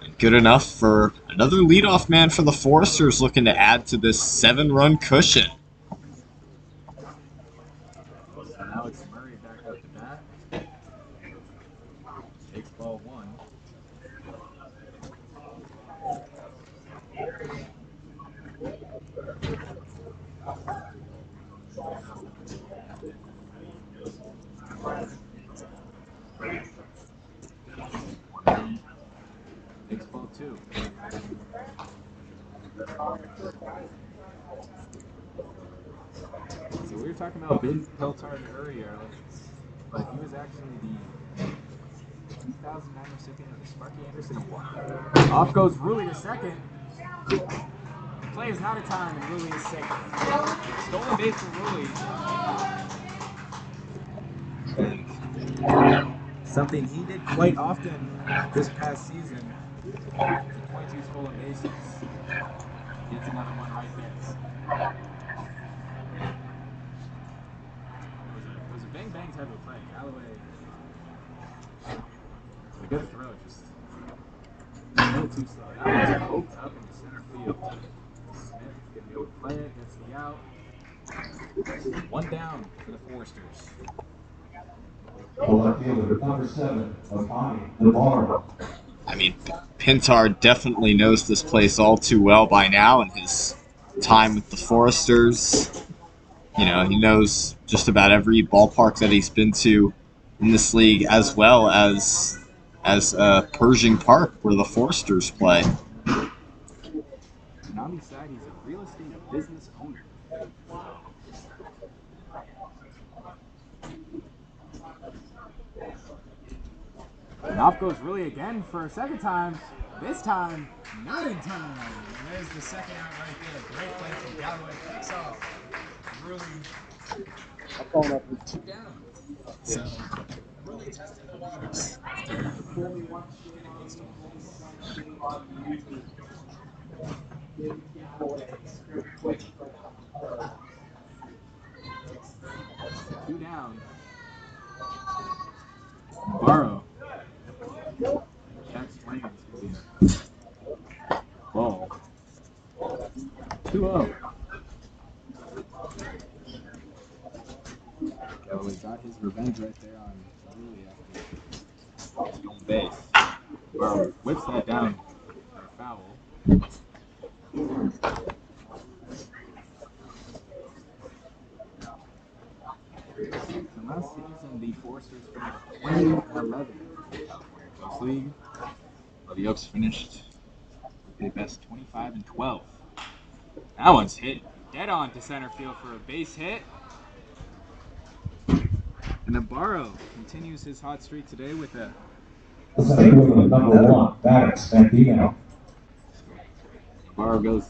And good enough for another leadoff man for the Foresters, looking to add to this 7-run cushion. So now it's Murray back up to bat. Takes ball 1. Takes ball 2. So we were talking about Ben Peltard earlier, but he was actually the 2009 recipient of the Sparky Anderson Award. Off goes Rulli to second. Play is not a time, and Rulli is safe. Stolen base for Rulli. Something he did quite often this past season. 22 stolen bases. Gets another one right there. It was a bang-bang type of play. Galloway, it's a good throw, just a little too slow. That was poked up into center field. Smith gonna be able to play it, gets the out. 1 down for the Foresters. Left fielder, number 7, Navarro. I mean, Pintard definitely knows this place all too well by now in his time with the Foresters. You know, he knows just about every ballpark that he's been to in this league, as well as Pershing Park, where the Foresters play. Nami said he's a real estate business owner. And off goes Rulli again for a second time. This time, not in time. And there's the second out right there. Great play from Galloway. Picks off Rulli. I'm calling up with 2 down. So, Rulli tested the waters after getting a stolen base. 2 down. Navarro. Jack swinging is going to be a ball. 2-0. Galloway got his revenge right there on Rulli after stolen base. Navarro whips that down for a foul. So last season, the Foresters finished 20-11 Coast League. Well, the Oaks finished the best 25-12. That one's hit dead on to center field for a base hit. And Navarro continues his hot streak today with a Number 1, Sparky. Navarro goes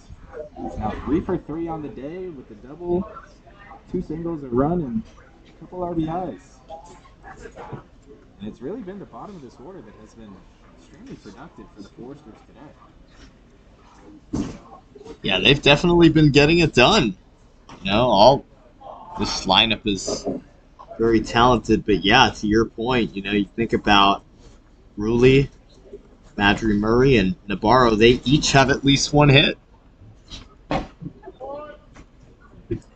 now 3 for 3 on the day with the double, 2 singles, a run, and a couple RBIs. And it's really been the bottom of this order that has been extremely productive for the Foresters today. Yeah, they've definitely been getting it done. You know, this lineup is very talented, but yeah, to your point, you know, you think about Rulli, Madry Murray, and Navarro, they each have at least 1 hit. It's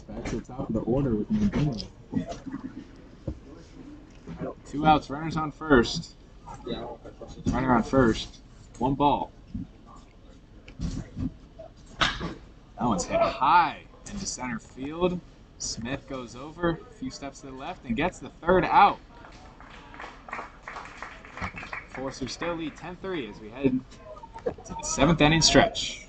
back to the top of the order with Mandino. 2 outs, runners on first. Runner on first. 1 ball. That one's hit high into center field. Smith goes over a few steps to the left and gets the third out. Foresters still lead 10-3 as we head to the 7th inning stretch.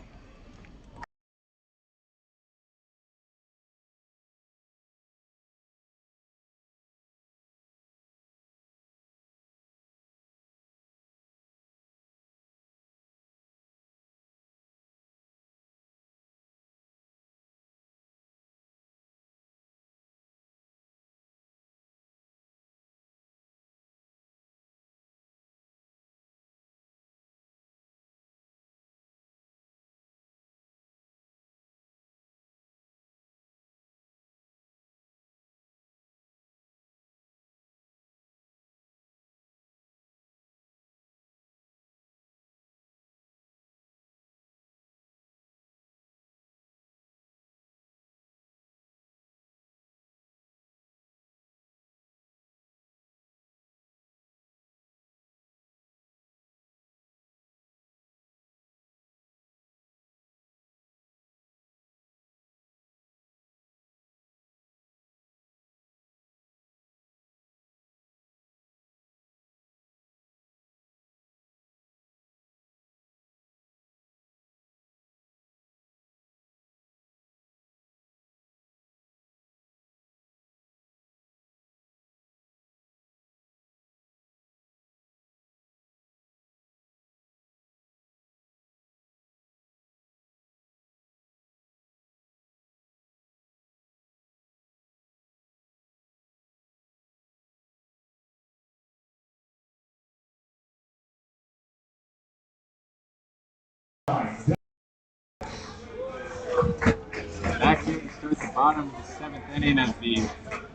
Back here to start the bottom of the 7th inning as the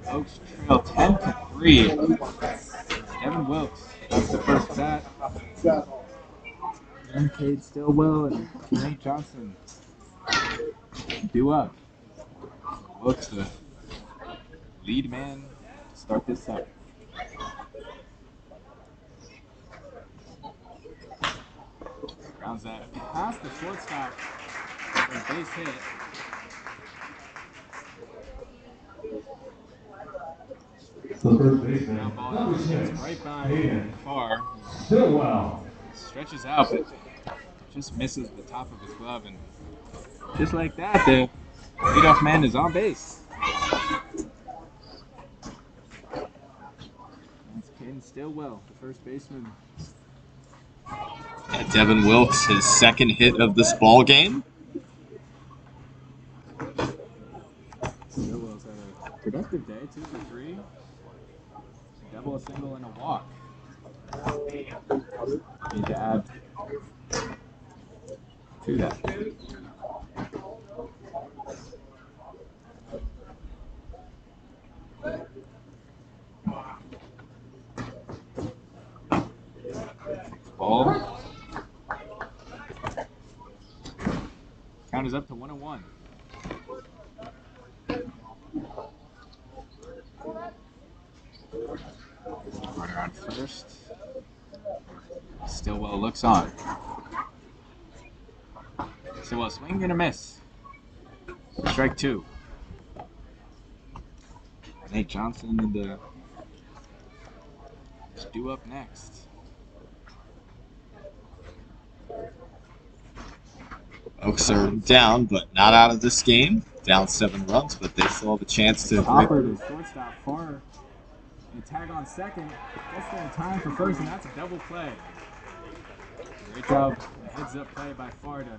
Oaks trail 10-3. Devin Wilkes, that's the first bat. Aaron Cade Stillwell and Nate Johnson due up. Wilkes the lead man to start this up. Grounds that past the shortstop for a base hit. The first baseman, Ground ball number hits 6, right by Hayden Far. Stillwell. Stretches out, but just misses the top of his glove, and just like that, the leadoff man is on base. That's Caden Stillwell, the first baseman. Devin Wilkes, his second hit of this ball game. Stillwell's had a productive day, 2 for 3. A double, a single, and a walk. Need to add to that. Ball. Count is up to 1-1. Runner on first. Stillwell looks on. Stillwell swing and a miss. Strike 2. Nate Johnson and the due up next. Oaks are down, but not out of this game. Down 7 runs, but they still have a chance to. Hopper to shortstop Far. And tag on second. Gets there in time for first, and that's a double play. Great job, heads up play by Far to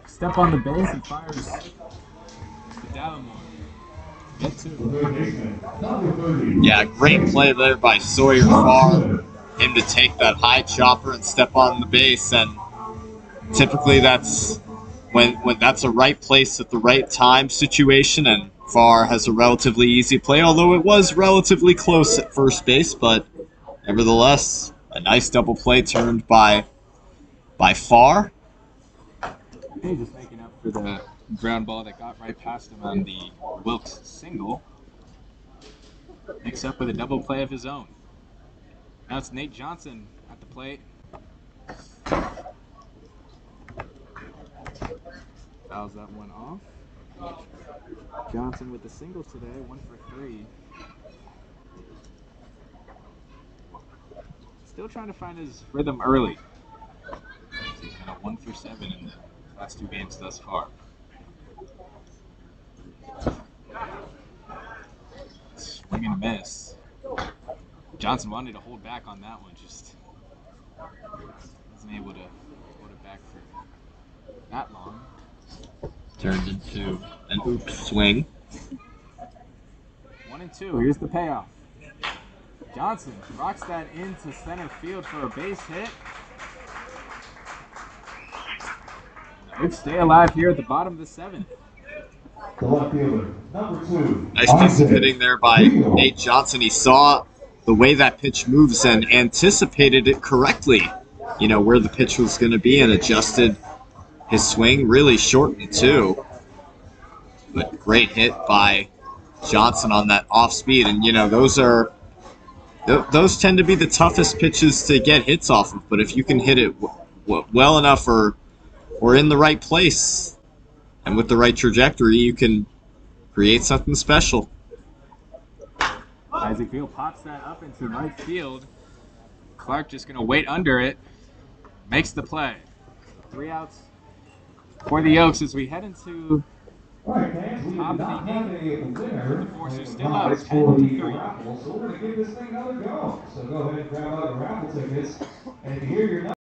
step on the base and fires to Dallimore. Get 2. Yeah, great play there by Sawyer Farr. Him to take that high chopper and step on the base, and typically that's when that's a right place at the right time situation, and Farr has a relatively easy play, although it was relatively close at first base, but nevertheless, a nice double play turned by Farr. Hey, just making up for the ground ball that got right past him on the Wilkes single. Mix up with a double play of his own. Now it's Nate Johnson at the plate. Fouls that one off. Johnson with the single today, 1 for 3. Still trying to find his rhythm early. He's been a 1 for 7 in the last 2 games thus far. Swing and a miss. Johnson wanted to hold back on that one, just wasn't able to hold it back for that long. Turned into an oops swing. 1 and 2. Here's the payoff. Johnson rocks that into center field for a base hit. The Oaks stay alive here at the bottom of the 7th. The left fielder, number 2. Nice piece of hitting there by Nate Johnson. He saw the way that pitch moves and anticipated it correctly. You know, where the pitch was going to be and adjusted his swing. Really shortened too. But great hit by Johnson on that off speed. And, you know, those tend to be the toughest pitches to get hits off of. But if you can hit it well enough or in the right place and with the right trajectory, you can create something special. Isaac Field pops that up into right field. Clark just going to wait under it. Makes the play. 3 outs for the Oaks as we head into Alright, fans, we top do of not the have 8th. a winner. The Force is and still up, prize 10 for to the 3. raffle, so we're going to give this thing another go. So go ahead and grab out your raffle tickets. And if you hear your number,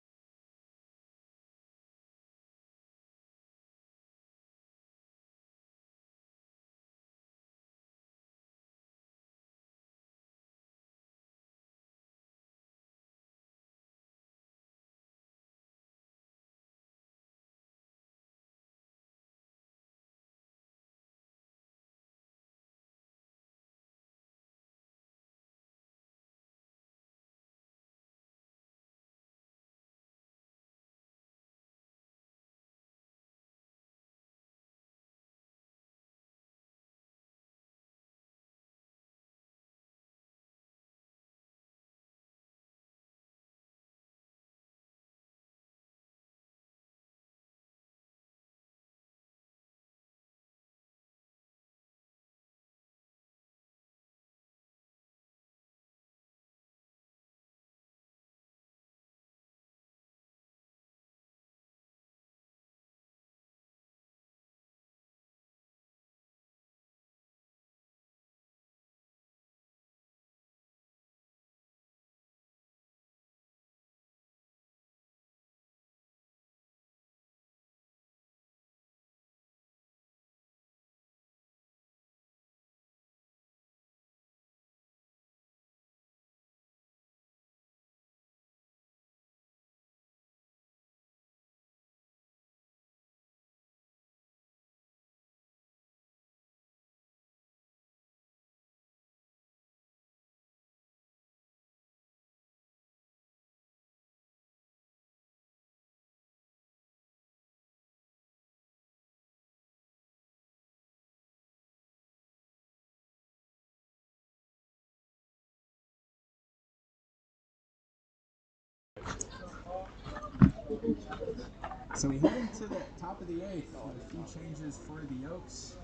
So we head into the top of the 8th with a few changes for the Oaks.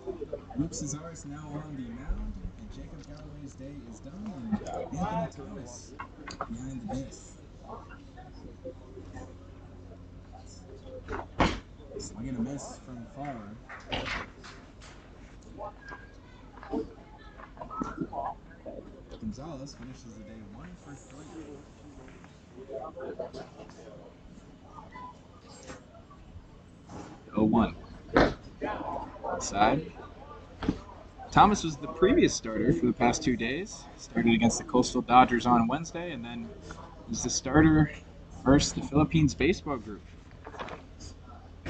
Luke Cesaris now on the mound, and Jacob Galloway's day is done, and Anthony Thomas behind the dish. Swing and a miss from far. Gonzalez finishes the day 1 for 3. Oh, 1. Inside. Thomas was the previous starter for the past 2 days. Started against the Coastal Dodgers on Wednesday, and then was the starter versus the Philippines baseball group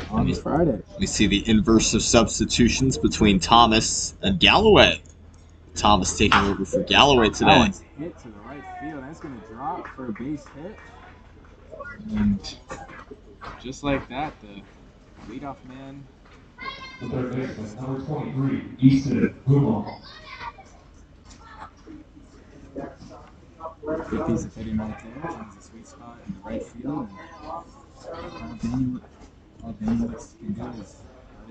on Friday. We see the inverse of substitutions between Thomas and Galloway. Thomas taking over for Galloway That today. one's hit to the right field. That's going to drop for a base hit. And just like that, the leadoff man. the third baseman, number 23, Easton Humal. Good piece of hitting right there. Finds a sweet spot in the right field. And all Danny looks to do is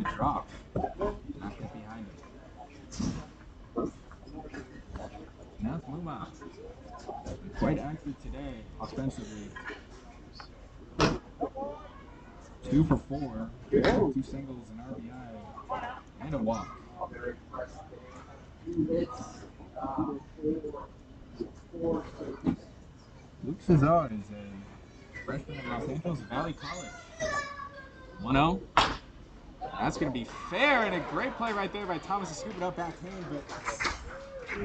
the drop. Knocked it behind him. Now it's Muma. Quite active today, offensively. 2 for 4, 2 singles, an RBI, and a walk. Luke Cesar is a freshman at Los Angeles Valley College. 1-0. That's going to be fair, and a great play right there by Thomas to scoop it up backhand, but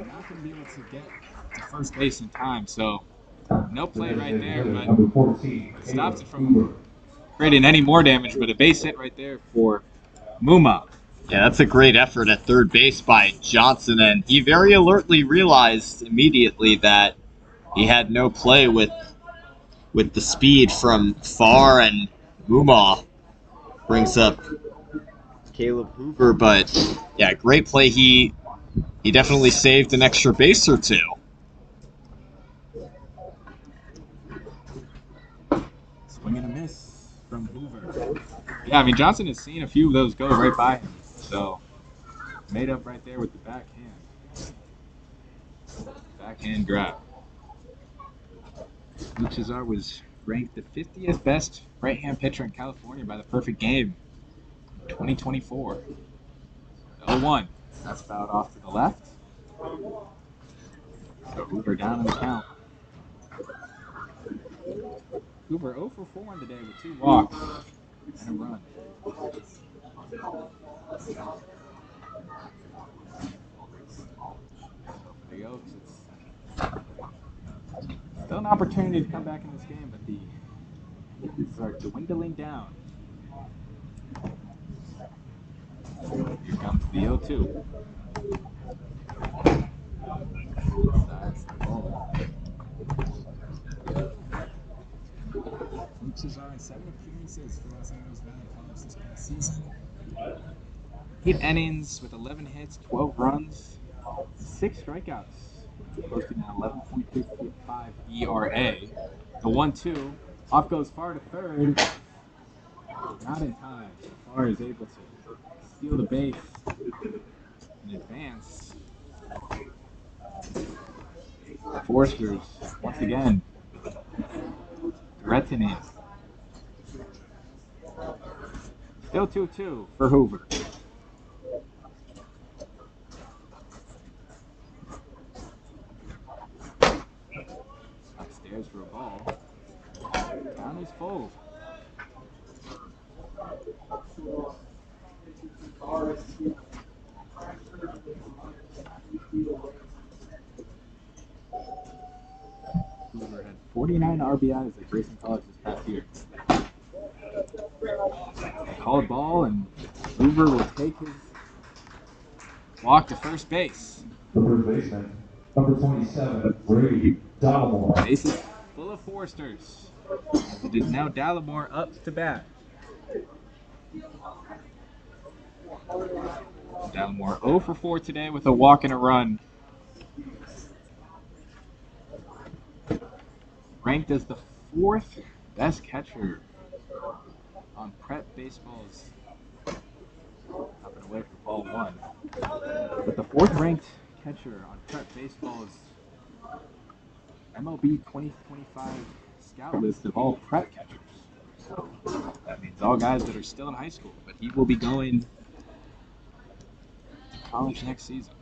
not going to be able to get to first base in time. So no play right there, but stops it from creating any more damage. But a base hit right there for Muma. Yeah, that's a great effort at third base by Johnson, and he very alertly realized immediately that he had no play with the speed from far, and Muma brings up Caleb Hoover. But yeah, great play. He definitely saved an extra base or two. Swing and a miss from Hoover. Yeah, I mean, Johnson has seen a few of those go right by him. So, made up right there with the backhand. Backhand grab. Luke Cesar was ranked the 50th best right-hand pitcher in California by the Perfect Game in 2024. 0-1. That's fouled off to the left. So Hoover down in the count. Hoover 0 for 4 on the day with 2 walks and a run. So for the Oaks, it's still an opportunity to come back in this game, but the Yankees are dwindling down. Here comes the 0-2. That's the ball. Luke Cesar in 7 appearances for Los Angeles Valley College this past season. 8 innings with 11 hits, 12 runs, 6 strikeouts, posting an 11.55 ERA. The 1-2, off goes Far to third. Not in time. Far is able to steal the base and advance. Foresters, once again, threatening. Still 2-2 for Hoover. Upstairs for a ball. Count is full. Hoover had 49 RBIs at Grayson College this past year. Called ball, and Hoover will take his walk to first base. The first baseman, number 27, Brady Dalmore. Base is full of Foresters. It is now Dallimore up to bat. Dallimore 0 for 4 today with a walk and a run. Ranked as the 4th best catcher on Prep Baseball's up and away for ball 1. But the 4th ranked catcher on Prep Baseball's MLB 2025 scout list of all prep catchers. So that means all guys that are still in high school, but he will be going to college next season.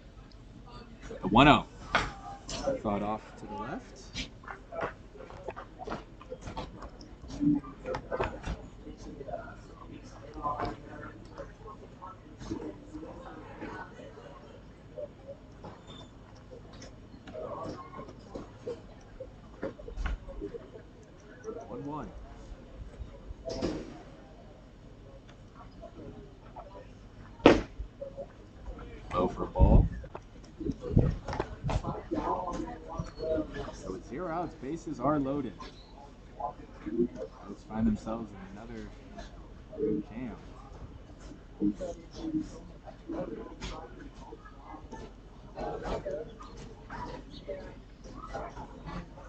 The 1-0. Thought off to the left. One. Low for a ball. So with 0 outs, bases are loaded. Let's find themselves in another jam.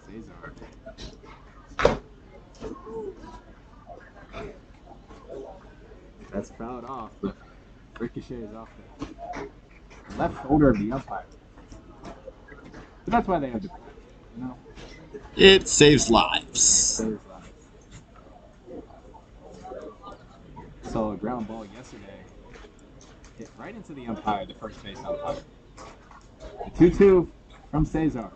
Cesar. That's fouled off, but Ricochets off the left shoulder of the umpire. But that's why they have the play, you know? It saves lives. Saves lives. So a ground ball yesterday hit right into the umpire, the first base umpire. The 2-2 from Cesar.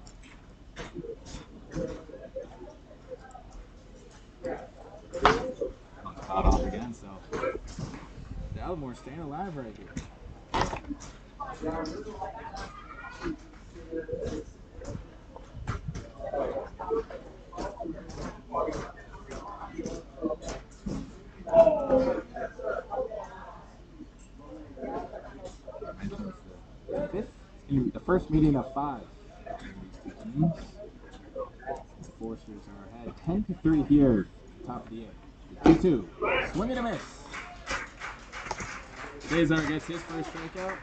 Caught off again, so Dalmore staying alive right here. The first meeting of 5 between these two teams. The Foresters are ahead 10-3 here, top of the 8th. 2-2. Swing and a miss. Cesar gets his first strikeout.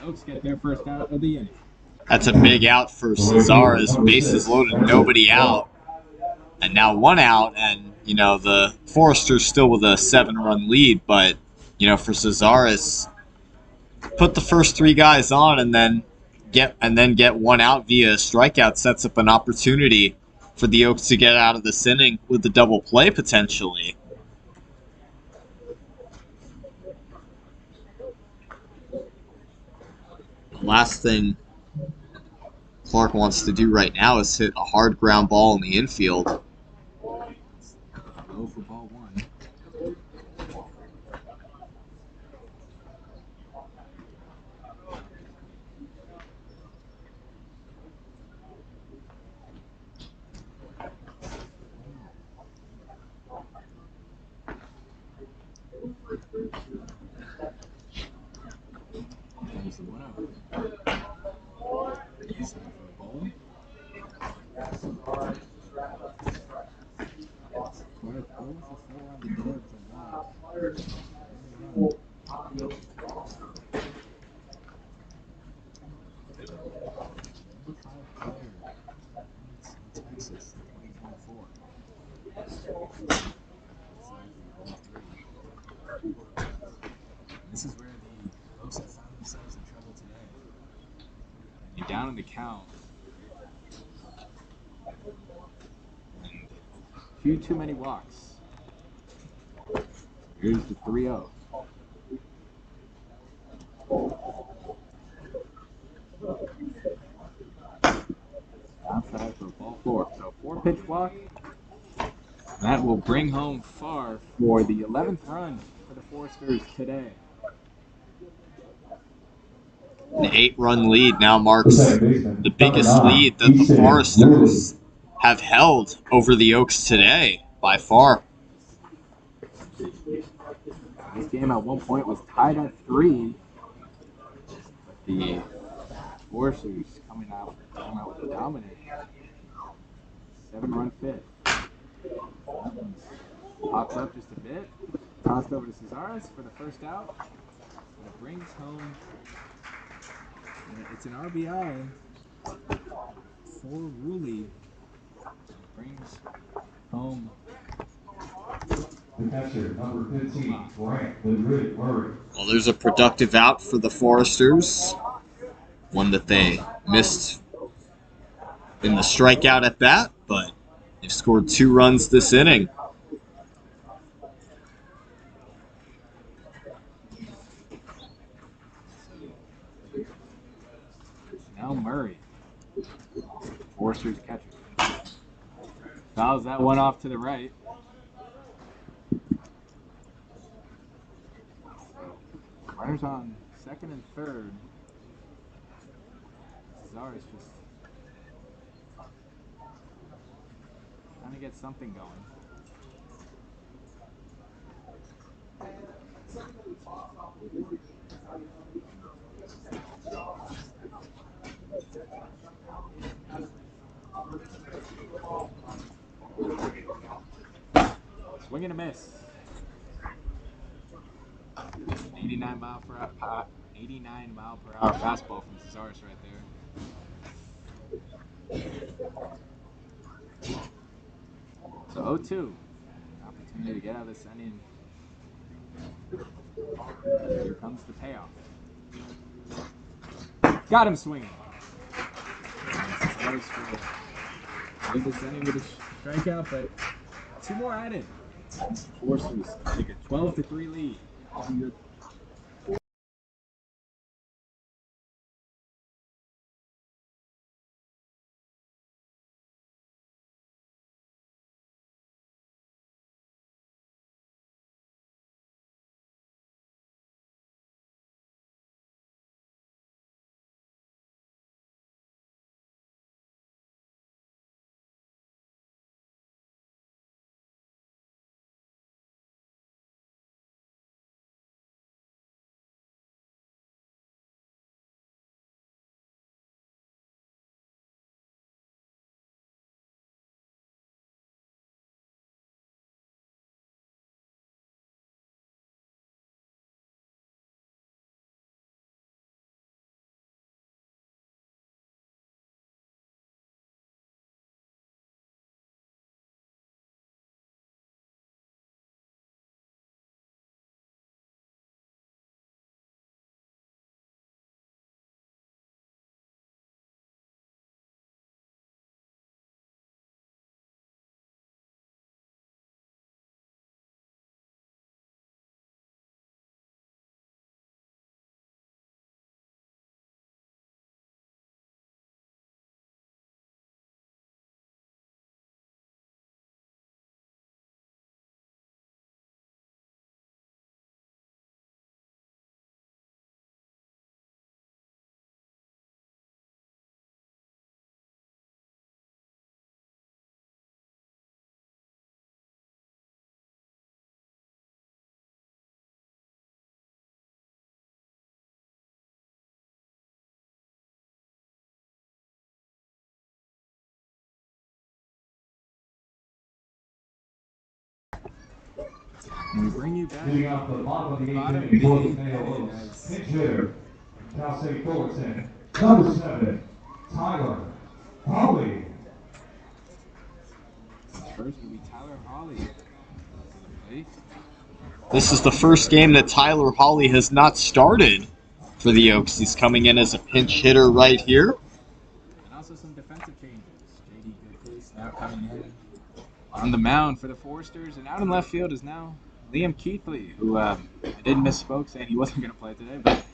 The Oaks get their first out of the inning. That's a big out for Cesares. Bases loaded, nobody out. And now 1 out, and, the Foresters still with a 7-run lead, but, for Cesares, put the first 3 guys on and then get 1 out via strikeout sets up an opportunity for the Oaks to get out of this inning with the double play potentially. The last thing Clark wants to do right now is hit a hard ground ball in the infield. Low for ball 1. There's the 1-0. He's in for a ball. Texas, 2024. This is where the Oaks have found themselves in trouble today. You're down in the count. A few too many walks. Here's the 3-0. Outside for ball 4. So 4-pitch walk. That will bring home far for the 11th run for the Foresters today. An 8-run lead now marks the biggest lead that the Foresters have held over the Oaks today by far. This game at one point was tied at 3. But the Foresters coming out with a dominant 7-run fifth. That one's popped up just a bit. Tossed over to Cesares for the first out. And it brings home. It's an RBI for Rulli. It brings home. The catcher, number 15, Grant Murray. Well, there's a productive out for the Foresters. One that they missed in the strikeout at bat, but they've scored 2 runs this inning. Now Murray, Foresters catcher. Fouls that one off to the right. Runners on second and third. Cesares just trying to get something going. Swing and a miss. 89 mile per hour fastball from Cesares right there. So 0-2. Opportunity to get out of this inning Here comes the payoff. Got him swinging. I think it's ending with a strikeout, but 2 more added. Forcers take a 12-3 lead. And we bring you back Hitting off the bottom of the bottom eighth of the inning for the 8th Conejo inning Oaks. as Pinch hitter, Cal State Fullerton. Number 7, Tyler Holly. first will be Tyler Hawley to the plate. This is the first game that Tyler Hawley has not started for the Oaks. He's coming in as a pinch hitter right here. And also some defensive changes. JD Goodcase now coming in on the mound for the Foresters. And out in left field is now Liam Keithley, who I did misspoke saying he wasn't going to play today, but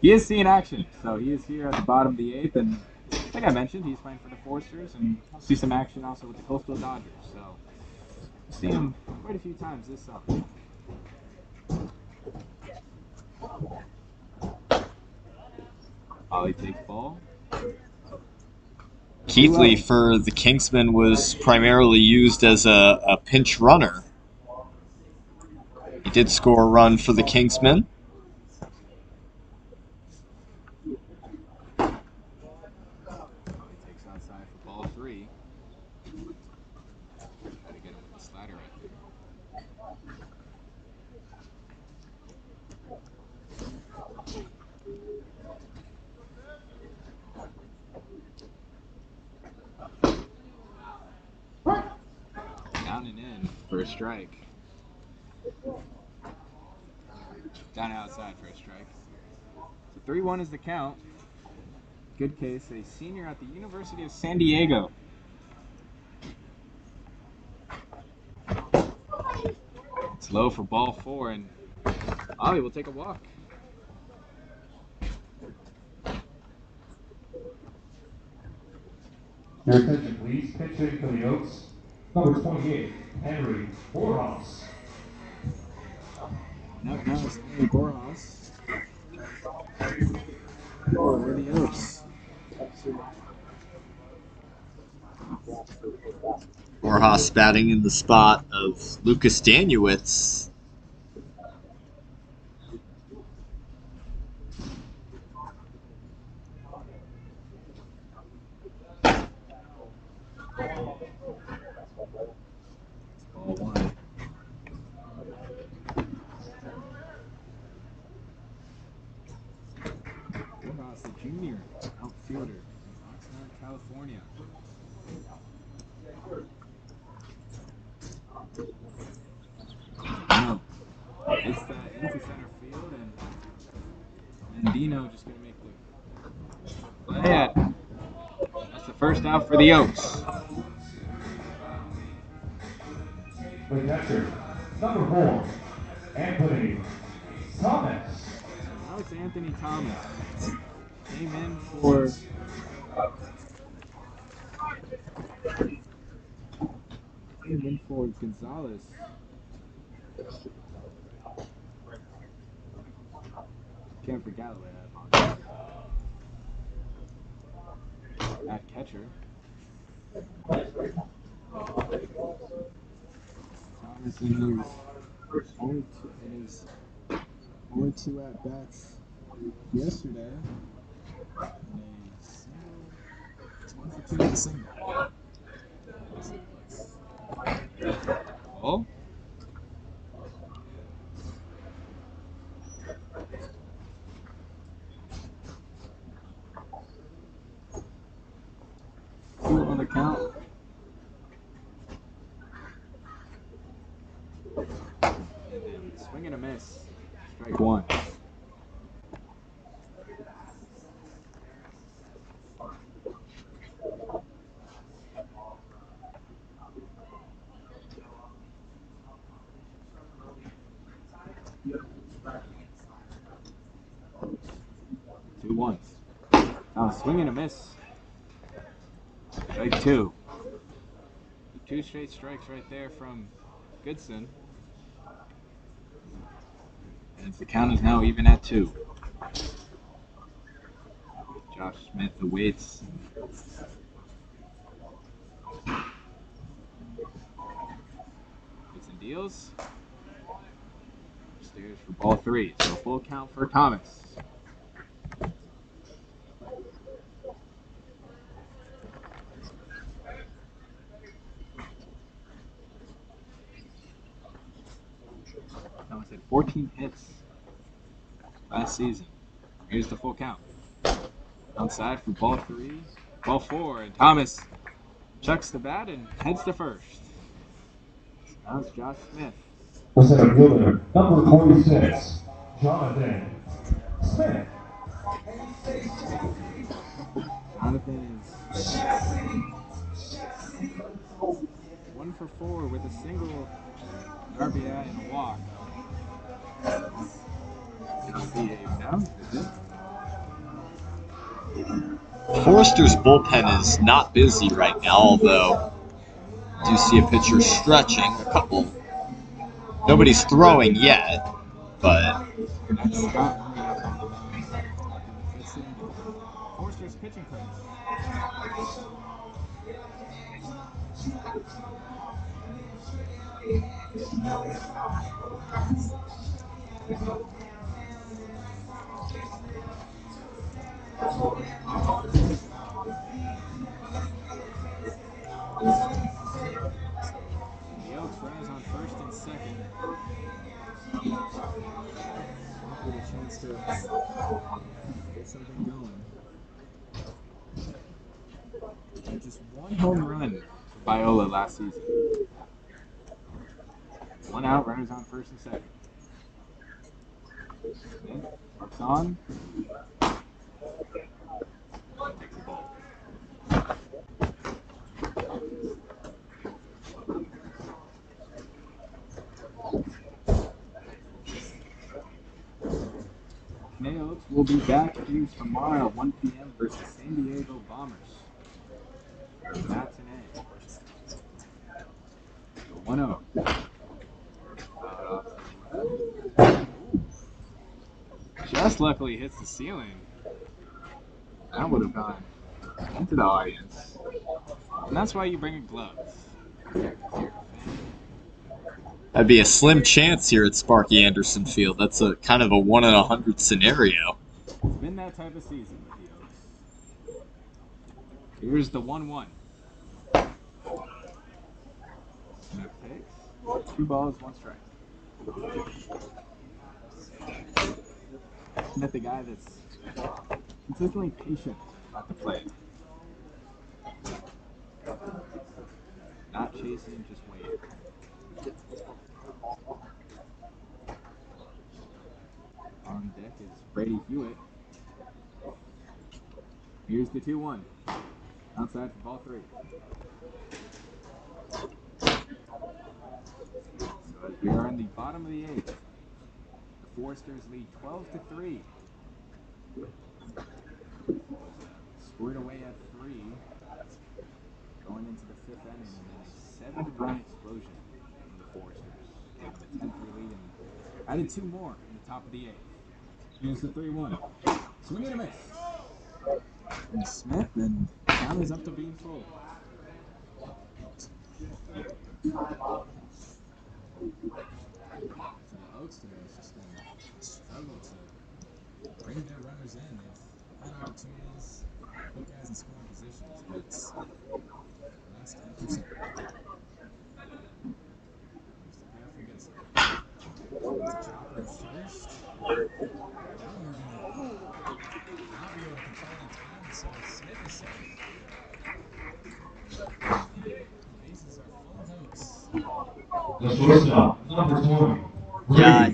he is seeing action. So he is here at the bottom of the 8th. And like I mentioned, he's playing for the Foresters. And we'll see some action also with the Coastal Dodgers. So we'll see him quite a few times this summer. Holly takes ball. Keithley for the Kingsmen was primarily used as a pinch runner. He did score a run for the Kingsmen. Holly takes outside for ball 3. Try to get him with the slider right there. Down and in for a strike. Down outside for a strike. So 3-1 is the count. Goodcase, a senior at the University of San Diego. It's low for ball 4, and Ollie will take a walk. Your attention, please. Pinch hitting for the Oaks. Number 28, Henry Borjas. Now it's Henry Borjas for the Oaks. Borjas batting in the spot of Lucas Danuitz. Ball 1. Borjas, the junior outfielder in Oxnard, California. Now, Hits that into center field, and Mendino just gonna make the play. That's the first out for the Oaks. The catcher, number 4, Anthony Thomas. Now it's Anthony Thomas. Came in for Gonzalez. Can't for Galloway, I apologize. At catcher. Thomas in his only two at bats yesterday. And it's 1 for 2 with a single. Oh. Two on the count. And then swing and a miss. Strike one. Two ones. Now swing and a miss. Strike two. Two straight strikes right there from Goodson. And the count is now even at 2. Josh Smith awaits. Hits and deals. Upstairs for ball 3. So full count for Thomas. Thomas had 14 hits last season. Here's the full count. Outside for ball 3, ball 4, and Thomas chucks the bat and heads to first. Now it's Josh Smith. The center fielder, number 46, Jonathan Smith. Jonathan is 1 for 4 with a single, an RBI, and a walk. Now, is it? Forrester's bullpen is not busy right now, although I do see a pitcher stretching, a couple. Nobody's throwing yet, but That's Scott. Forster's pitching coach. The Oaks runners on first and second. With a chance to get something going. And just one home run for Viola last season. 1 out, runners on first and second. Smith works on. Takes the ball. Conejo Oaks will be back here tomorrow, 1 p.m. versus San Diego Bombers. Matinee. 1-0. Just luckily hits the ceiling. That would have gone into the audience. And that's why you bring a glove. that'd be a slim chance here at Sparky Anderson Field. That's a kind of a 1 in 100 scenario. It's been that type of season with the Oaks. Here's the 1-1. Smith takes 2 balls, 1 strike. Smith, the guy that's consistently patient at the plate. Not chasing, just waiting. is Brady Hewitt. Here's the 2-1. Outside for ball 3. So as we are in the bottom of the 8th, the Foresters lead 12-3. Scored away at 3. Going into the 5th inning, and then a 7-run explosion from the Foresters. With a 10-3 lead and added 2 more in the top of the 8th. Here's the 3-1. Swing and a miss. And Smith, and count is up to being full. So the Oaks today has just been struggle to bring their runners in. They've had opportunities, put guys in scoring positions, but it's less 10%. Here's the pass from Gibson. It's a chopper at first. Now we're going to not be able to control the time, so Smith is safe. Bases are full of Oaks. The shortstop, number 20. Yeah, I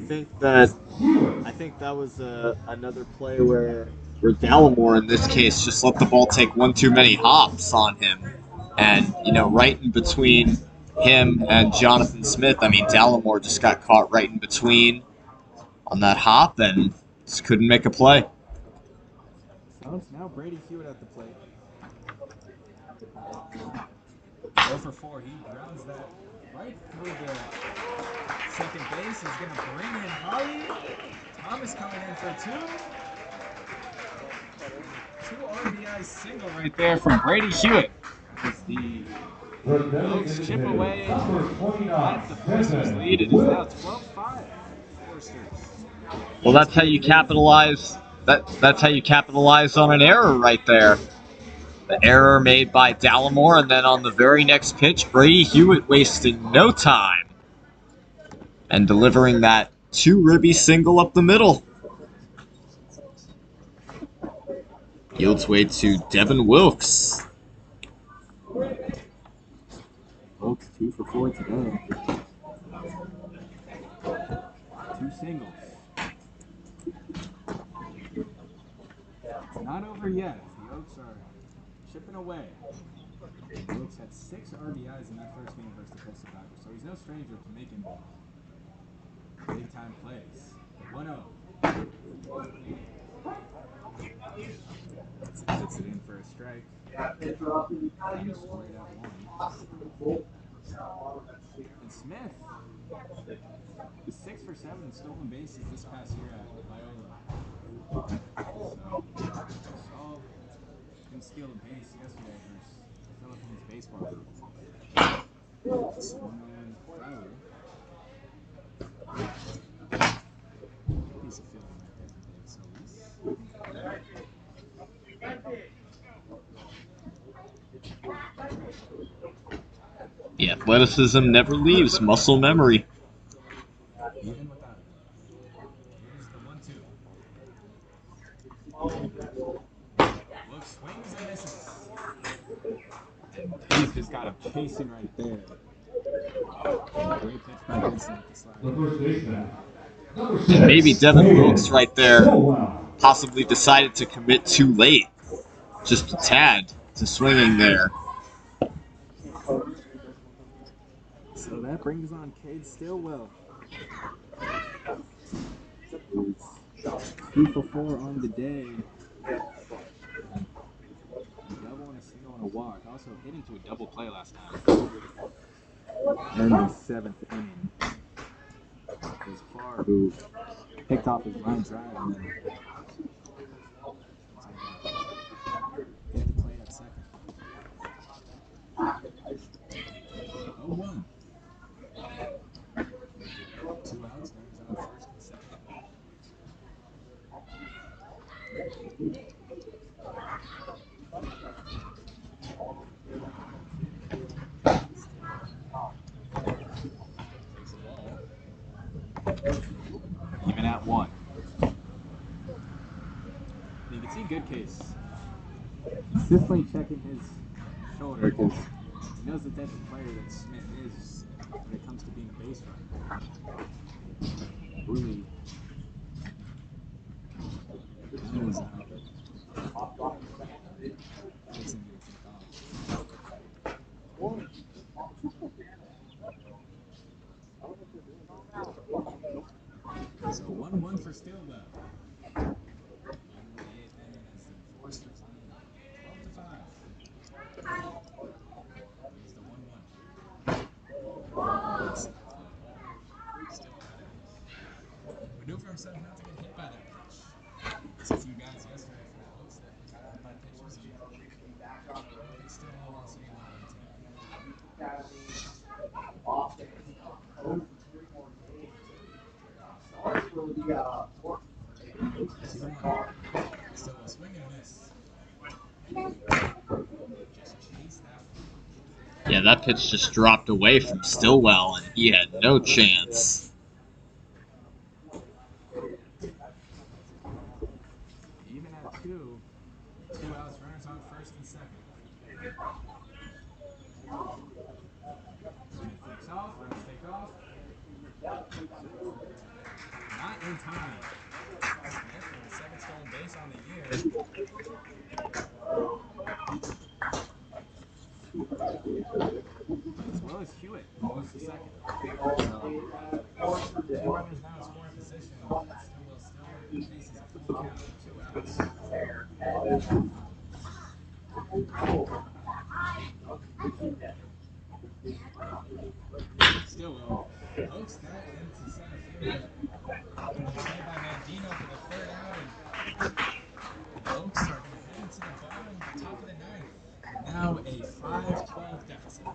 think that was another play where Dallimore in this case just let the ball take one too many hops on him, and right in between him and Jonathan Smith. I mean, Dallimore just got caught right in between on that hop and just couldn't make a play. So it's now Brady Hewitt at the plate. 0 for 4. He grounds that right through the second base. He's going to bring in Holly. Thomas coming in for 2. 2 RBI single right there from Brady Hewitt. As the Oaks chip away at the Foresters lead. It is now 12-5. Foresters. Well, that's how you capitalize. That's how you capitalize on an error right there. The error made by Dallimore, and then on the very next pitch, Brady Hewitt wasting no time and delivering that 2-ribby single up the middle. Yields way to Devin Wilkes. Oaks 2 for 4 today. 2 singles. It's not over yet. The Oaks are chipping away. Wilkes had 6 RBIs in that first game versus the Coastal Dodgers, so he's no stranger to making big-time plays. 1-0. Puts it in for a strike. And scored at 1. And Smith is 6 for 7 in stolen bases this past year at Viola. So, saw him steal a base yesterday versus the Philippines baseball group. Swung on foul. Piece of fielding right there from David Solis. The athleticism never leaves muscle memory. Even without it. Here's the 1-2. Look, swings and misses. And he's just got him chasing right there. Great pitch by Gibson with the slide. The first baseman, number 6. And maybe Devin Wilkes right there Wow. possibly decided to commit too late. Just a tad to swinging there. So that brings on Cade Stillwell. Who's 2 for 4 on the day. A double and a single and a walk. Also hit into a double play last time. In the 7th inning. It was Farr who picked off his line drive and then hit the plate at second. 0-1. 2 outs, runners on first and second. Takes the ball. Even at 1. You can see Goodcase consistently checking his shoulder because he knows the type of player that Smith is when it comes to being a base runner. Really So 1-1 for Stillwell. Bottom of the 8th inning as the Foresters lead 12-5. Here's the 1-1. Still got it. Maneuver himself not to get hit by that pitch. There's a few guys yesterday for the Oaks that got hit by pitches, and they still all lost a lot of today. Still a swing and a miss. Just chase that one. Yeah, that pitch just dropped away from Stillwell, and he had no chance. Even at two outs, runners on first and second. Smith takes off, runners take off. Not in time. Smith with the second stolen base on the year. As well as Hewitt moves to second. Two runners now in scoring position. Stillwell still faces a full count, 2 outs. Stillwell pokes that into center field. Good play by Mandino for the third out, and the Oaks are going to head into the top of the ninth. Now a 5-12 deficit.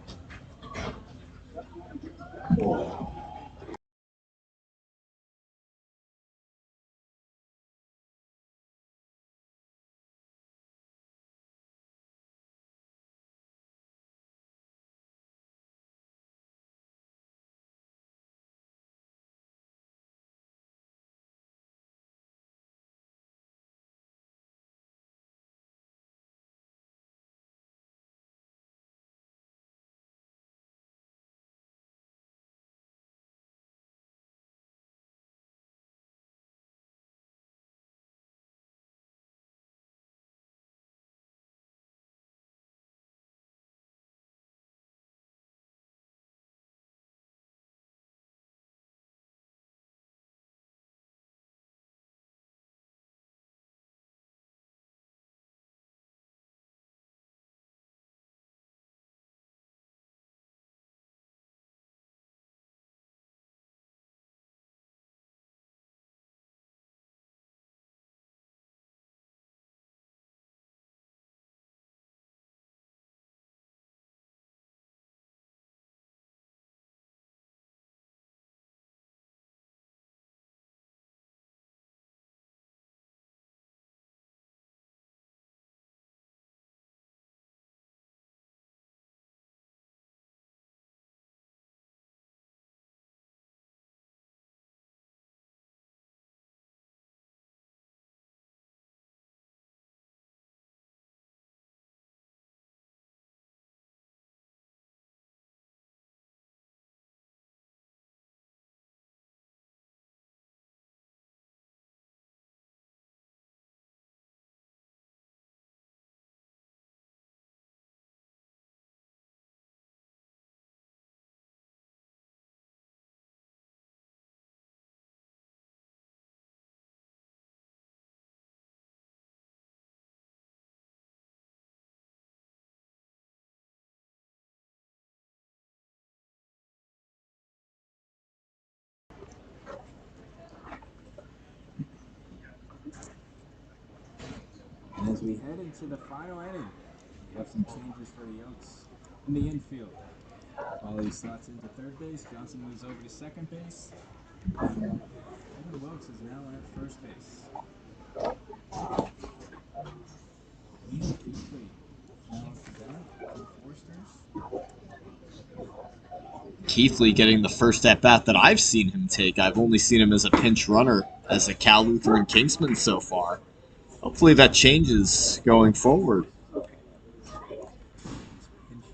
And as we head into the final inning, we have some changes for the Oaks in the infield. Pauly slots into third base. Johnson moves over to second base. And Evan Wilkes is now at first base. Ian Keithley now at the bat for the Foresters. Keithley getting the first at-bat that I've seen him take. I've only seen him as a pinch runner as a Cal Lutheran Kingsman so far. Hopefully that changes going forward. Pinch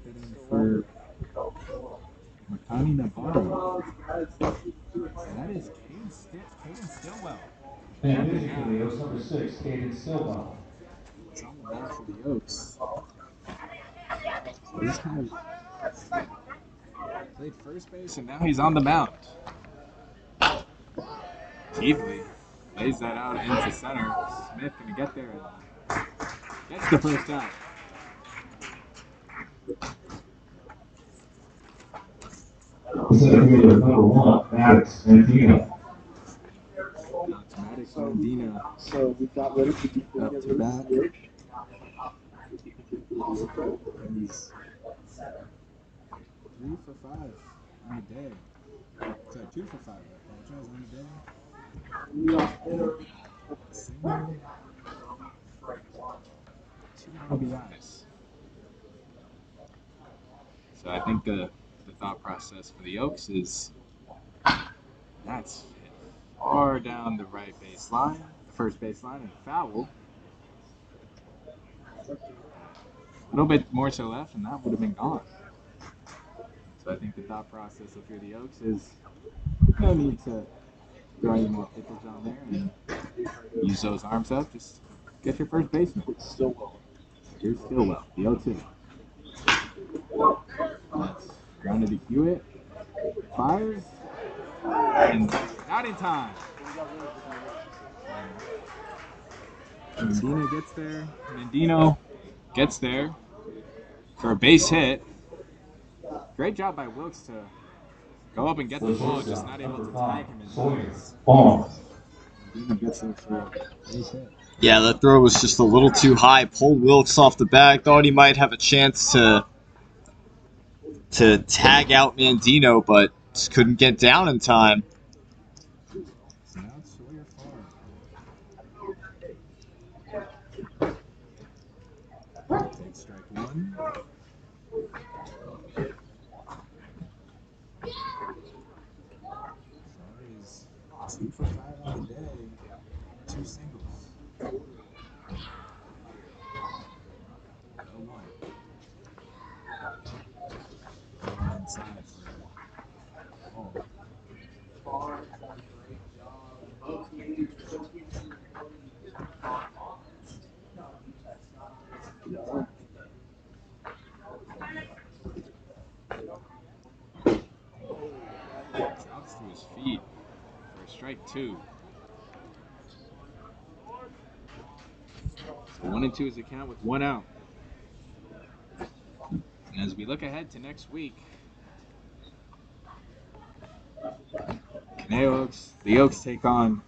hitting for Makani Navarro. And that is Caden Stillwell. And pitching for the Oaks, number 6, Caden Stillwell. It's on the mound for the Oaks. So this time played first base and now he's on the mound. Keithley lays that out into center. Smith gonna get there and gets the first out. Center fielder number 1, Maddox Mandino. Maddox Mandino So we got ready to be up to bat. He's 3 for 5 on the day. Sorry, 2 for 5. I apologize on the day. Single. 2 RBIs. So I think the thought process for the Oaks is that's hit far down the right baseline, first baseline, and foul. A little bit more so left, and that would have been gone. So I think the thought process if you're the Oaks is no need to throw any more pitches on there and use those arms up. Just get your first baseman. Here's Stillwell, the 0-2. That's grounded to Hewitt. Fires. And not in time. Mandino gets there. Mandino gets there for a base hit. Great job by Wilkes to go up and get the ball, just not able to tag him. Mandino gets there for a base hit. Yeah, that throw was just a little too high. Pulled Wilkes off the bag. Thought he might have a chance to tag out Mandino, but just couldn't get down in time. So now it's Sawyer Farr. Take strike 1. Is 2 for 5 on the day. 2 singles. 0-1. Inside for drops to his feet for strike 2. So 1-2 is the count with 1 out. And as we look ahead to next week, Conejo Oaks, the Oaks take on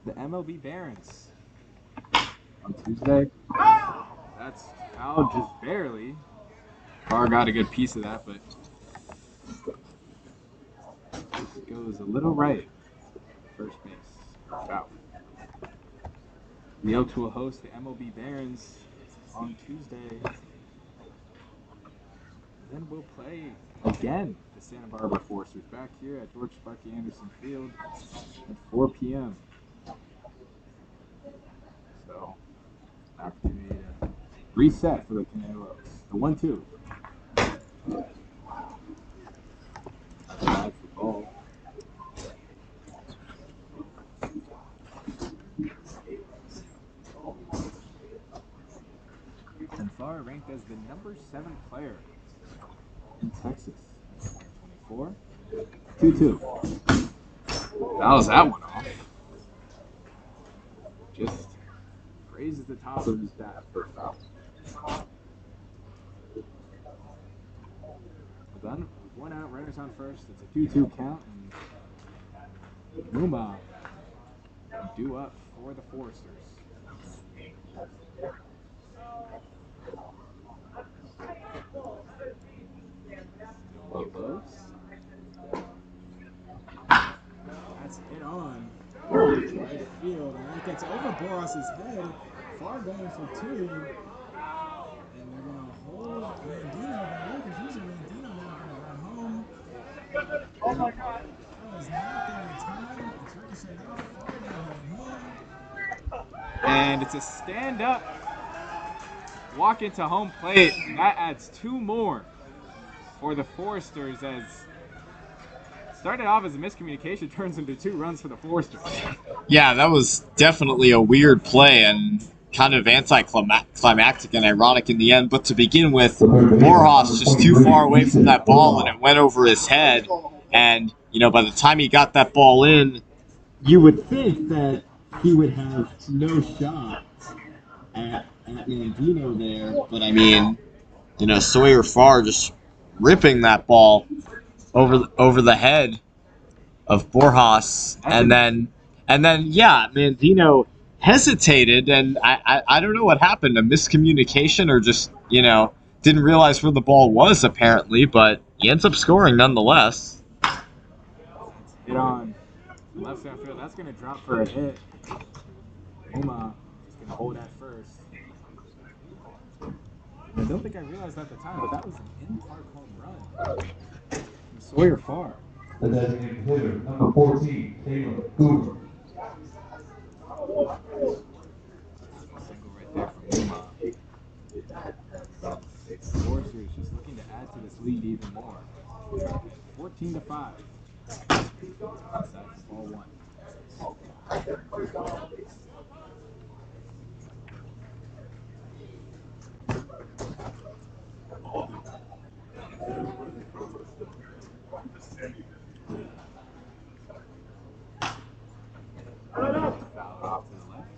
the MLB Barons on Tuesday. That's fouled just barely. Carr got a good piece of that, but this goes a little right. First base. Foul. The Oaks will host the MLB Barons on Tuesday. Then we'll play again the Santa Barbara Foresters back here at George Sparky Anderson Field at 4 p.m. So, an opportunity to reset for the Conejo Oaks. The 1-2. Bad for ball. And Farr ranked as the number 7 player in Texas. 24. 2-2. Fouls that one off. Just raises the top of his bat for a foul. We're done. With 1 out, runners on first. It's a 2-2 count. And Numa due up for the Foresters. Close. That's hit on right field, and that gets over Boras's head. Farr going for 2, and they're going to hold Mandino. But look, if using Mandino now, going to run home. Oh my God! That was not there in time. It's ricocheted off. Farr now home. And it's a stand-up walk into home plate. And that adds 2 more for the Foresters, as started off as a miscommunication, turns into 2 runs for the Foresters. Yeah, that was definitely a weird play and kind of anticlimactic and ironic in the end. But to begin with, Borjas just too far away from that ball, and it went over his head. And, you know, by the time he got that ball in, you would think that he would have no shot at Mandino there, but I mean, Sawyer Farr just ripping that ball over the head of Borjas, and then yeah, Mandino hesitated, and I don't know what happened, a miscommunication or just didn't realize where the ball was apparently, but he ends up scoring nonetheless. Hit on left center field. That's gonna drop for a hit. Oma just gonna hold at first. I don't think I realized at the time, but that was an in-park home run from Sawyer Farr. The designated hitter, number 14, Caleb Cooper. Single right there from Oma. Foresters just looking to add to this lead even more. 14-5. Outside for ball one. Foul off to the left.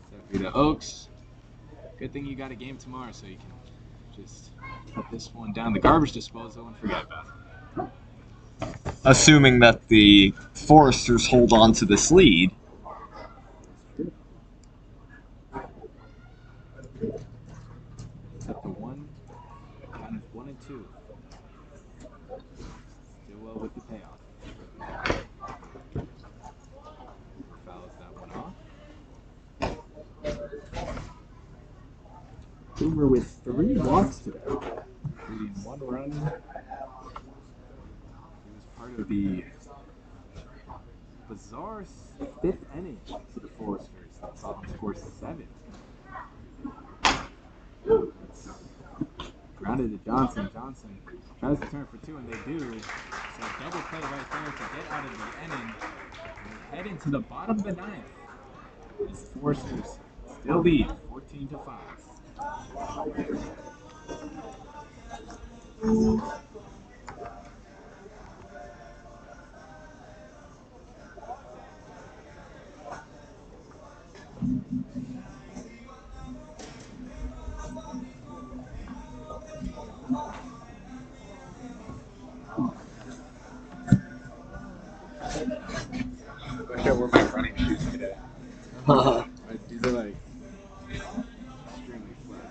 So for the Oaks, good thing you got a game tomorrow so you can just put this one down the garbage disposal and forget about it. Assuming that the Foresters hold on to this lead. It's up to one, count of 1 and 2. Still well with the payoff. Fouls that one off. Boomer with 3 walks today, including 1 run. He was part of the bizarre 5th inning for the Foresters. That saw them score 7. Grounded to Johnson. Johnson tries to turn for 2, and they do. So double play right there to get out of the inning. And head into the bottom of the 9th. As the Foresters still lead 14-5. I should wear my running shoes today. These are like extremely flat.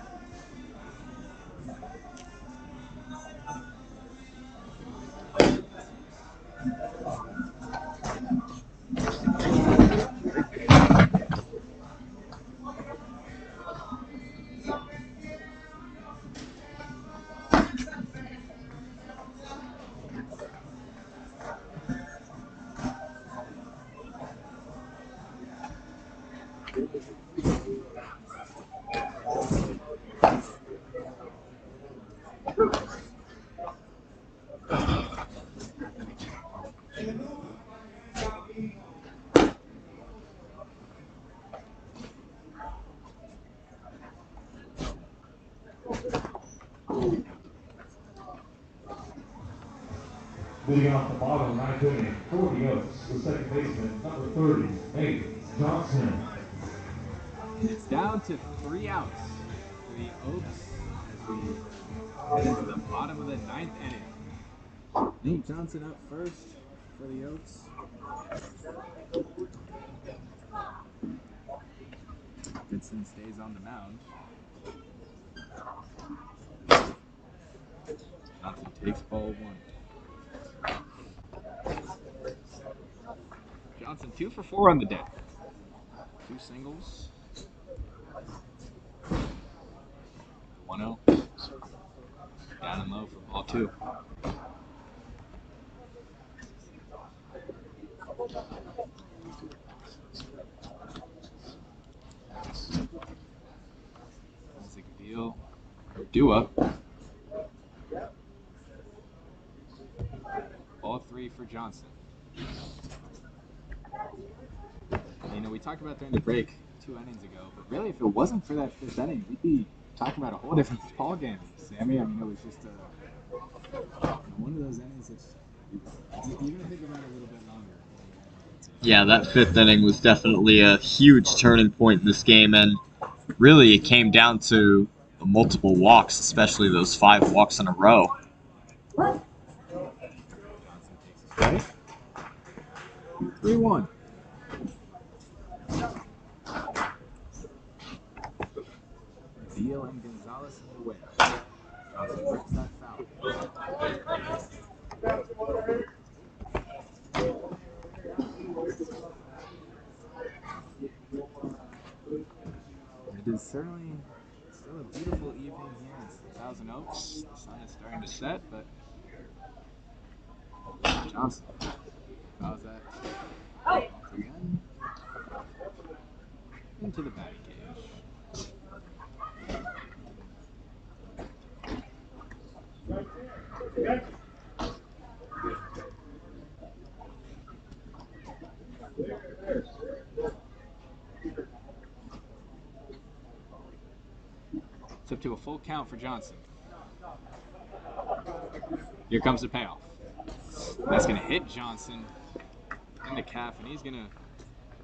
Leading off the bottom, 9th inning, for the Oaks, the second baseman, number 30, Nate Johnson. It's down to 3 outs for the Oaks as we head into the bottom of the 9th inning. Nate Johnson up first for the Oaks. Goodson stays on the mound. Johnson takes ball 1. Johnson 2 for 4 on the day. 2 singles. 1-0. Down and low for ball 2. Isaac Beal. Dua. Ball 3 for Johnson. talked about during the break 2 innings ago, but really, if it wasn't for that 5th inning, we'd be talking about a whole different ball game, Sammy. I mean, it was just one of those innings that you're gonna think about it a little bit longer. Yeah, that 5th inning was definitely a huge turning point in this game, and really it came down to multiple walks, especially those 5 walks in a row. Johnson takes a strike. 3-1. Veal and Gonzalez in the way. Johnson rips that foul. It is certainly still a beautiful evening here in Thousand Oaks. The sun is starting to set, but Johnson fouls that once again into the batting cage. It's up to a full count for Johnson. Here comes the payoff. That's going to hit Johnson in the calf, and he's going to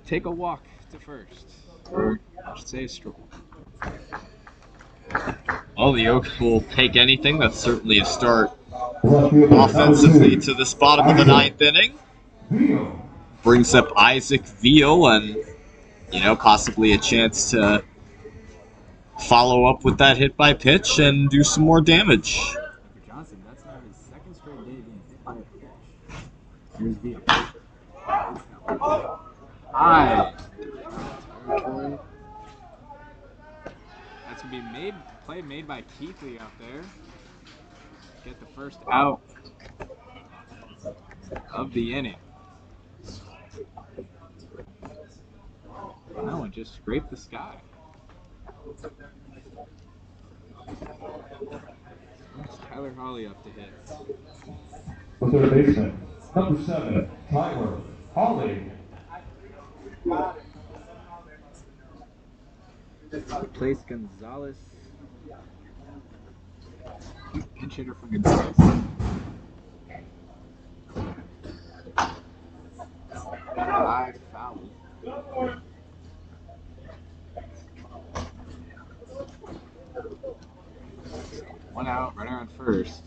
take a walk to first. Or I should say a stroll. Well, the Oaks will take anything. That's certainly a start offensively to this bottom of the 9th inning. Brings up Isaac Veal, and possibly a chance to follow up with that hit by pitch and do some more damage. For Johnson, that's now his 2nd straight day being hit by a pitch. Here's Veal. High. That's going to be play made by Keithley out there. Get the first out of the inning. That one just scraped the sky. It's Tyler Hawley up to hit. The third baseman, number 7, Tyler Hawley. Replace Gonzalez. Pinch hitter for Gonzalez. High foul. One out, runner on first.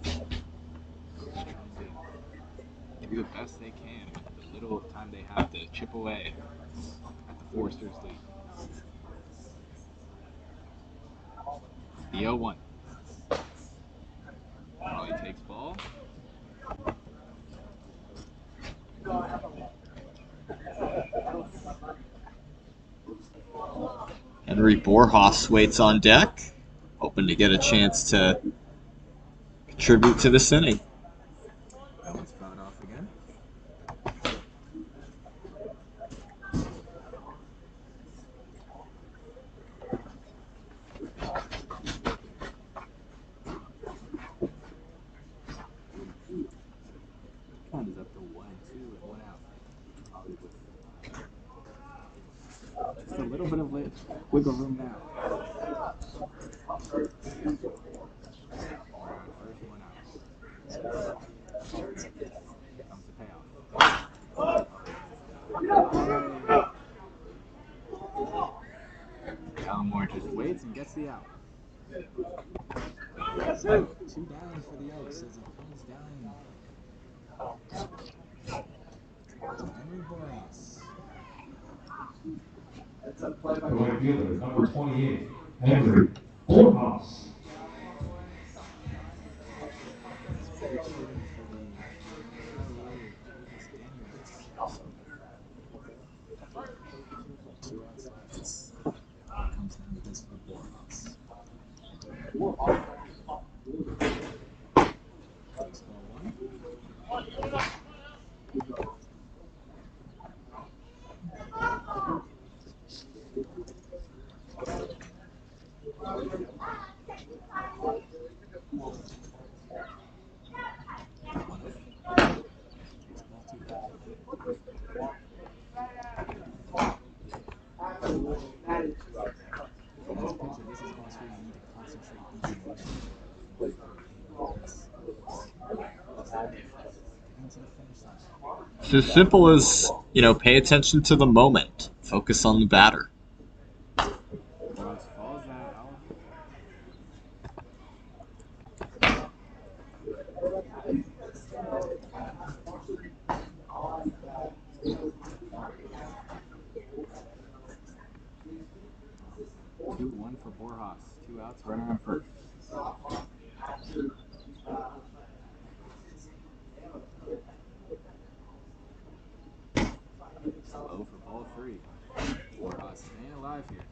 Just trying to do the best they can with the little time they have to chip away at the Foresters lead. The 0-1. Holly takes ball. Henry Borjas waits on deck, hoping to get a chance to contribute to this inning. That one's fouled off again. Count is up to 1-2 and 1 out. Hollywood. Just a little bit of wiggle room now. One out first, 1 out. Here comes the payoff. Gallimore just waits and gets the out. So, 2 down for the Oaks as it comes down to Henry Borjas. The right fielder, number 28, Henry Borjas. Comes down to this for Borjas. Takes ball 1. It's as simple as, pay attention to the moment. Focus on the batter. Ross falls that out. Two, one for Borjas. 2 outs, runner on first. Low for ball 3. Borjas staying alive here.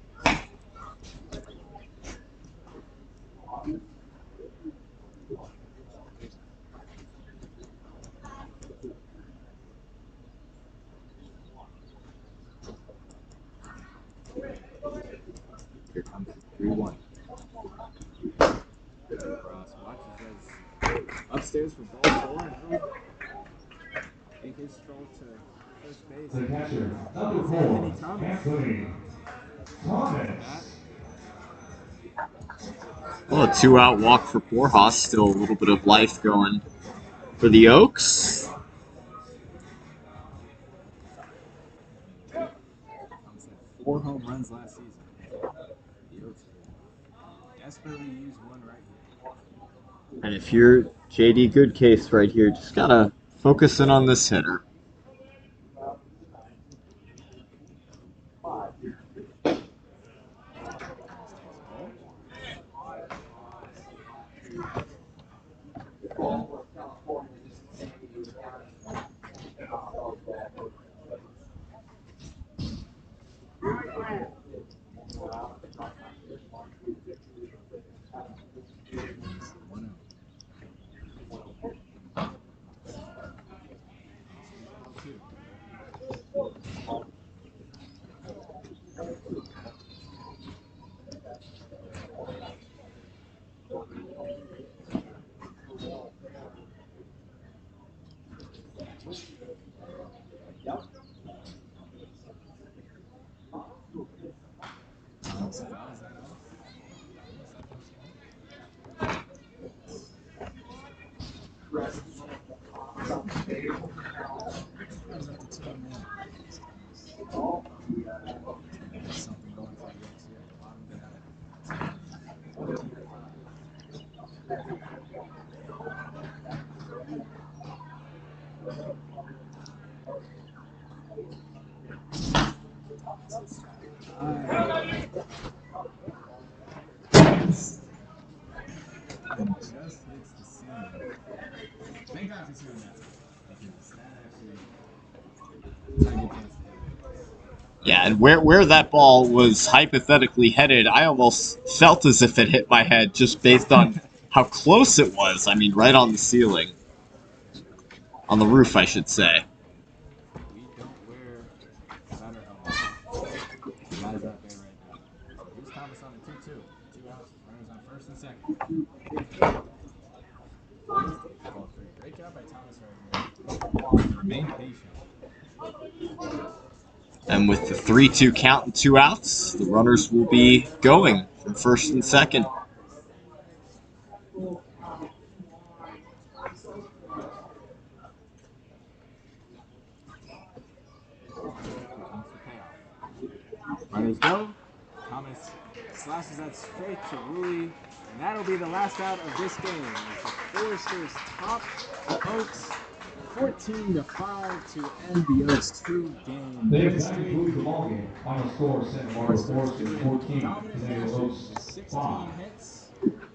Here comes the 3-1. Ross watches as upstairs for ball 4. And make his stroll to first base. The catcher, number It's 4, Anthony Thomas. Anthony Thomas. Well, a 2-out walk for Borjas. Still a little bit of life going for the Oaks. Thomas had 4 home runs last season. The Oaks desperately use one right here. And if you're JD Goodcase right here, just gotta focus in on this hitter. Just hits the ceiling. Thank God for doing that. Because that actually took a chance to hit it. Yeah, and where that ball was hypothetically headed, I almost felt as if it hit my head just based on how close it was. I mean, right on the ceiling. On the roof, I should say. We don't wear batter helmets. The guys out there right now. Here's Thomas on the 2-2. 2 outs, runners on first and second. Ball 3. Great job by Thomas right here. Remain patient. And with the 3-2 count and 2 outs, the runners will be going from first and second. Runners go. Thomas slashes that straight to Rui, and that'll be the last out of this game. The Foresters top the Oaks 14-5 to end the Oaks 2-game They win have streak. concluded the ballgame. Final score: Santa Barbara Foresters 14, Conejo Oaks 16 5. hits.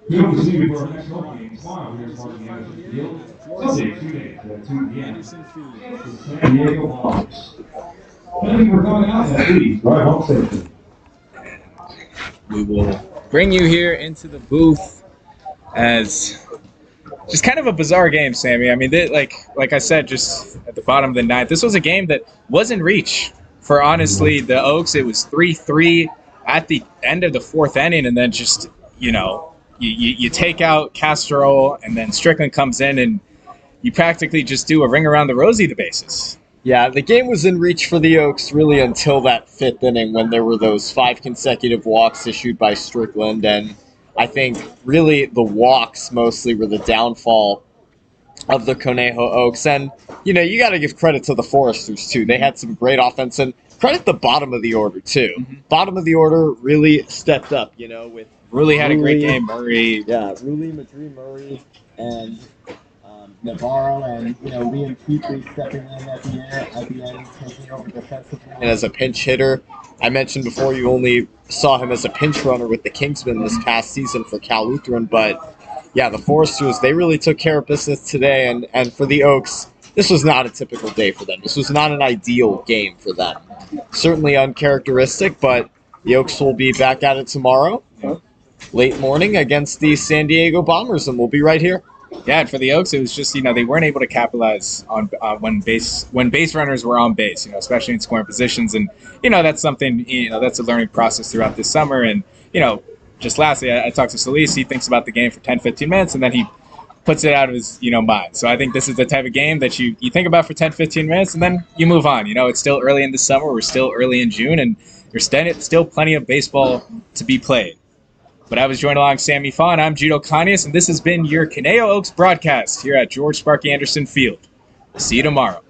We will see you for our next home game tomorrow here at Sparky Anderson Field. Sunday, 2 days at 2 p.m. Anderson Field. The San Diego Bombers. Thank you for coming out and please drive home safely. We will bring you here into the booth as just kind of a bizarre game, Sammy. I mean, like I said, just at the bottom of the ninth, this was a game that was in reach for, honestly, the Oaks. It was 3-3 at the end of the 4th inning, and then just, you take out Castro, and then Strickland comes in, and you practically just do a ring around the rosy the bases. Yeah, the game was in reach for the Oaks really until that 5th inning when there were those 5 consecutive walks issued by Strickland. And I think really the walks mostly were the downfall of the Conejo Oaks. And, you got to give credit to the Foresters, too. They had some great offense, and credit the bottom of the order, too. Bottom of the order really stepped up, with Really had a great game, Murray. Yeah, Ruli, Madri Murray, and Navarro, and, Liam Keithley stepping in at the end, taking over defensively. And as a pinch hitter, I mentioned before you only saw him as a pinch runner with the Kingsmen this past season for Cal Lutheran, but yeah, the Foresters, they really took care of business today, and for the Oaks, this was not a typical day for them. This was not an ideal game for them. Certainly uncharacteristic, but the Oaks will be back at it tomorrow, late morning, against the San Diego Bombers, and we'll be right here. Yeah, and for the Oaks, it was just they weren't able to capitalize on when base runners were on base, especially in scoring positions, and that's something that's a learning process throughout this summer, and just lastly, I talked to Solis. He thinks about the game for 10-15 minutes, and then he puts it out of his mind. So I think this is the type of game that you think about for 10-15 minutes, and then you move on. It's still early in the summer. We're still early in June, and there's still plenty of baseball to be played. But I was joined along Sammy Fawn. I'm Gino Conius, and this has been your Conejo Oaks broadcast here at George Sparky Anderson Field. See you tomorrow.